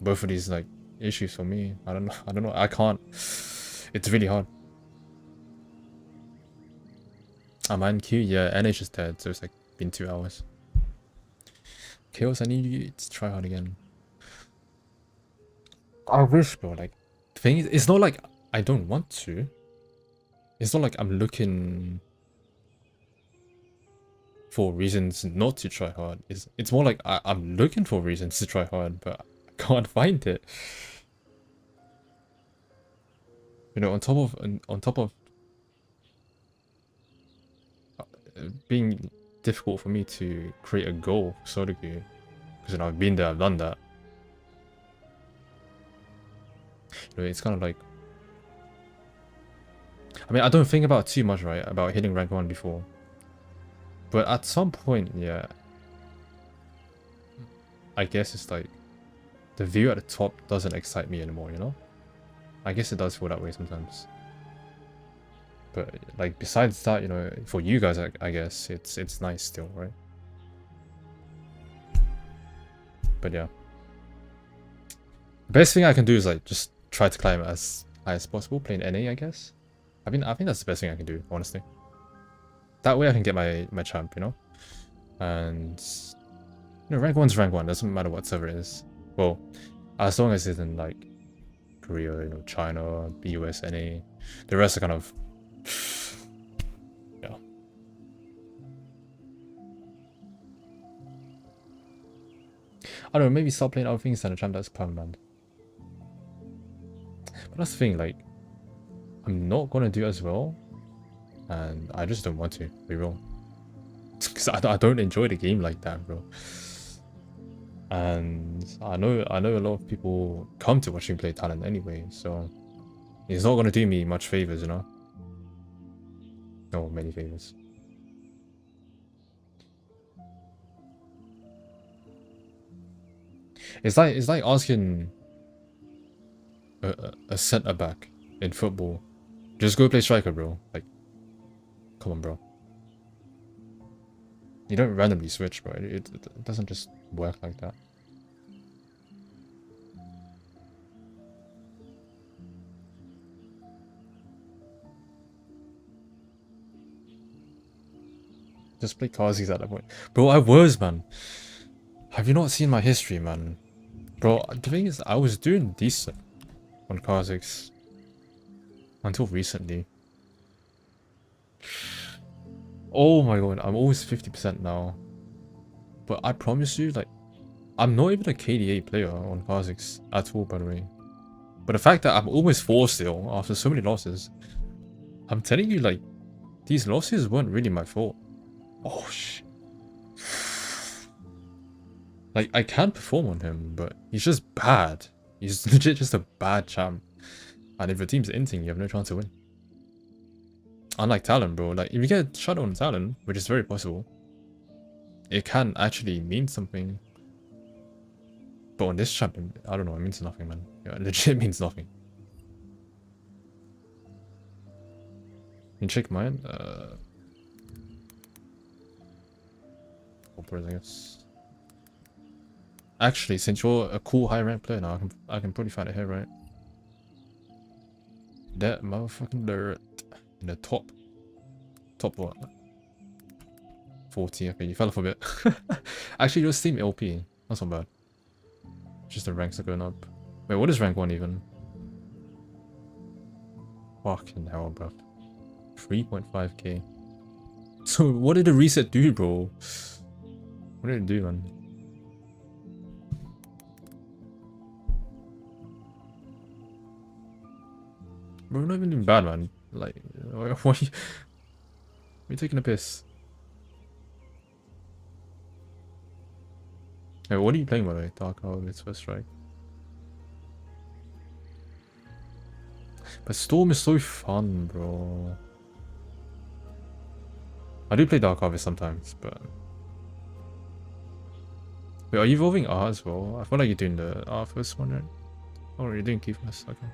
both of these like issues for me? I don't know. I can't. It's really hard. Am I in queue? Yeah, NH is dead, so it's like been 2 hours. Chaos, I need you to try hard again. I wish, bro. Like, the thing is, it's not like I don't want to. It's not like I'm looking for reasons not to try hard. It's more like I'm looking for reasons to try hard, but I can't find it. You know, on top of being difficult for me to create a goal for solo queue, because you know I've been there, I've done that. You know, it's kind of like, I mean, I don't think about it too much, right, about hitting rank 1 before, but at some point, yeah, I guess it's like the view at the top doesn't excite me anymore, you know? I guess it does feel that way sometimes. But like besides that, you know, for you guys, I guess it's nice still, right? But yeah, the best thing I can do is like just try to climb as high as possible, playing NA, I guess. I think that's the best thing I can do, honestly. That way I can get my champ, you know. And you know, rank 1's rank 1. Doesn't matter what server it is. Well, as long as it's in like Korea, you know, China, US, NA. The rest are kind of, yeah. I don't know, maybe start playing other things than a champ that's permanent. But that's the thing, like, I'm not gonna do as well, and I just don't want to, be real. Because I don't enjoy the game like that, bro. And I know a lot of people come to watch me play Talon anyway, so it's not gonna do me much favors, you know. No, many favors. It's like asking a centre back in football, just go play striker, bro. Like, come on, bro. You don't randomly switch, bro. It doesn't just work like that. Just play Khazix at that point. Bro, I was, man. Have you not seen my history, man? Bro, the thing is, I was doing decent on Khazix until recently. Oh my god, I'm almost 50% now. But I promise you, like, I'm not even a KDA player on Khazix at all, by the way. But the fact that I'm almost 4 still, after so many losses, I'm telling you, like, these losses weren't really my fault. Oh, shit. Like, I can perform on him, but he's just bad. He's legit just a bad champ. And if your team's inting, you have no chance to win. Unlike Talon, bro. Like, if you get shut on Talon, which is very possible, it can actually mean something. But on this champ, I don't know, it means nothing, man. Yeah, it legit means nothing. You check mine? I guess. Actually, since you're a cool high rank player now, I can probably find it here, right? That motherfucking dirt in the top what? 40. Okay, you fell off a bit. Actually, your Steam LP. That's not bad. Just the ranks are going up. Wait, what is rank 1 even? Fucking hell, bro. 3.5k. So, what did the reset do, bro? What did it do, man? We're not even doing bad, man. Like, why are you taking a piss? Hey, what are you playing, by the way? Dark Hour, it's first strike. But Storm is so fun, bro. I do play Dark Harvest sometimes, but... Wait, are you evolving R as well? I feel like you're doing the R first one, right? Oh, you're doing Key first, okay.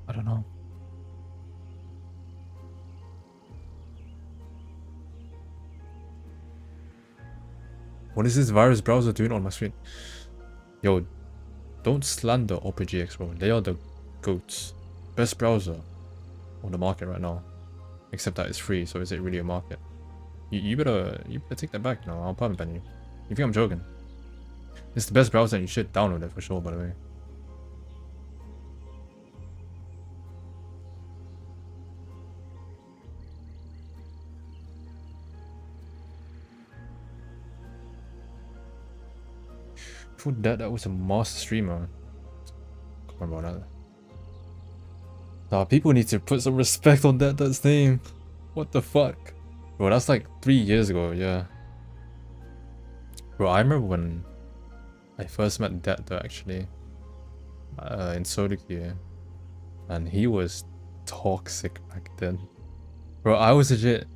I don't know. What is this virus browser doing on my screen? Yo, don't slander Opera GX, bro. They are the goats. Best browser on the market right now. Except that it's free, so is it really a market? You better take that back now. I'll perma ban you. You think I'm joking? It's the best browser and you should download it for sure, by the way. Before that was a master streamer. Can't remember that. People need to put some respect on that's name. What the fuck? Bro, that's like 3 years ago, yeah. Bro, I remember when I first met Data actually. In solo queue. And he was toxic back then. Bro, I was legit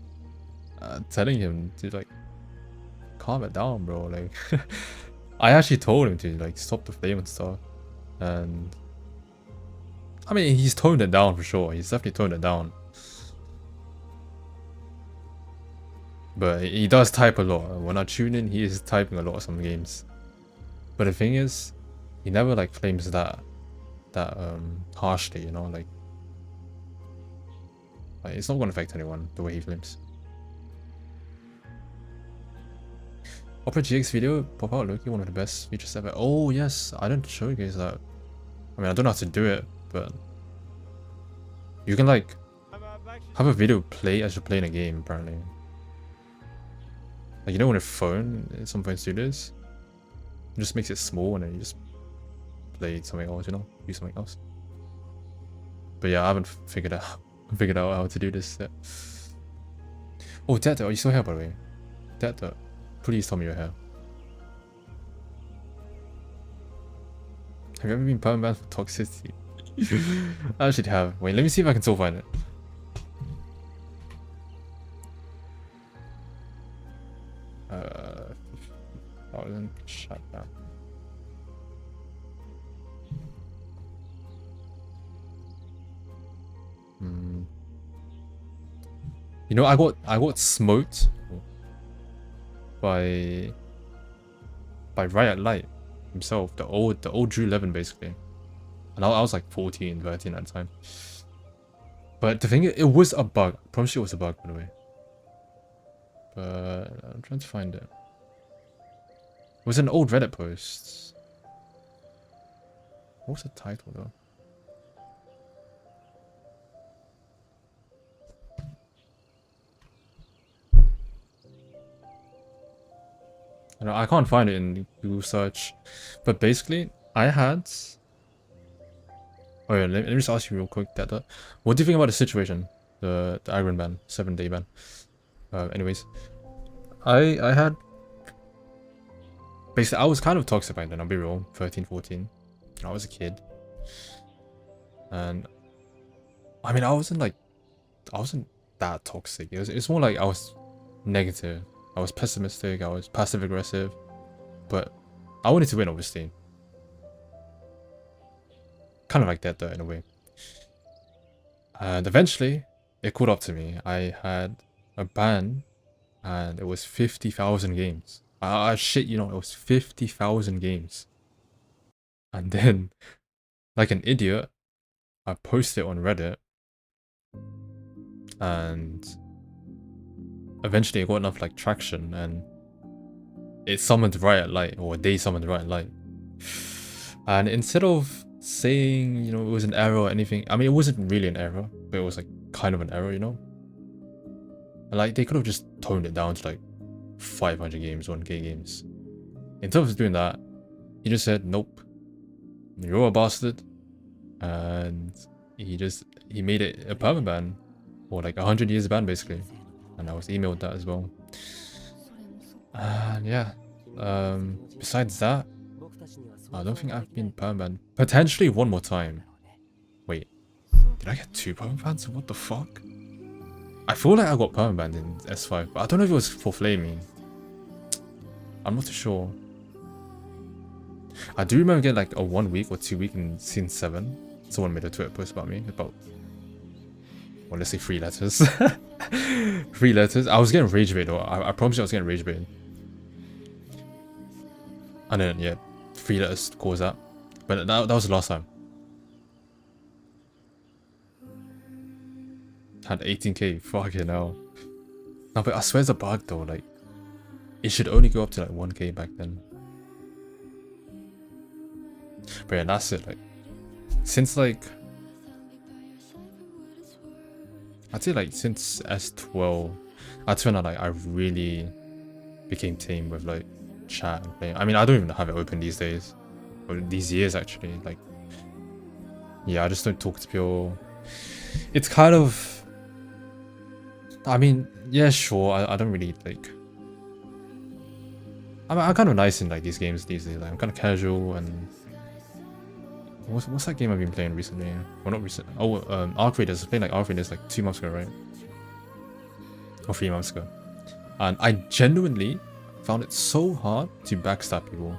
telling him to like calm it down, bro. Like I actually told him to like stop the flame and stuff. And I mean, he's toned it down for sure. He's definitely toned it down. But he does type a lot. When I tune in, he is typing a lot of some games. But the thing is, he never like flames that harshly, you know, like it's not gonna affect anyone the way he flames. Opera GX video, pop out Loki, one of the best features ever. Oh yes, I didn't show you guys that. I mean, I don't know how to do it, but you can like have a video play as you're playing a game apparently. Like, you know, on a phone, some phones do this. It just makes it small and then you just play something else, you know, use something else. But yeah, I haven't figured out how to do this yet. Oh, Data, are you still here by the way? Data, please tell me you're here. Have you ever been permanent for toxicity? I actually have. Wait, let me see if I can still find it. I wasn't shut down. You know, I got smoked by Riot Light himself, the old Drew 11 basically, and I was like 14, 13 at the time. But the thing is, it was a bug. I promise you it was a bug, by the way. But I'm trying to find it. It was an old Reddit post. What was the title though? I can't find it in Google search, but basically I had. Oh yeah, let me just ask you real quick, Data. What do you think about the situation? The Acheron ban, 7-day ban. Anyways, I had. Basically, I was kind of toxic back then, I'll be real. 13, 14. I was a kid. And I mean, I wasn't that toxic. It's more like I was negative. I was pessimistic, I was passive aggressive. But I wanted to win, obviously. Kind of like that though, in a way. And eventually, it caught up to me. I had a ban and it was 50,000 games. I shit, you know, it was 50,000 games. And then, like an idiot, I posted it on Reddit. And eventually it got enough like traction and it summoned Riot Light, or they summoned Riot Light. And instead of saying, you know, it was an error or anything, I mean, it wasn't really an error, but it was like kind of an error, you know? And like, they could have just toned it down to like 500 games, 1k games. Instead of doing that, he just said, nope, you're a bastard. And he made it a permanent ban, or like 100 years ban basically. And I was emailed that as well. And yeah, besides that, I don't think I've been permanent banned. Potentially one more time. Wait, did I get 2 permanent bans? What the fuck? I feel like I got permanent banned in S5, but I don't know if it was for flaming. I'm not too sure. I do remember getting like a 1 week or 2 week in Scene 7. Someone made a Twitter post about me, about, well, let's say 3 letters. 3 letters. I was getting rage bait though. I promise you I was getting rage bait. And then, yeah, 3 letters caused that. But that was the last time. Had 18k, fucking hell. No, but I swear it's a bug though, like, it should only go up to like 1k back then. But yeah, that's it, like, since like, I'd say like since S12, that's when I really became tame with like chat and play. I mean, I don't even have it open these days. Or these years, actually. Like, yeah, I just don't talk to people. It's kind of... I mean, yeah, sure, I don't really, like... I'm kind of nice in, like, these games these days. Like, I'm kind of casual and... What's that game I've been playing recently? Well, not recent. Oh, Arc Raiders. I was playing, like, Arc Raiders, like, 2 months ago, right? Or 3 months ago. And I genuinely found it so hard to backstab people.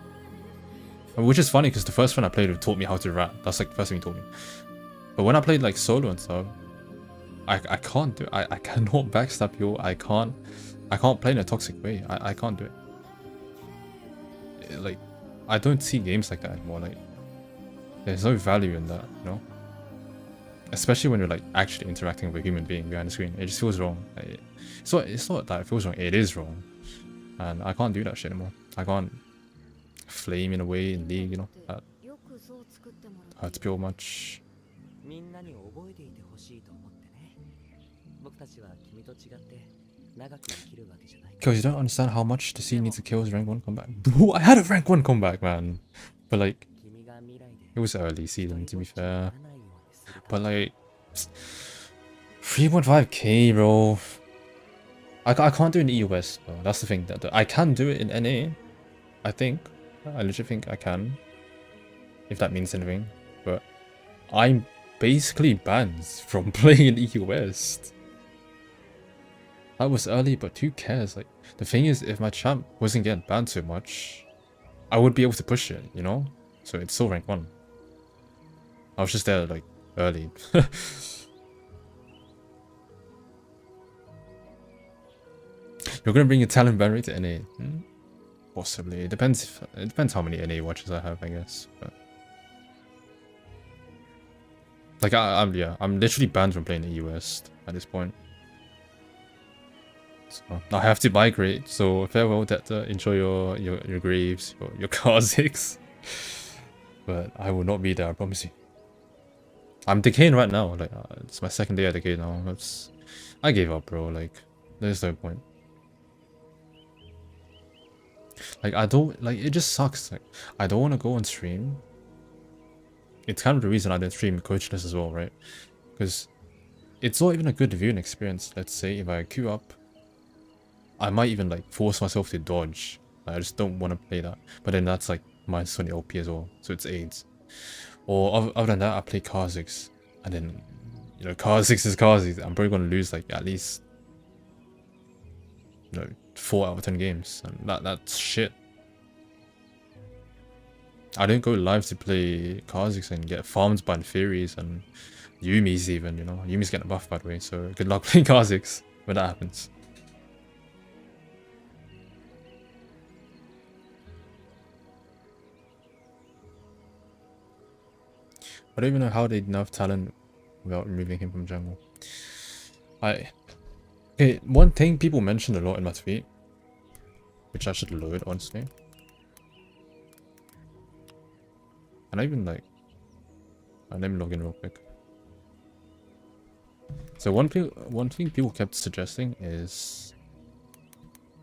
Which is funny, because the first friend I played with taught me how to rat. That's, like, the first thing he taught me. But when I played, like, solo and stuff, I can't do it. I cannot backstab people. I can't play in a toxic way. I can't do it. Like, I don't see games like that anymore. Like, there's no value in that, you know? Especially when you're, like, actually interacting with a human being behind the screen. It just feels wrong. Like, it's not that it feels wrong. It is wrong. And I can't do that shit anymore. I can't flame in a way in League, you know? That hurts people much. Because you don't understand how much the scene needs to kill his rank 1 comeback. Bro, I had a rank 1 comeback, man. But, like, it was early season, to be fair. But, like, 3.5k, bro. I can't do it in EOS, though. That's the thing. That I can do it in NA. I think. I literally think I can. If that means anything. But I'm basically banned from playing in EOS. That was early, but who cares? Like, the thing is, if my champ wasn't getting banned so much, I would be able to push it, you know? So it's still rank 1. I was just there, like, early. You're gonna bring a Talon ban rate to NA? Possibly. It depends how many NA watches I have, I guess. But like, I'm literally banned from playing the US at this point. So I have to migrate. So farewell, Detta. Enjoy your graves, your Khazix. But I will not be there, I promise you. I'm decaying right now. Like, it's my 2nd day at decay now. I gave up, bro. Like, there's no point. Like, I don't, like, it just sucks. Like, I don't want to go on stream. It's kind of the reason I didn't stream coachless as well, right? Because it's not even a good viewing experience. Let's say if I queue up, I might even, like, force myself to dodge. Like, I just don't want to play that. But then that's, like, minus 20 LP as well. So it's AIDS. Or other than that, I play Khazix. And then, you know, Khazix is Khazix. I'm probably going to lose, like, at least, you know, 4 out of 10 games. And that's shit. I didn't go live to play Khazix and get farmed by Furies and Yumi's even, you know. Yumi's getting buffed, by the way. So good luck playing Khazix when that happens. I don't even know how they nerf Talon without removing him from jungle. Okay, one thing people mentioned a lot in my tweet, which I should load, honestly. And I even, like, let me log in real quick. So one thing people kept suggesting is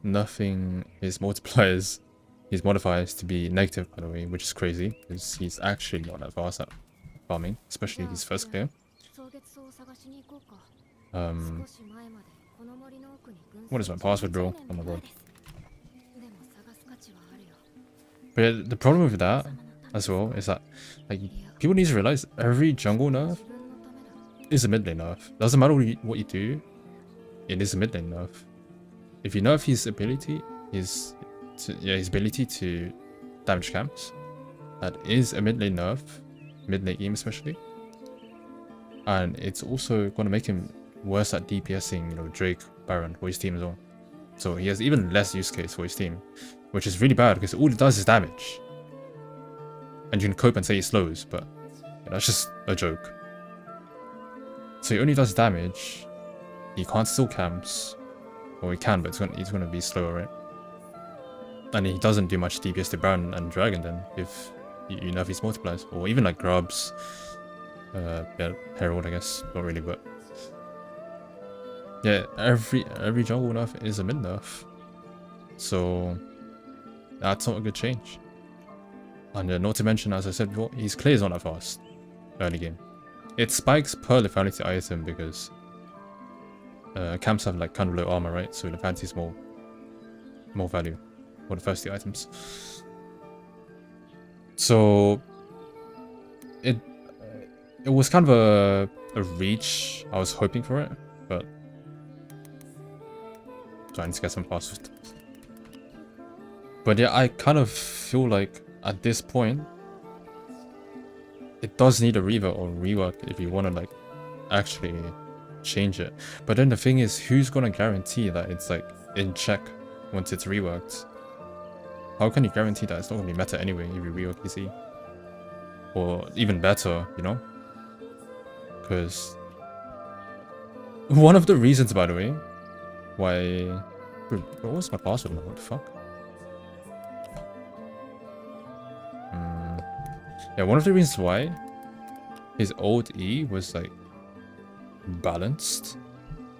nerfing his multipliers, his modifiers to be negative, by the way, which is crazy because he's actually not that fast at farming, especially his first clear. What is my password, bro? Oh my god. But yeah, the problem with that as well is that, like, people need to realize every jungle nerf is a mid lane nerf. Doesn't matter what you do, it is a mid lane nerf. If you nerf his ability, his ability to damage camps, that is a mid lane nerf, mid lane aim especially. And it's also going to make him worse at DPSing, you know, Drake, Baron, for his team as well. So he has even less use case for his team, which is really bad because all it does is damage. And you can cope and say he slows, but that's just a joke. So he only does damage. He can't steal camps. Or he can, but he's going to be slower, right? And he doesn't do much DPS to Baron and Dragon then, if you nerf his multipliers. Or even like Grubs. Yeah, Herald, I guess. Not really, but yeah, every jungle nerf is a mid nerf. So that's not a good change. And not to mention, as I said before, his clear is not that fast early game. It spikes per lethality item because camps have like kind of low armor, right? So lethality is more value for the first 2 items. So it was kind of a reach. I was hoping for it, but trying to get some fast. But yeah, I kind of feel like at this point it does need a revert or rework if you want to like actually change it. But then the thing is, who's gonna guarantee that it's like in check once it's reworked? How can you guarantee that it's not gonna be meta anyway if you rework EC? Or even better, you know? Because one of the reasons, by the way, why... What was my password? What the fuck? Yeah, one of the reasons why his old E was like balanced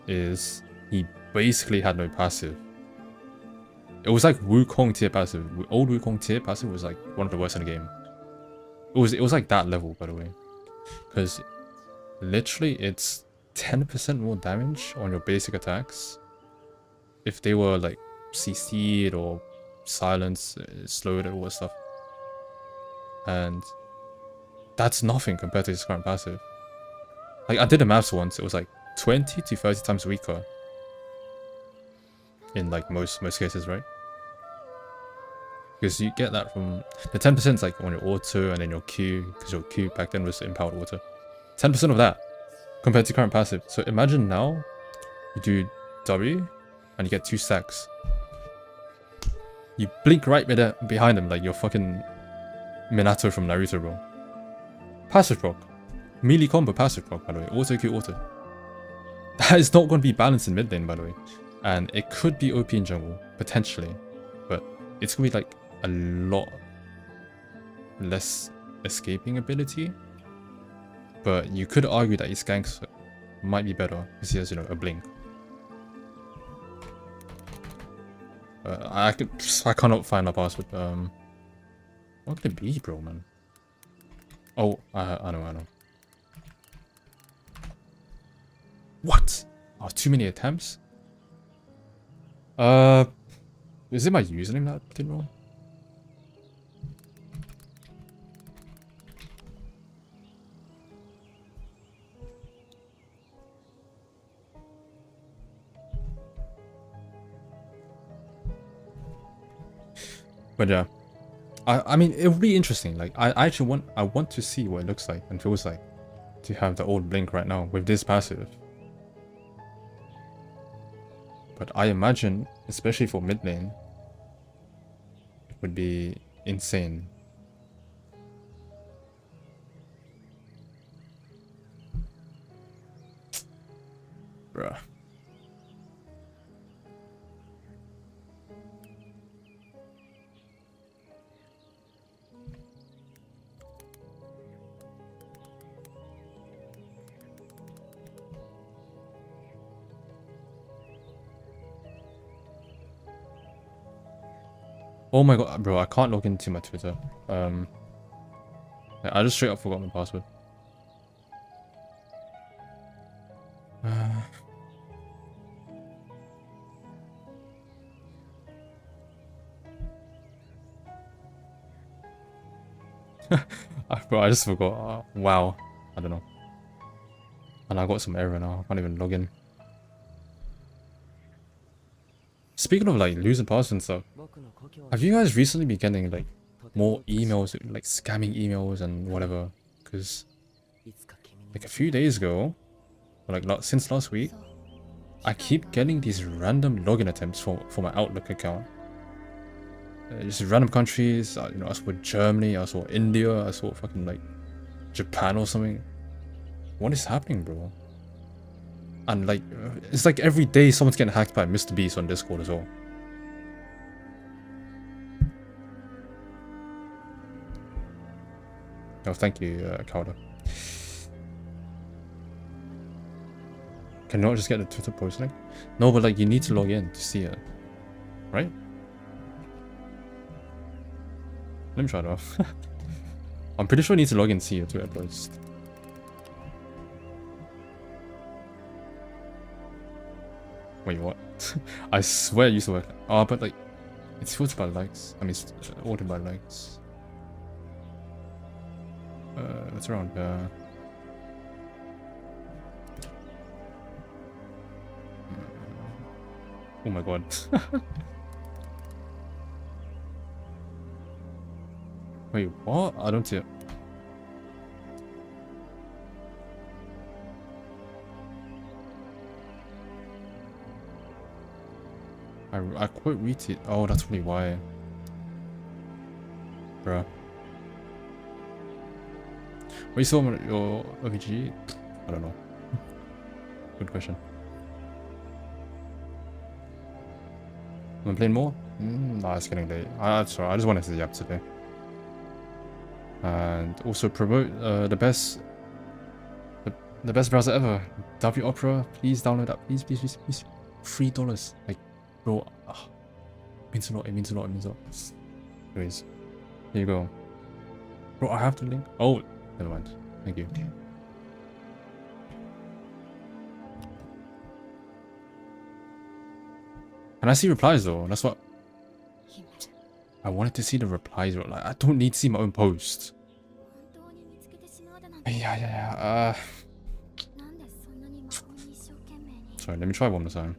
is he basically had no passive. It was like Wukong tier passive. Old Wukong tier passive was like one of the worst in the game. It was like that level, by the way, because literally it's 10% more damage on your basic attacks if they were like CC'd or silenced, slowed, all that stuff. And that's nothing compared to his current passive. Like, I did the maths once, it was like 20 to 30 times weaker in like most cases, right? Because you get that from the 10% is like on your auto and then your Q, because your Q back then was empowered auto. 10% of that compared to current passive. So imagine now you do W and you get 2 stacks. You blink right behind him like you're fucking Minato from Naruto, bro. Passive proc. Melee combo passive proc, by the way. Auto Q auto. That is not going to be balanced in mid lane, by the way. And it could be OP in jungle, potentially. But it's going to be like a lot less escaping ability. But you could argue that his ganks might be better because he has, you know, a blink. I cannot find a password. What could it be, bro, man? Oh, I know. What? Oh, too many attempts? Is it my username that did wrong? But yeah, I mean, it would be interesting. Like, I actually want to see what it looks like and feels like to have the old blink right now with this passive. But I imagine, especially for mid lane, it would be insane. Bruh. Oh my god, bro, I can't log into my Twitter. I just straight up forgot my password. Bro, I just forgot. Wow. I don't know. And I got some error now. I can't even log in. Speaking of like losing passwords and stuff, have you guys recently been getting like more emails, like scamming emails and whatever? Because like a few days ago, or like since last week, I keep getting these random login attempts for my Outlook account. Just random countries. You know, I saw Germany, I saw India, I saw fucking like Japan or something. What is happening, bro? And like, it's like every day someone's getting hacked by Mr. Beast on Discord as well. Oh, thank you, Kauda. Can you not just get the Twitter post link? No, but like, you need to log in to see it. Right? Let me try it off. I'm pretty sure I need to log in and see it to it first. Wait, what? I swear it used to work. Oh, but like, it's filtered by likes. I mean, it's ordered by likes. It's around oh my god. Wait, what? I don't see it. I quote retweet. Oh, that's probably why. Bruh. What you saw on your OVG? I don't know. Good question. Am I playing more? Nah, it's getting late. Sorry, I just wanted to see the app today. And also promote the best browser ever, W Opera. Please download that, please. $3, like, bro. It means a lot. It means a lot. Anyways, here you go, bro. I have the link. Oh, never mind. Thank you. Can I see replies though? That's what I wanted to see, the replies. Like, I don't need to see my own post. Yeah. Sorry, let me try one more time.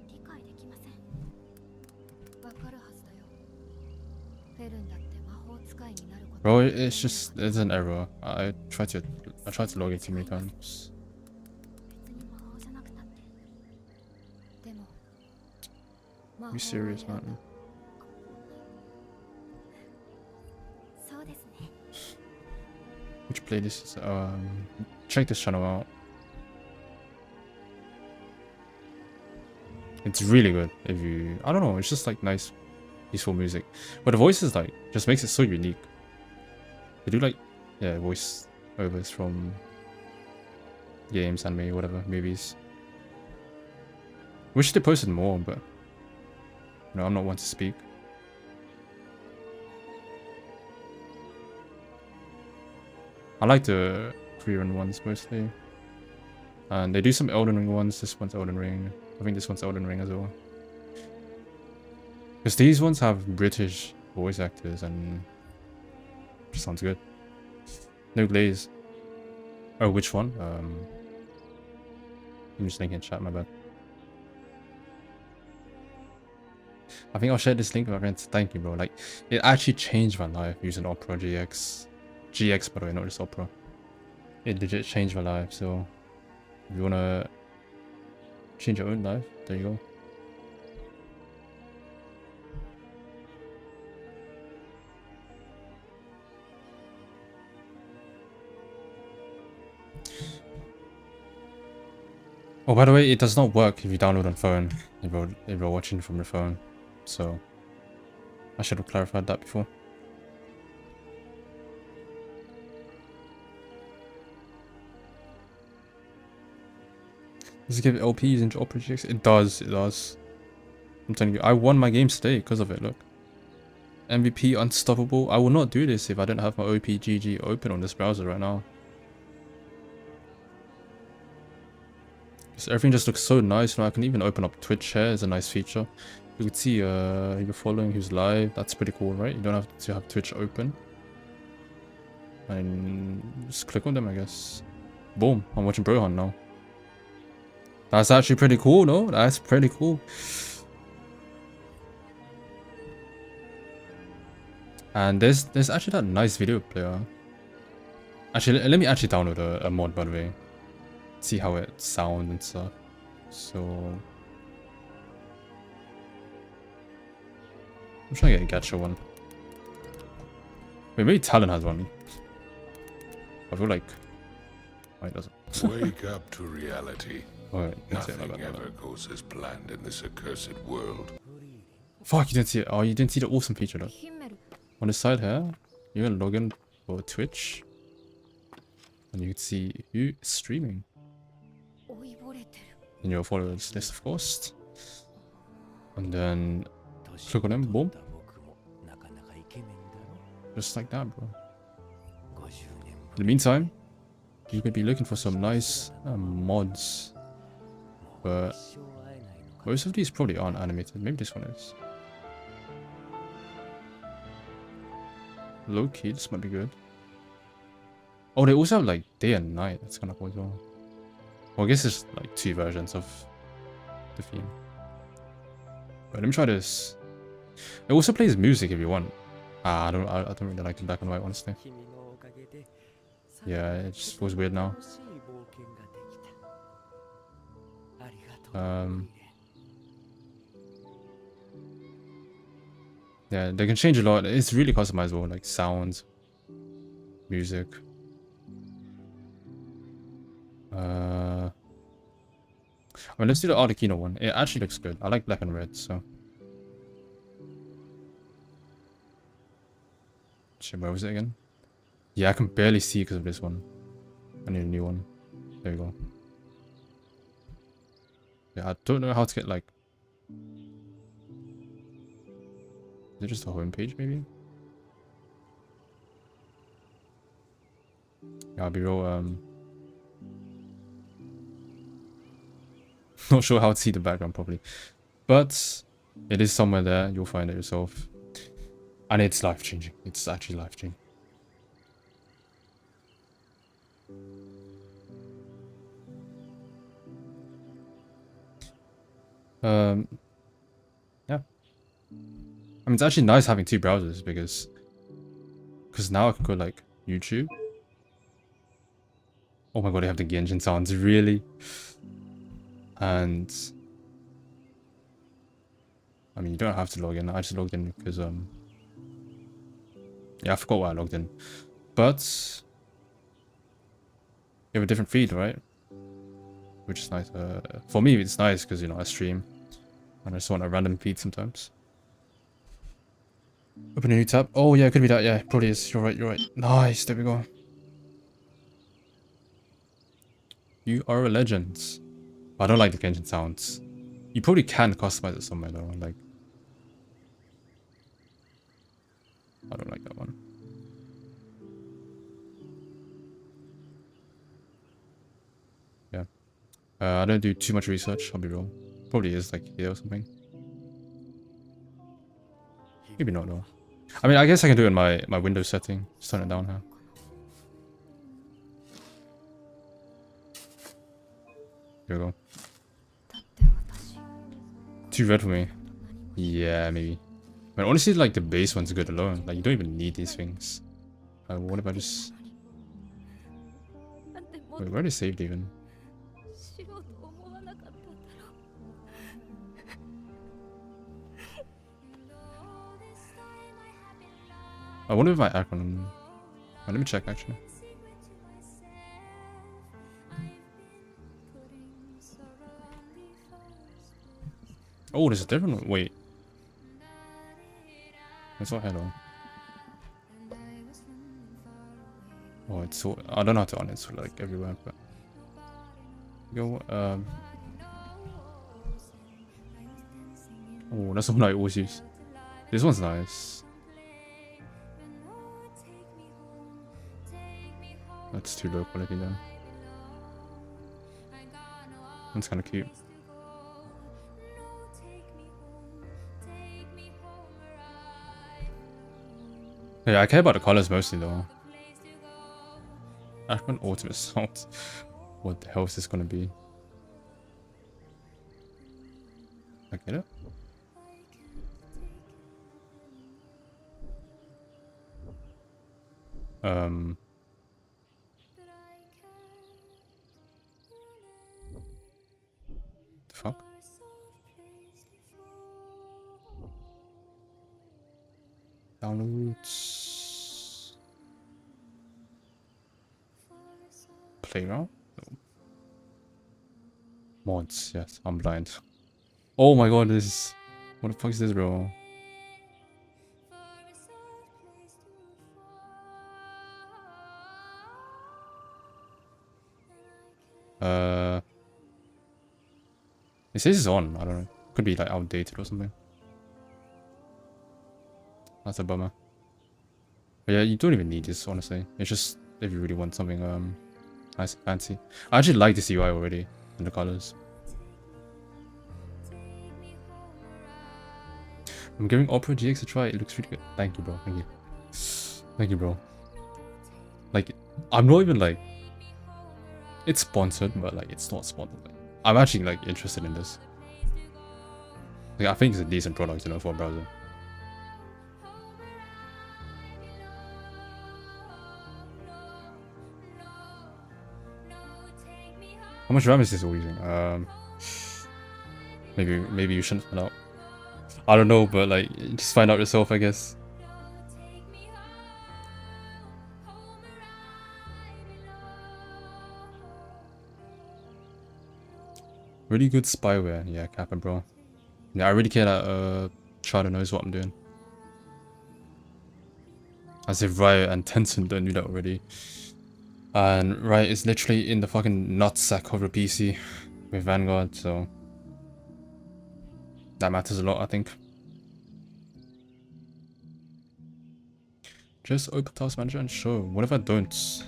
Bro, it's an error. I tried to log it too many times. Are you serious, man? Which playlist? Check this channel out. It's really good. If you, I don't know, it's just like nice, peaceful music. But the voices like just makes it so unique. They do like, yeah, voice overs from games, anime, whatever, movies. Wish they posted more, but no, I'm not one to speak. I like the free-run ones mostly. And they do some Elden Ring ones. This one's Elden Ring. I think this one's Elden Ring as well. Because these ones have British voice actors and just sounds good. No glaze. Oh, which one? I'm just linking in chat, my bad. I think I'll share this link with my friends. Thank you, bro. Like, it actually changed my life using Opera GX. GX, by the way, not just Opera. It legit changed my life, so if you wanna change your own life, there you go. Oh, by the way, it does not work if you download on phone, if you're watching from your phone, so I should have clarified that before. Does it give LPs into Opera GX? It does, I'm telling you, I won my games today because of it, look. MVP unstoppable. I will not do this if I didn't have my OPGG open on this browser right now. Because everything just looks so nice. You know, I can even open up Twitch here. It's a nice feature. You can see you're following who's live. That's pretty cool, right? You don't have to have Twitch open. And just click on them, I guess. Boom, I'm watching Brohan now. That's actually pretty cool, no? That's pretty cool. And there's actually that nice video player. Actually, let me actually download a mod, by the way. See how it sounds and stuff. So I'm trying to get a gacha one. Wait, maybe Talon has one. I feel like... Oh, it doesn't. Wake up to reality. Alright, Nothing ever goes as planned in this accursed world. Fuck, you didn't see it. Oh, you didn't see the awesome feature though. On the side here, you're gonna log in for Twitch. And you can see who is streaming. In your followers list, of course. And then click on them, boom. Just like that, bro. In the meantime, you could be looking for some nice mods. But most of these probably aren't animated. Maybe this one is. Low key, this might be good. Oh, they also have like day and night. That's kind of cool as well. Well, I guess it's like 2 versions of the theme. But let me try this. It also plays music if you want. I don't really like the black and white, honestly. Yeah, it just feels weird now. Yeah, they can change a lot. It's really customizable, like sounds, music. I mean, let's do the Arlecchino one. It actually looks good. I like black and red, so. Shit, where was it again? Yeah, I can barely see because of this one. I need a new one. There we go. Yeah, I don't know how to get like... Is it just a home page, maybe? Yeah, I'll be real, not sure how to see the background properly. But it is somewhere there. You'll find it yourself. And it's life-changing. It's actually life-changing. Yeah. I mean, it's actually nice having 2 browsers because now I can go like YouTube. Oh my god, they have the Genshin sounds, really? And I mean, you don't have to log in. I just logged in because yeah, I forgot why I logged in. But you have a different feed, right? Which is nice. For me, it's nice because, you know, I stream and I just want a random feed sometimes. Open a new tab. Oh yeah, it could be that. Yeah, it probably is. You're right. You're right. Nice. There we go. You are a legend. I don't like the Genshin sounds. You probably can customize it somewhere though. Like, I don't like that one. Yeah. I don't do too much research. I'll be real. Probably is like here or something. Maybe not though. I mean, I guess I can do it in my Windows setting. Just turn it down here. Here we go. Too red for me. Yeah, maybe. But honestly, like the base one's good alone. Like you don't even need these things. What if I just... Wait, where are they saved even? I wonder if my Acheron... Let me check actually. Oh, there's a different one. Wait. That's not hello. Oh, it's so... I don't know how to on it, so like everywhere, but... Go, Oh, that's the one I always use. This one's nice. That's too low quality then. That's kind of cute. Yeah, I care about the colors mostly though. Acheron Ultimate Assault. What the hell is this gonna be? I get it. The fuck? Downloads. Playground? No. Mods, yes, I'm blind. Oh my god, this is... What the fuck is this, bro? It says it's on, I don't know. Could be like outdated or something. That's a bummer. But yeah, you don't even need this, honestly. It's just if you really want something nice and fancy. I actually like this UI already in the colors. I'm giving Opera GX a try. It looks really good. Thank you, bro. Thank you. Thank you, bro. Like, I'm not even like... It's sponsored, but like, it's not sponsored. Like, I'm actually like interested in this. Like, I think it's a decent product, you know, for a browser. How much RAM is this all using? Maybe you shouldn't find out. I don't know, but like, just find out yourself, I guess. Really good spyware, yeah, Kappa, bro. Yeah, I really care that Charter knows what I'm doing. As if Riot and Tencent don't do that already. And Riot is literally in the fucking nutsack of the PC with Vanguard, so that matters a lot, I think. Just open Task Manager and show. What if I don't?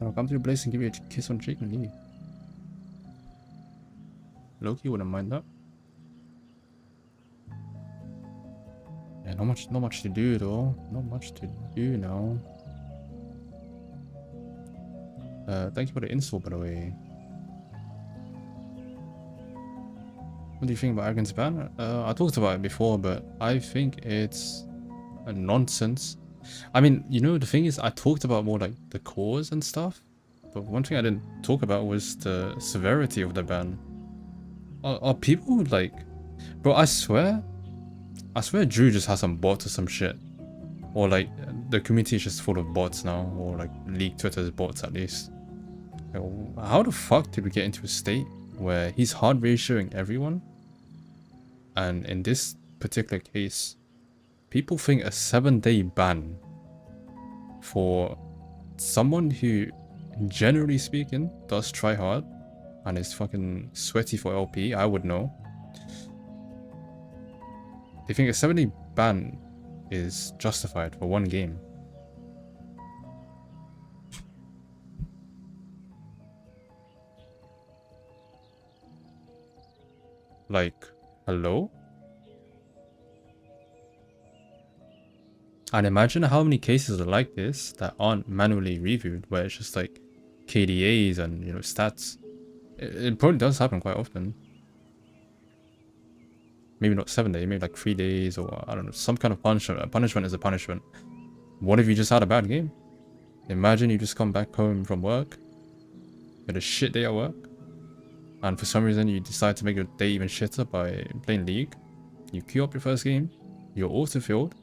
I'll come to your place and give you a kiss on the cheek and leave. Loki wouldn't mind that. Yeah, not much to do though. Not much to do now. Thank you for the install, by the way. What do you think about Acheron's ban? I talked about it before, but I think it's a nonsense. I mean, you know, the thing is, I talked about more like the cause and stuff, but one thing I didn't talk about was the severity of the ban. Are people like, bro? I swear Drew just has some bots or some shit, or like the community is just full of bots now, or like League Twitter's bots at least. Like, how the fuck did we get into a state where he's hard ratioing everyone, and in this particular case, people think a 7-day ban for someone who, generally speaking, does try hard and is fucking sweaty for LP, I would know. They think a 7-day ban is justified for one game. Like, hello? And imagine how many cases are like this that aren't manually reviewed, where it's just like KDAs and, you know, stats. It probably does happen quite often. Maybe not 7 days, maybe like 3 days, or I don't know, some kind of punishment. A punishment is a punishment. What if you just had a bad game? Imagine you just come back home from work, you had a shit day at work, and for some reason you decide to make your day even shitter by playing League. You queue up your first game, you're auto-filled,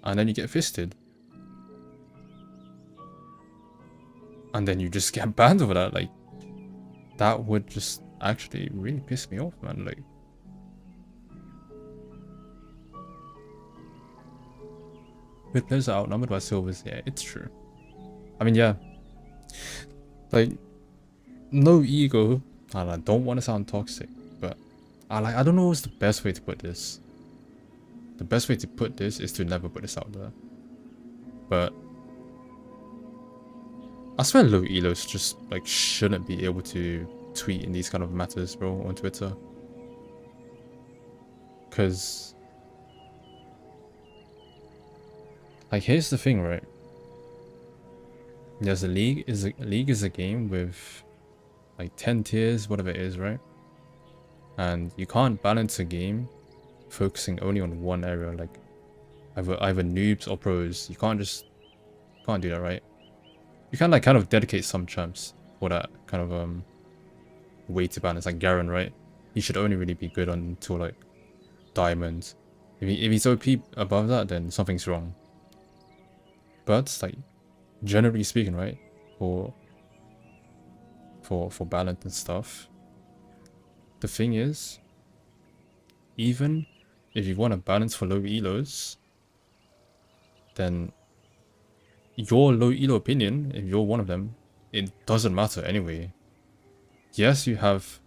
and then you get fisted. And then you just get banned over that. Like, that would just actually really piss me off, man. Like, good players are outnumbered by silvers. Yeah, it's true. I mean, yeah. Like, no ego. And I don't want to sound toxic, but I don't know what's the best way to put this. The best way to put this is to never put this out there. But I swear low elos just like shouldn't be able to tweet in these kind of matters, bro, on Twitter. Cause like, here's the thing, right? There's a league is a game with like 10 tiers, whatever it is, right? And you can't balance a game focusing only on one area, like either noobs or pros. You can't do that, right? You can like kind of dedicate some champs for that kind of way to balance, like Garen, right? he should only really be good until like diamond. If he's OP above that, then something's wrong. But like generally speaking, right, for balance and stuff, the thing is, even if you want a balance for low elos, then your low elo opinion, if you're one of them, it doesn't matter anyway. Yes, you have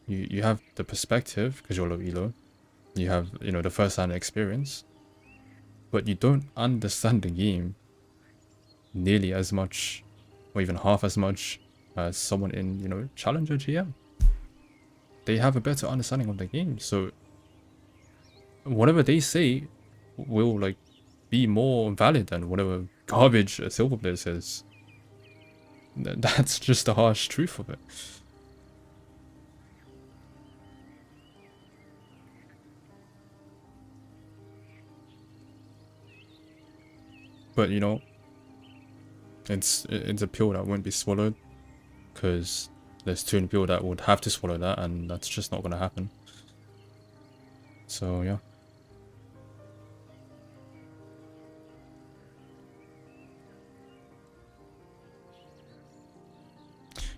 the perspective because you're low elo. You have, you know, the first-hand experience, but you don't understand the game nearly as much, or even half as much as someone in, you know, Challenger GM. They have a better understanding of the game, so whatever they say will like be more valid than whatever garbage a silver player says. That's just the harsh truth of it. But you know, it's a pill that won't be swallowed, because there's too many people that would have to swallow that, and that's just not gonna happen. So yeah.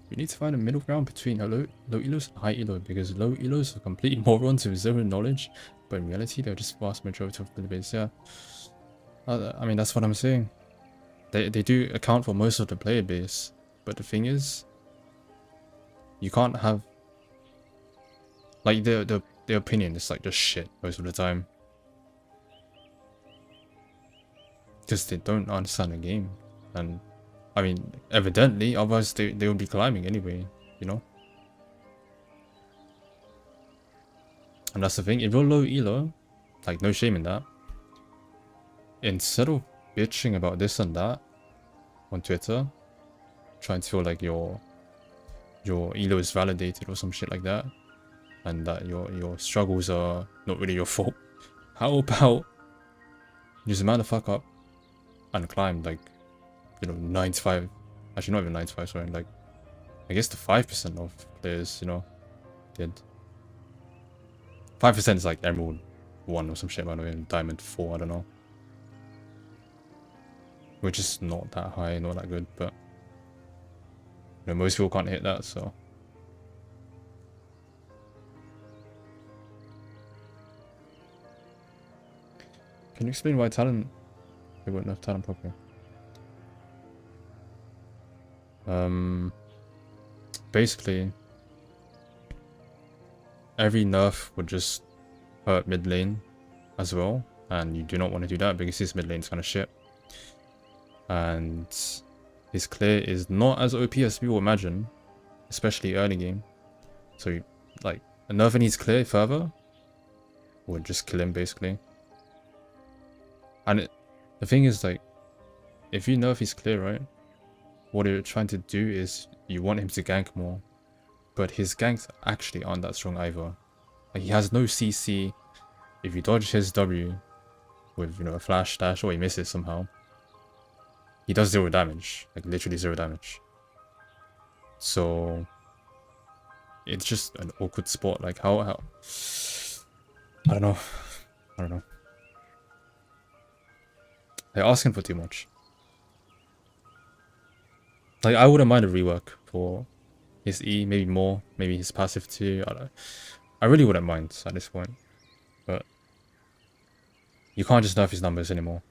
You need to find a middle ground between low elos and high elo, because low elos are complete morons with zero knowledge, but in reality they're just vast majority of the players. Yeah, I mean, that's what I'm saying. They do account for most of the player base, but the thing is, you can't have like their opinion is like just shit most of the time, because they don't understand the game. And I mean, evidently, otherwise they would be climbing anyway, you know? And that's the thing, if you're low elo, like no shame in that, instead of bitching about this and that on Twitter, trying to feel like your elo is validated or some shit like that, and that your struggles are not really your fault, how about just man the fuck up and climb, like, you know, 95, actually not even 95, sorry, like, I guess the 5% of players, you know, did. 5% is like Emerald 1 or some shit, by the way, and Diamond 4, I don't know. Which is not that high, not that good, but, you know, most people can't hit that, so. Can you explain why Talon, they wouldn't have Talon properly? Basically, every nerf would just hurt mid lane as well, and you do not want to do that because his mid lane is kind of shit. And his clear is not as OP as people imagine, especially early game. So, like, nerfing his clear further would just kill him basically. And the thing is, like, if you nerf his clear, right, what you're trying to do is you want him to gank more, but his ganks actually aren't that strong either. Like, he has no CC. If you dodge his W with, you know, a flash dash, or he misses somehow, he does 0 damage, like literally 0 damage. So it's just an awkward spot. Like, how I don't know. They're asking for too much. Like, I wouldn't mind a rework for his E, maybe more, maybe his passive too. I don't know. I really wouldn't mind at this point, but you can't just nerf his numbers anymore.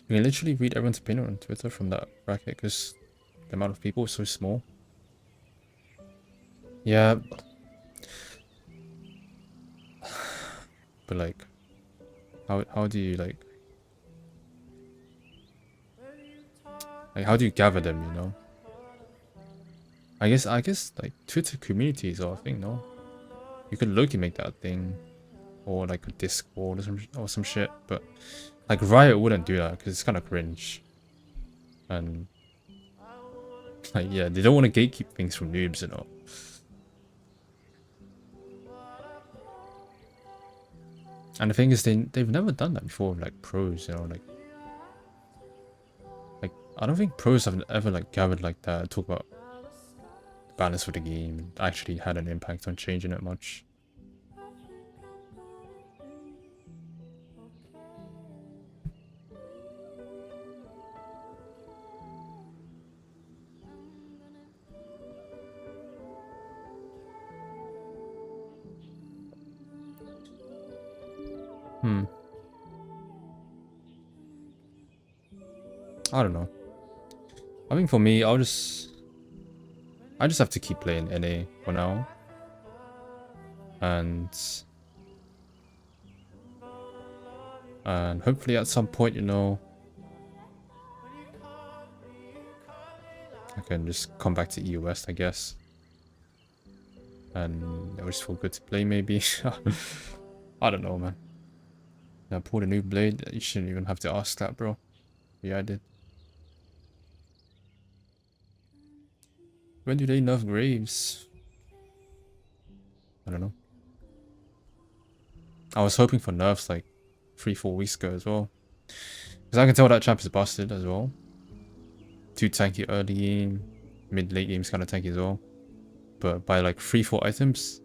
You can literally read everyone's opinion on Twitter from that bracket because the amount of people is so small. Yeah. But like, how do you like how do you gather them, you know? I guess like Twitter communities are a thing, no? You could low-key make that a thing, or like a Discord or some shit, but like Riot wouldn't do that because it's kind of cringe. And like, yeah, they don't want to gatekeep things from noobs, you know. And the thing is, they've never done that before with like pros, you know, like I don't think pros have ever like gathered like that, talk about the balance of the game, and actually had an impact on changing it much. I don't know. I think for me, I just have to keep playing NA for now. And hopefully at some point, you know, I can just come back to EU West, I guess. And it would just feel good to play, maybe. I don't know, man. I pulled a new blade. You shouldn't even have to ask that, bro. Yeah, I did. When do they nerf Graves? I don't know. I was hoping for nerfs like 3-4 weeks ago as well. Because I can tell that champ is busted as well. Too tanky early game. Mid-late game's kind of tanky as well. But by like 3-4 items,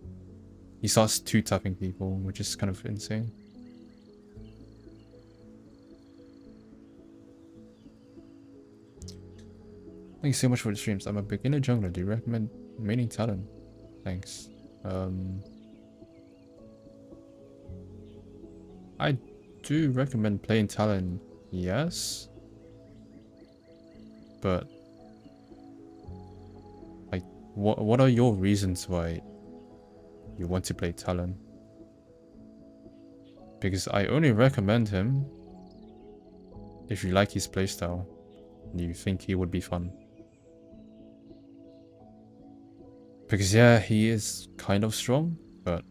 he starts 2-tapping people, which is kind of insane. Thank you so much for the streams. I'm a beginner jungler. Do you recommend maining Talon? Thanks. I do recommend playing Talon, yes. But like, what are your reasons why you want to play Talon? Because I only recommend him if you like his playstyle and you think he would be fun. Because yeah, he is kind of strong, but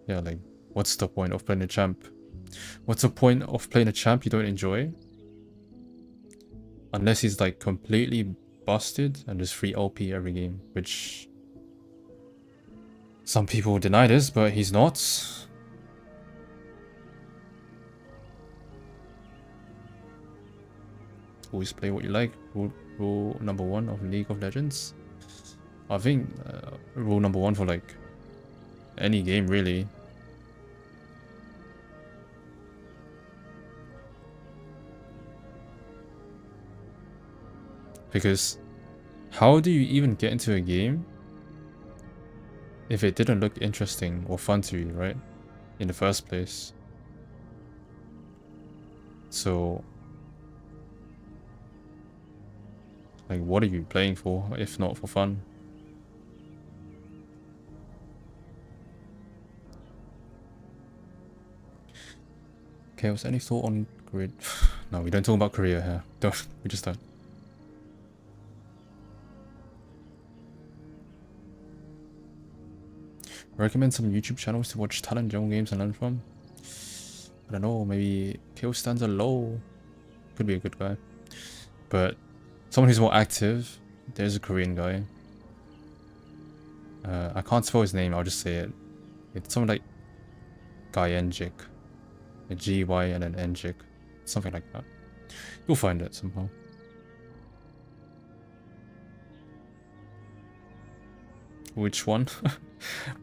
yeah, like, what's the point of playing a champ? What's the point of playing a champ you don't enjoy? Unless he's like completely busted and just free LP every game, which some people deny this, but he's not. Always play what you like. Rule number 1 of League of Legends. I think rule number 1 for like any game really. Because how do you even get into a game if it didn't look interesting or fun to you, right? In the first place. So like, what are you playing for if not for fun? Chaos, any thought on grid? No, we don't talk about Korea here. Don't. We just don't. Recommend some YouTube channels to watch Talon Jungle games and learn from? I don't know, maybe Kaostanza low. Could be a good guy. But someone who's more active, there's a Korean guy. I can't spell his name, I'll just say it. It's something like Gyenjik. A G-Y and an Enjik. Something like that. You'll find it somehow. Which one?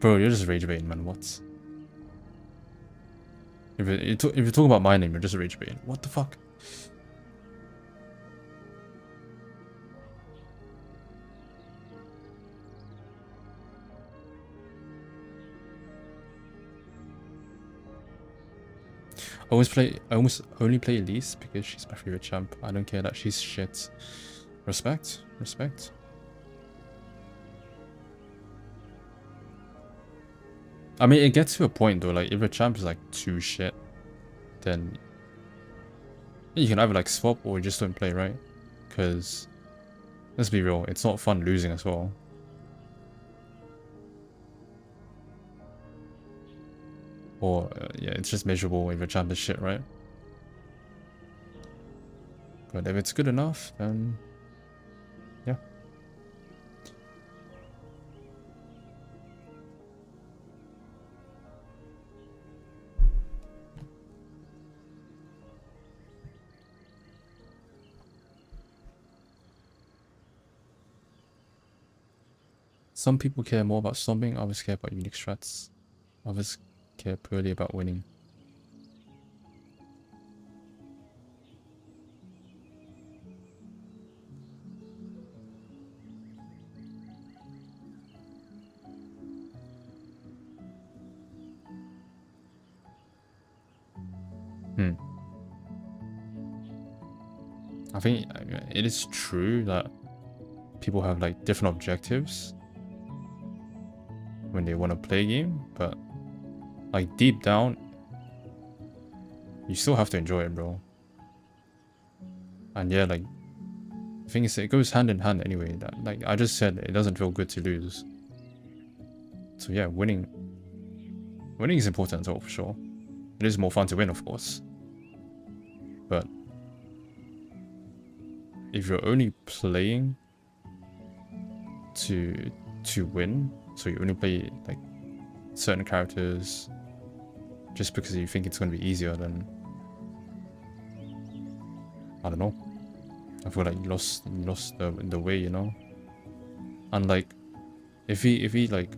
Bro, you're just rage baiting, man. What? If you're talking about my name, you're just rage baiting. What the fuck? I almost only play Elise because she's my favorite champ. I don't care that she's shit. Respect? Respect? I mean, it gets to a point though, like, if a champ is like too shit, then you can either like swap or you just don't play, right? Because, let's be real, it's not fun losing as well. Or, yeah, it's just miserable if your champ is shit, right? But if it's good enough, then yeah. Some people care more about stomping, others care about unique strats. Others care purely about winning. I think it is true that people have like different objectives when they want to play a game, but like deep down, you still have to enjoy it, bro. And yeah, like the thing is, it goes hand in hand anyway. That, like I just said, it doesn't feel good to lose. So yeah, winning is important as well, for sure. It is more fun to win, of course. But if you're only playing to win, so you only play like certain characters just because you think it's going to be easier, then I don't know. I feel like you lost the way, you know. And like, if he like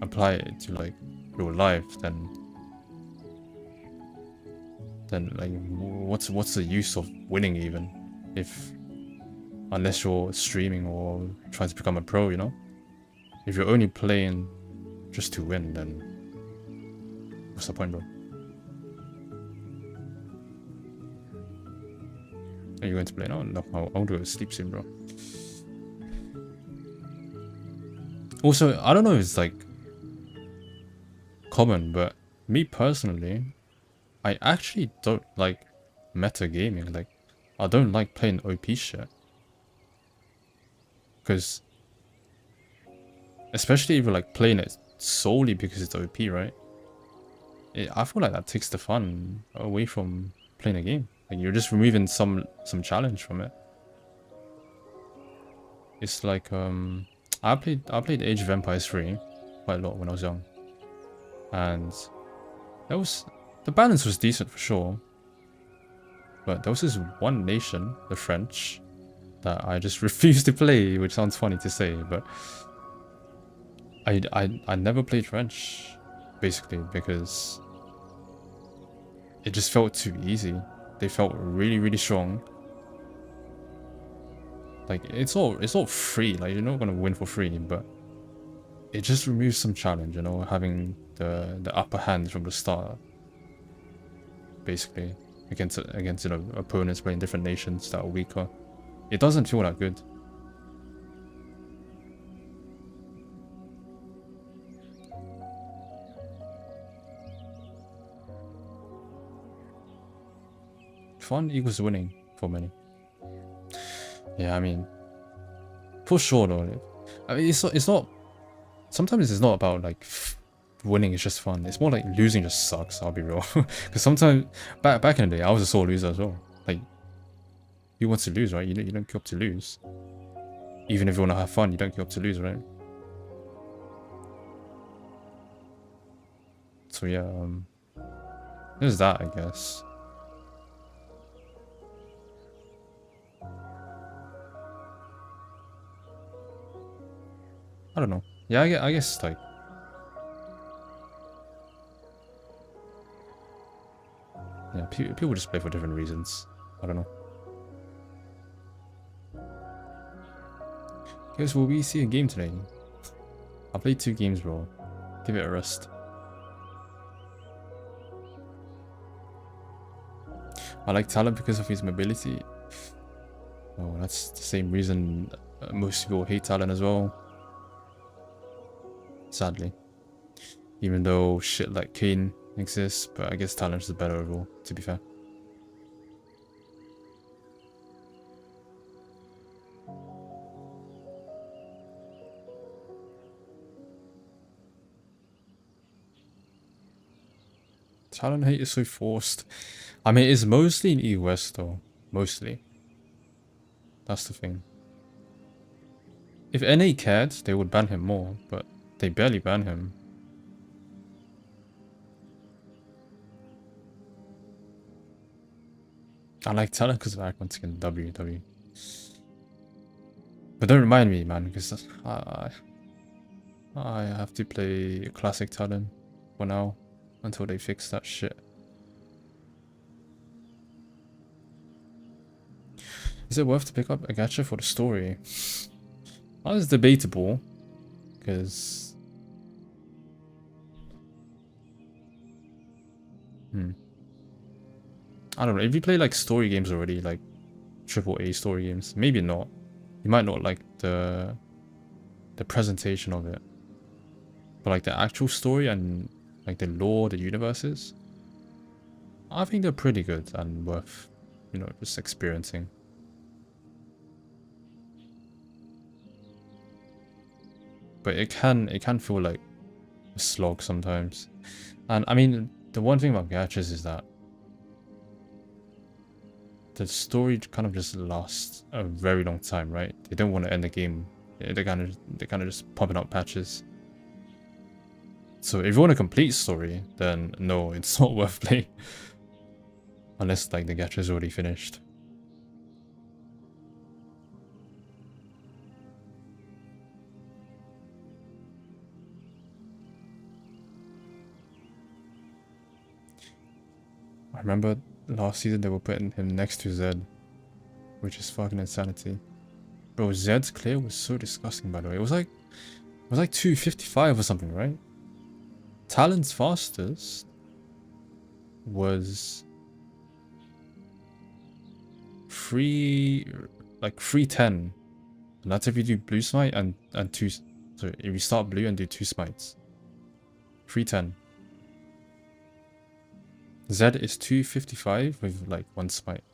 apply it to like real life, then like what's the use of winning even, if unless you're streaming or trying to become a pro, you know? If you're only playing just to win, then what's the point, bro? Are you going to play now? No, I'll go to sleep soon, bro. Also, I don't know if it's like common, but me personally, I actually don't like meta gaming. Like, I don't like playing OP shit. Because, especially if you're like playing it solely because it's OP, right? I feel like that takes the fun away from playing a game. Like, you're just removing some challenge from it. It's like I played Age of Empires 3 quite a lot when I was young, and the balance was decent for sure. But there was this one nation, the French, that I just refused to play, which sounds funny to say, but I never played French, basically, because it just felt too easy. They felt really, really strong. Like, it's all free, like you're not gonna win for free, but it just removes some challenge, you know, having the upper hand from the start, basically, against you know, opponents playing different nations that are weaker. It doesn't feel that good. Fun equals winning for many. Yeah, I mean, for sure though. I mean, it's not. Sometimes it's not about like winning is just fun. It's more like losing just sucks. I'll be real. Because sometimes back in the day, I was a sore loser as well. Like, you want to lose, right? You don't queue up to lose. Even if you want to have fun, you don't queue up to lose, right? So yeah, there's that, I guess. I don't know. Yeah, I guess like, yeah, people just play for different reasons. I don't know. Guys, will we see a game today? I played 2 games, bro. Give it a rest. I like Talon because of his mobility. Oh, that's the same reason most people hate Talon as well. Sadly. Even though shit like Kane exists, but I guess Talon is the better overall, to be fair. Talon hate is so forced. I mean, it's mostly in E-West though. Mostly. That's the thing. If NA cared, they would ban him more, but they barely ban him. I like Talon because of Acheron skin WW. But don't remind me, man, because I have to play classic Talon for now until they fix that shit. Is it worth to pick up a gacha for the story? Well, it's debatable, because I don't know. If you play like story games already, like AAA story games, maybe not. You might not like the presentation of it, but like the actual story and like the lore, the universes, I think they're pretty good and worth, you know, just experiencing. But it can feel like a slog sometimes. And I mean, the one thing about gachas is that the story kind of just lasts a very long time, right? They don't want to end the game. They're kind of just pumping out patches. So if you want a complete story, then no, it's not worth playing. Unless like the gacha is already finished. I remember last season they were putting him next to Zed, which is fucking insanity. Bro, Zed's clear was so disgusting, by the way. It was like 255 or something, right? Talon's fastest was 310. And that's if you do blue smite and two, so if you start blue and do 2 smites. 310. Zed is 255 with like 1 smite.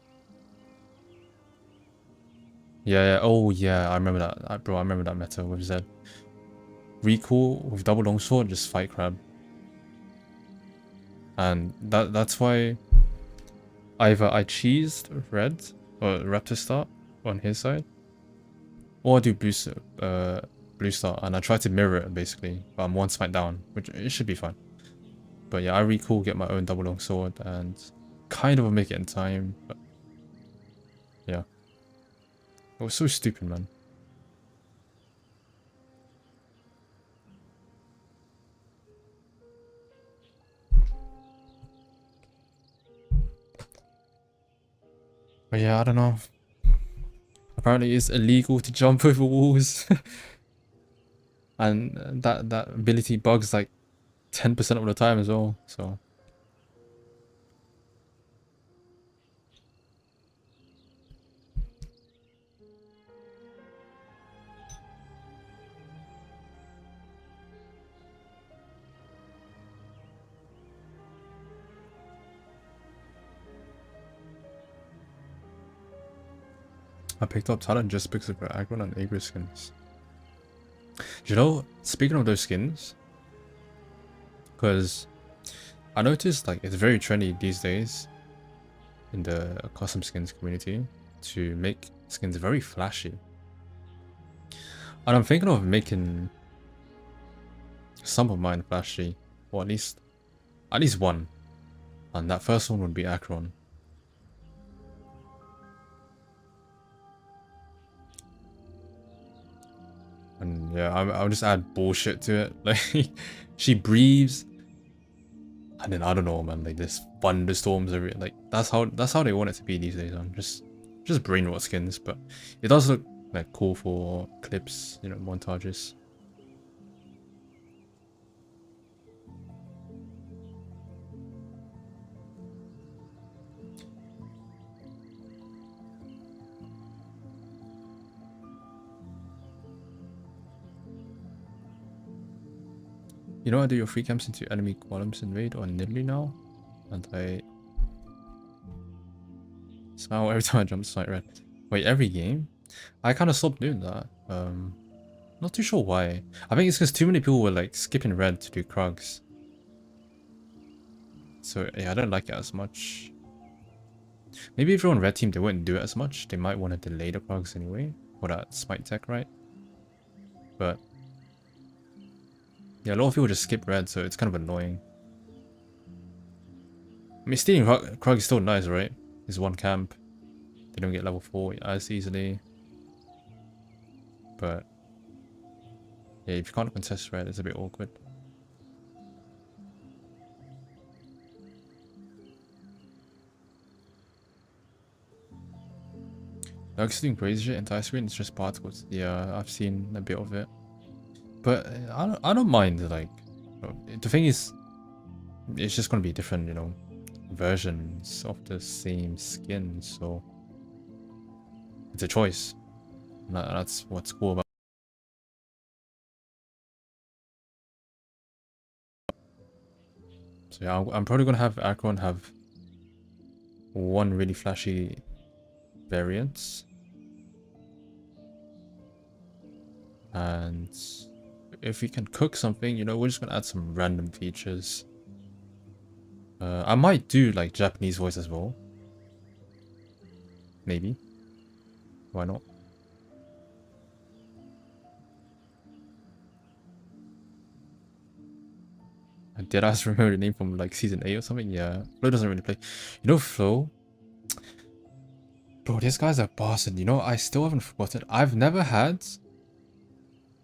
Yeah, oh yeah, I remember that. Bro, I remember that meta with Zed. Recall with double longsword, just fight crab. And that's why either I cheesed red or Raptor start on his side, or I do blue start, and I try to mirror it basically, but I'm 1 smite down, which it should be fine. But yeah, I recall, get my own double longsword, and kind of make it in time, but yeah. It was so stupid, man. But yeah, I don't know. Apparently it's illegal to jump over walls. And that ability bugs like 10% of the time as well, so. I picked up Talon just because of the Acheron and Aegis skins. You know, speaking of those skins, because I noticed like it's very trendy these days in the custom skins community to make skins very flashy. And I'm thinking of making some of mine flashy, or at least one. And that first one would be Acheron. And yeah, I'll just add bullshit to it. Like, she breathes, and then I don't know, man. Like this thunderstorms every. Like that's how they want it to be these days, man. Just brain rot skins, but it does look like cool for clips, you know, montages. You know, I do your free camps into enemy columns in raid or Nidalee now, and I smile every time I jump smite red. Wait, every game? I kind of stopped doing that. Not too sure why. I think it's because too many people were like skipping red to do Krugs. So yeah, I don't like it as much. Maybe if you're on red team, they wouldn't do it as much. They might want to delay the Krugs anyway, for that smite tech, right? But yeah, a lot of people just skip red, so it's kind of annoying. I mean, stealing Krug is still nice, right? It's one camp. They don't get level 4 as easily. but yeah, if you can't contest red, it's a bit awkward. Dark's doing crazy shit. Entire screen it's just particles. Yeah, I've seen a bit of it, but I don't mind. Like, the thing is, it's just gonna be different, you know, versions of the same skin. So it's a choice. That's what's cool about. So yeah, I'm probably gonna have Acheron have one really flashy variant, and if we can cook something, you know, we're just gonna add some random features. I might do like Japanese voice as well. Maybe. Why not? Did I just remember the name from like season 8 or something? Yeah. Flo doesn't really play. You know Flo? Bro, this guy's a bastard. You know, I still haven't forgotten. I've never had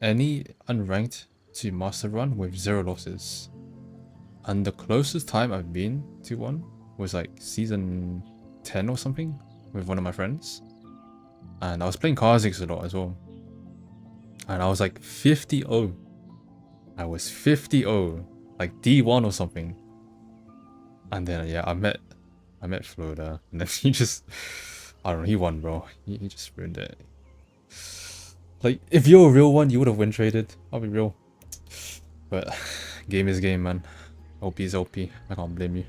any unranked to master run with 0 losses. And the closest time I've been to one was like season 10 or something with one of my friends. And I was playing Khazix a lot as well. And I was like 50-0. I was 50-0. Like D1 or something. And then yeah, I met Flo there. And then he just, I don't know, he won, bro. He just ruined it. Like, if you're a real one, you would have win traded. I'll be real. But game is game, man. OP is OP. I can't blame you.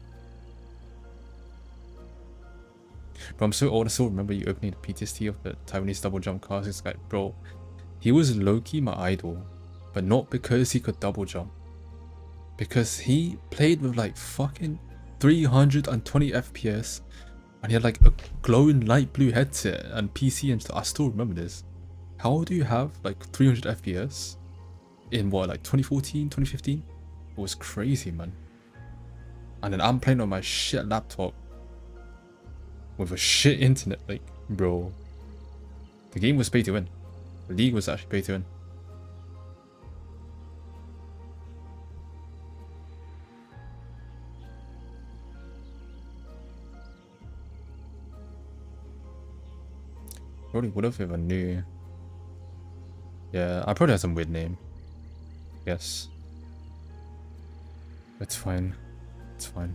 Bro, I'm so old. I still remember you opening the PTSD of the Taiwanese double jump Khazix guy. Bro, he was low-key my idol. But not because he could double jump. Because he played with like fucking 320 FPS. And he had like a glowing light blue headset and PC and stuff. I still remember this. How do you have like 300 FPS in what, like 2014, 2015? It was crazy, man. And then I'm playing on my shit laptop with a shit internet. Like, bro, the game was pay to win. The league was actually pay to win. Probably would have if I knew. Yeah, I probably had some weird name. Yes. It's fine. It's fine.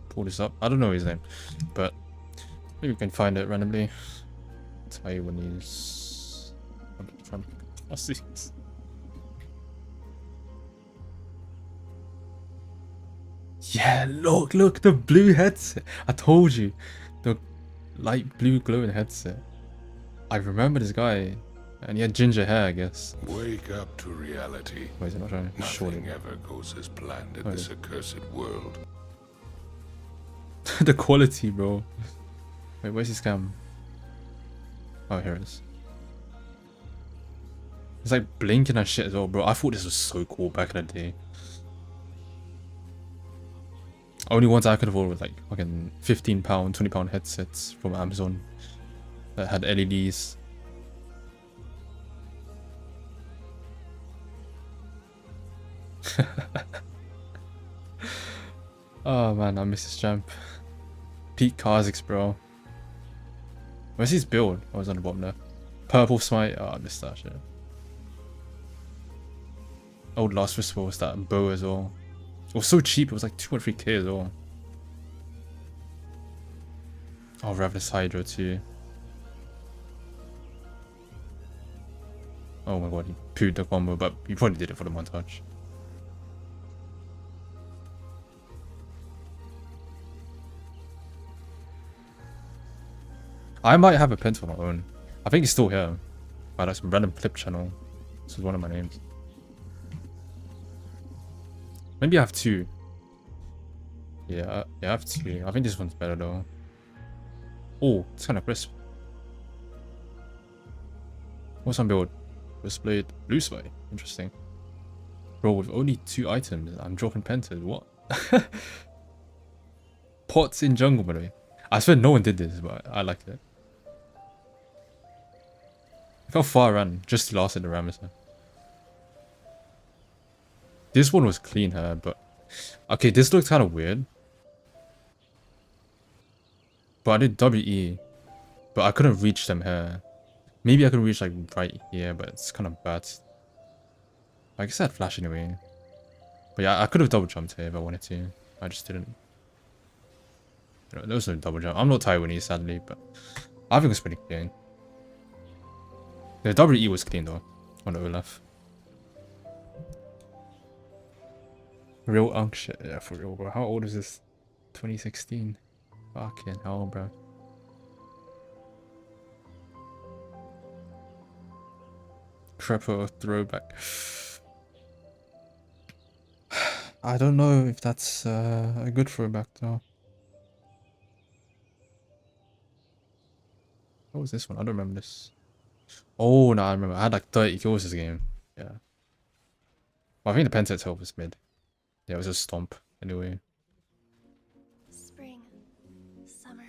Pull this up. I don't know his name, but maybe we can find it randomly. Taiwanese from Khazix. Yeah, look, the blue headset. I told you, the light blue glowing headset. I remember this guy, and he had ginger hair, I guess. Wake up to reality. Wait, is it not trying to Nothing ever goes as planned in this accursed world. The quality, bro. Wait, where's his cam? Oh, here it is. It's like blinking and shit as well, bro. I thought this was so cool back in the day. Only ones I could afford were like fucking £15, £20 headsets from Amazon that had LEDs. Oh man, I miss this champ. Peak Khazix, bro. Where's his build? Oh, it's on the bottom there. Purple smite. Oh, I missed that shit. Old Last Whisper was that bow as well. It was so cheap, it was like 2.3k as well. Oh, Ravenous Hydra too. Oh my god, he pooed the combo, but he probably did it for the montage. I might have a pen for my own. I think it's still here. By like some random clip channel. This is one of my names. Maybe I have 2. Yeah, I have 2. I think this one's better though. Oh, it's kind of crisp. What's on build? Wristblade, blue spy. Interesting. Bro, with only 2 items, I'm dropping pentas. What? Pots in jungle, by the way. I swear no one did this, but I liked it. Look how far I ran just to last at the Ramazan. This one was clean hair, but okay, this looked kind of weird. But I did WE, but I couldn't reach them here. Maybe I could reach like right here, but it's kind of bad. I guess I had flash anyway. But yeah, I could have double jumped here if I wanted to. I just didn't. You know, there was no double jump. I'm not Taiwanese, sadly, but I think it was pretty clean. The WE was clean though, on the Olaf. Real unk shit, yeah, for real, bro. How old is this? 2016. Fucking hell, bro. Prepper throwback. I don't know if that's a good throwback though. What was this one? I don't remember this. Oh, no, I remember. I had like 30 kills this game. Yeah. Well, I think the Penta itself was mid. Yeah, it was a stomp anyway. Spring, summer,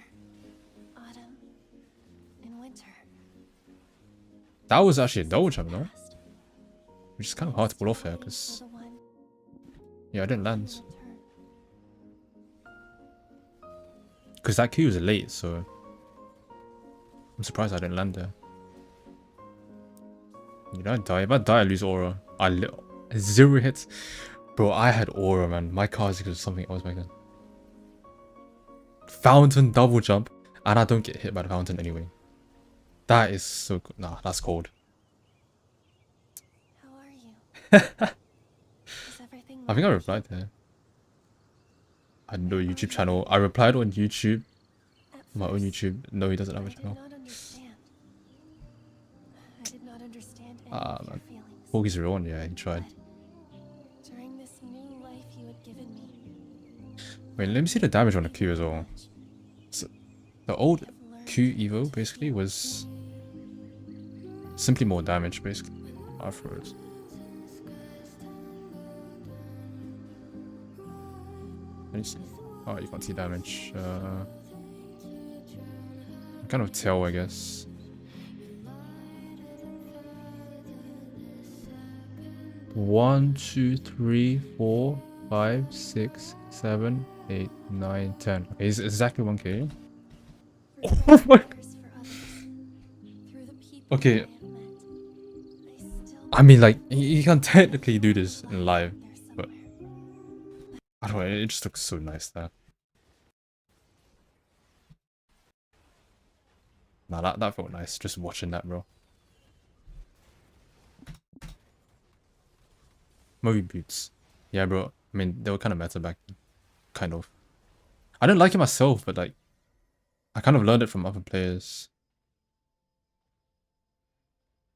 autumn, and winter. That was actually a double jump, no? Which is kind of hard to pull off here, because... Yeah, I didn't land. Because that Q was late, so... I'm surprised I didn't land there. You know, I die. If I die, I lose aura. 0 hits. Bro, I had aura, man. My Khazix was something else back then. Fountain double jump. And I don't get hit by the fountain anyway. That is so good. Nah, that's cold. How are you? Is everything I think I replied there. I had no YouTube channel. I replied on YouTube. My own YouTube. No, he doesn't have a channel. I did not understand any Ah, of your man. feelings. Porky's real one, yeah, he tried. During this new life you had given me, Wait, let me see the damage on the Q as well. So, the old Q Evo basically was simply more damage basically afterwards. Let me see. Oh, you can't see damage. Kind of tell, I guess. One, 2, 3, 4, 5, 6, 7, 8, 9, 10. Okay, it's exactly 1k. Oh my god. Okay. I mean, like, you can technically do this in live, but I don't know, it just looks so nice there. Nah, that felt nice, just watching that, bro. Movie boots. Yeah, bro. I mean, they were kind of meta back then. Kind of. I didn't like it myself, but like, I kind of learned it from other players.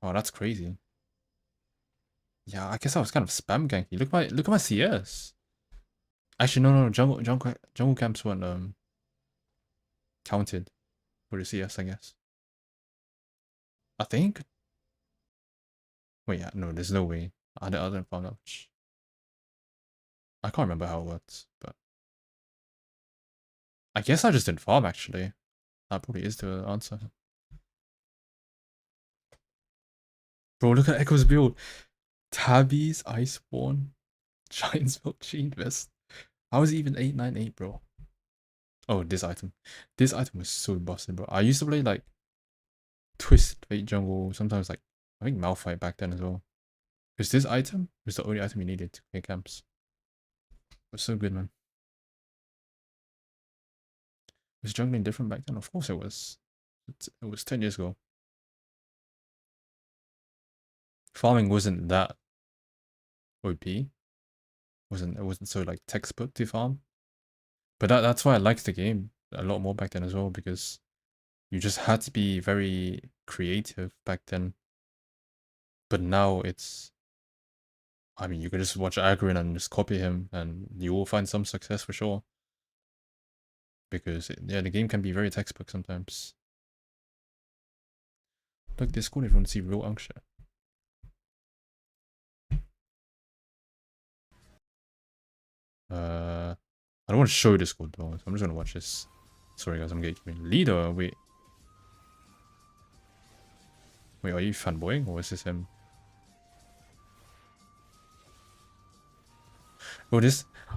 Oh, that's crazy. Yeah, I guess I was kind of spam ganky. Look at my CS. Actually, no. Jungle camps weren't counted for the CS, I guess. I think. Wait, yeah, no, there's no way. I didn't farm that much. I can't remember how it works, but I guess I just didn't farm actually. That probably is the answer. Bro, look at Echo's build. Tabby's Iceborne, Giant's Milk Chain Vest. How is it even 898, bro? Oh, this item. This item was so busted, bro. I used to play like Twisted Fate Jungle, sometimes like I think Malphite back then as well. Because this item was the only item you needed to play camps. It was so good, man. Was jungling different back then? Of course it was. It was 10 years ago. Farming wasn't that OP. It wasn't so like textbook to farm. But that's why I liked the game a lot more back then as well, because you just had to be very creative back then. But now it's, I mean, you can just watch Acheron and just copy him and you will find some success for sure. Because yeah, the game can be very textbook sometimes. Look, Discord, if you want to see real Unksha. I don't want to show Discord though, so I'm just gonna watch this. Sorry guys, I'm gatekeeping. Leader, wait. Wait, are you fanboying or is this him? Well,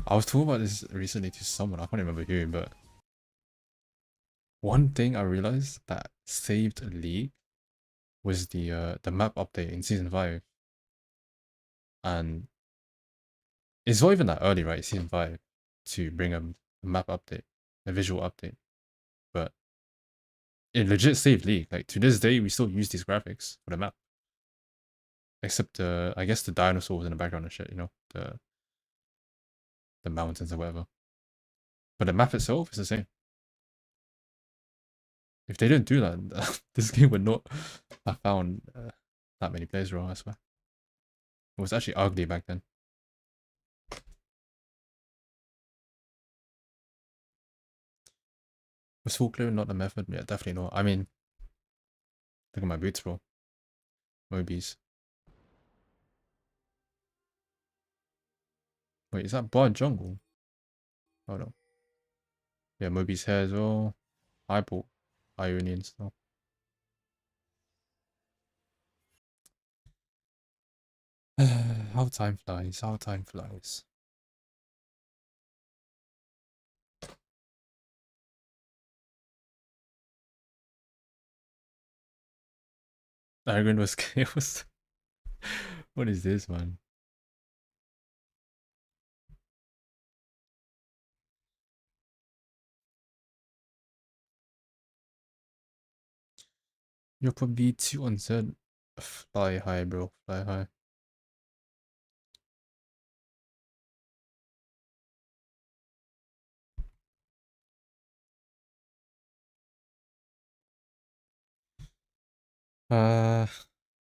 I was talking about this recently to someone, I can't remember who, but one thing I realized that saved League was the map update in season 5. And it's not even that early, right? Season 5 to bring a map update, a visual update. But it legit saved League. Like to this day, we still use these graphics for the map. Except I guess the dinosaurs in the background and shit, you know, the mountains or whatever. But the map itself is the same. If they didn't do that, this game would not have found that many players, bro, I swear. It was actually ugly back then. Was full clearing not the method? Yeah, definitely not. I mean, look at my boots, bro. Mobies. Wait, is that Bar Jungle? Oh no. Yeah, Mobi's hair as well. I bought Ionian stuff. How time flies, how time flies. Acheron was chaos. What is this, man? You're probably 2 on Z. Fly high, bro. Fly high.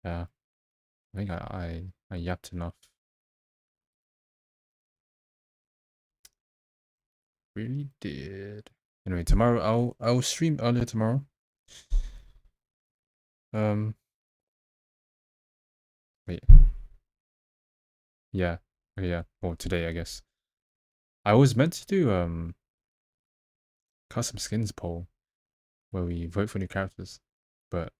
Yeah. I think I yapped enough. Really did. Anyway, tomorrow I'll stream earlier tomorrow. Wait. Yeah. Okay, yeah. Well, today I guess. I was meant to do custom skins poll where we vote for new characters, but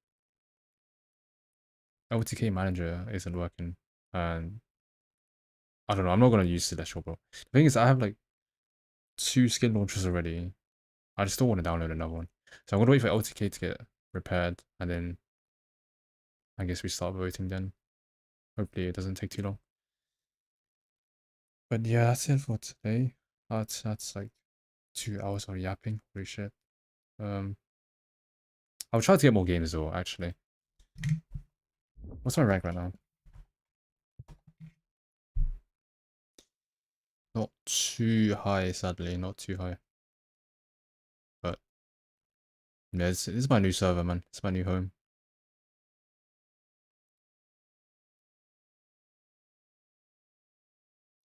LTK manager isn't working, and I don't know. I'm not gonna use Celestial, bro. The thing is, I have like 2 skin launchers already. I just don't want to download another one, so I'm gonna wait for LTK to get repaired, and then I guess we start voting then. Hopefully, it doesn't take too long. But yeah, that's it for today. That's like 2 hours of yapping. Holy shit. I'll try to get more games though, actually. What's my rank right now? Not too high, sadly. Not too high. But yeah, this is my new server, man. It's my new home.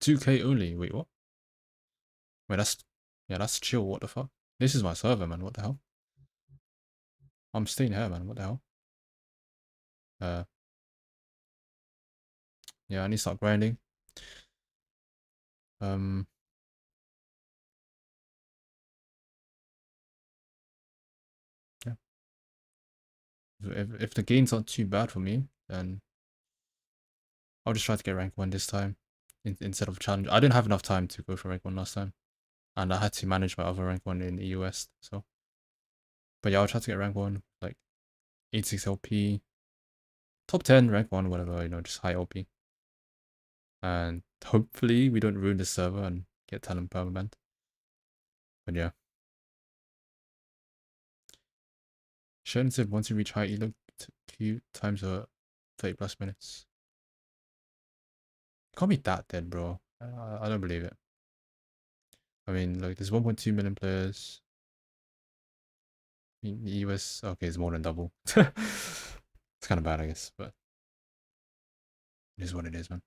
$2K only. Wait, what? Wait, that's chill. What the fuck? This is my server, man. What the hell? I'm staying here, man. What the hell? Yeah, I need to start grinding. Yeah. If the gains aren't too bad for me, then I'll just try to get rank 1 this time instead of challenge. I didn't have enough time to go for rank 1 last time, and I had to manage my other rank 1 in the US. So, but yeah, I'll try to get rank 1, like 86 LP, top 10 rank 1, whatever, you know, just high LP. And hopefully we don't ruin the server and get Talon permabanned. But yeah. Sheldon said once you reach high elo queue times are 30+ minutes. Can't be that dead, bro. I don't believe it. I mean, like, there's 1.2 million players. In the US, okay, it's more than double. It's kind of bad, I guess, but it is what it is, man.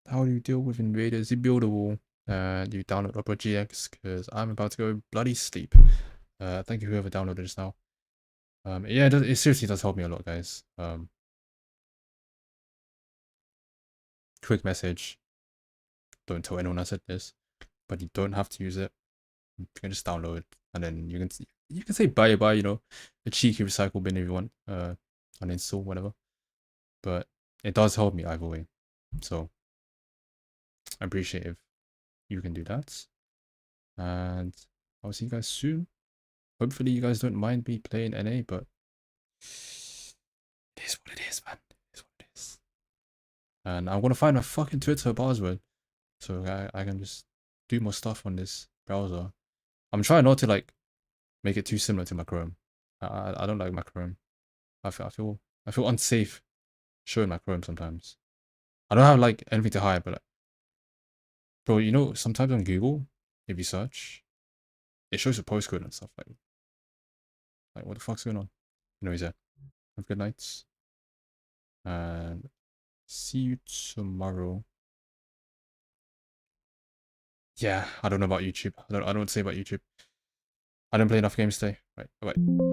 How do you deal with invaders? You build a wall. You download Opera GX because I'm about to go bloody sleep. Thank you whoever downloaded this now. Yeah, it seriously does help me a lot, guys. quick message. Don't tell anyone I said this, but you don't have to use it. You can just download, and then you can say bye, you know, a cheeky recycle bin if you want, uninstall, whatever. But it does help me either way, so I appreciate if you can do that. And I'll see you guys soon. Hopefully you guys don't mind me playing NA, but it is what it is, man. It is what it is. And I'm gonna find my fucking Twitter password, so I can just do more stuff on this browser. I'm trying not to like make it too similar to my Chrome. I don't like my Chrome. I feel unsafe showing my Chrome sometimes. I don't have like anything to hide, but like, bro, you know, sometimes on Google, if you search, it shows a postcode and stuff like what the fuck's going on? Anyways, yeah. Have good nights. And see you tomorrow. Yeah, I don't know about YouTube. I don't know what to say about YouTube. I didn't play enough games today. Right, bye-bye.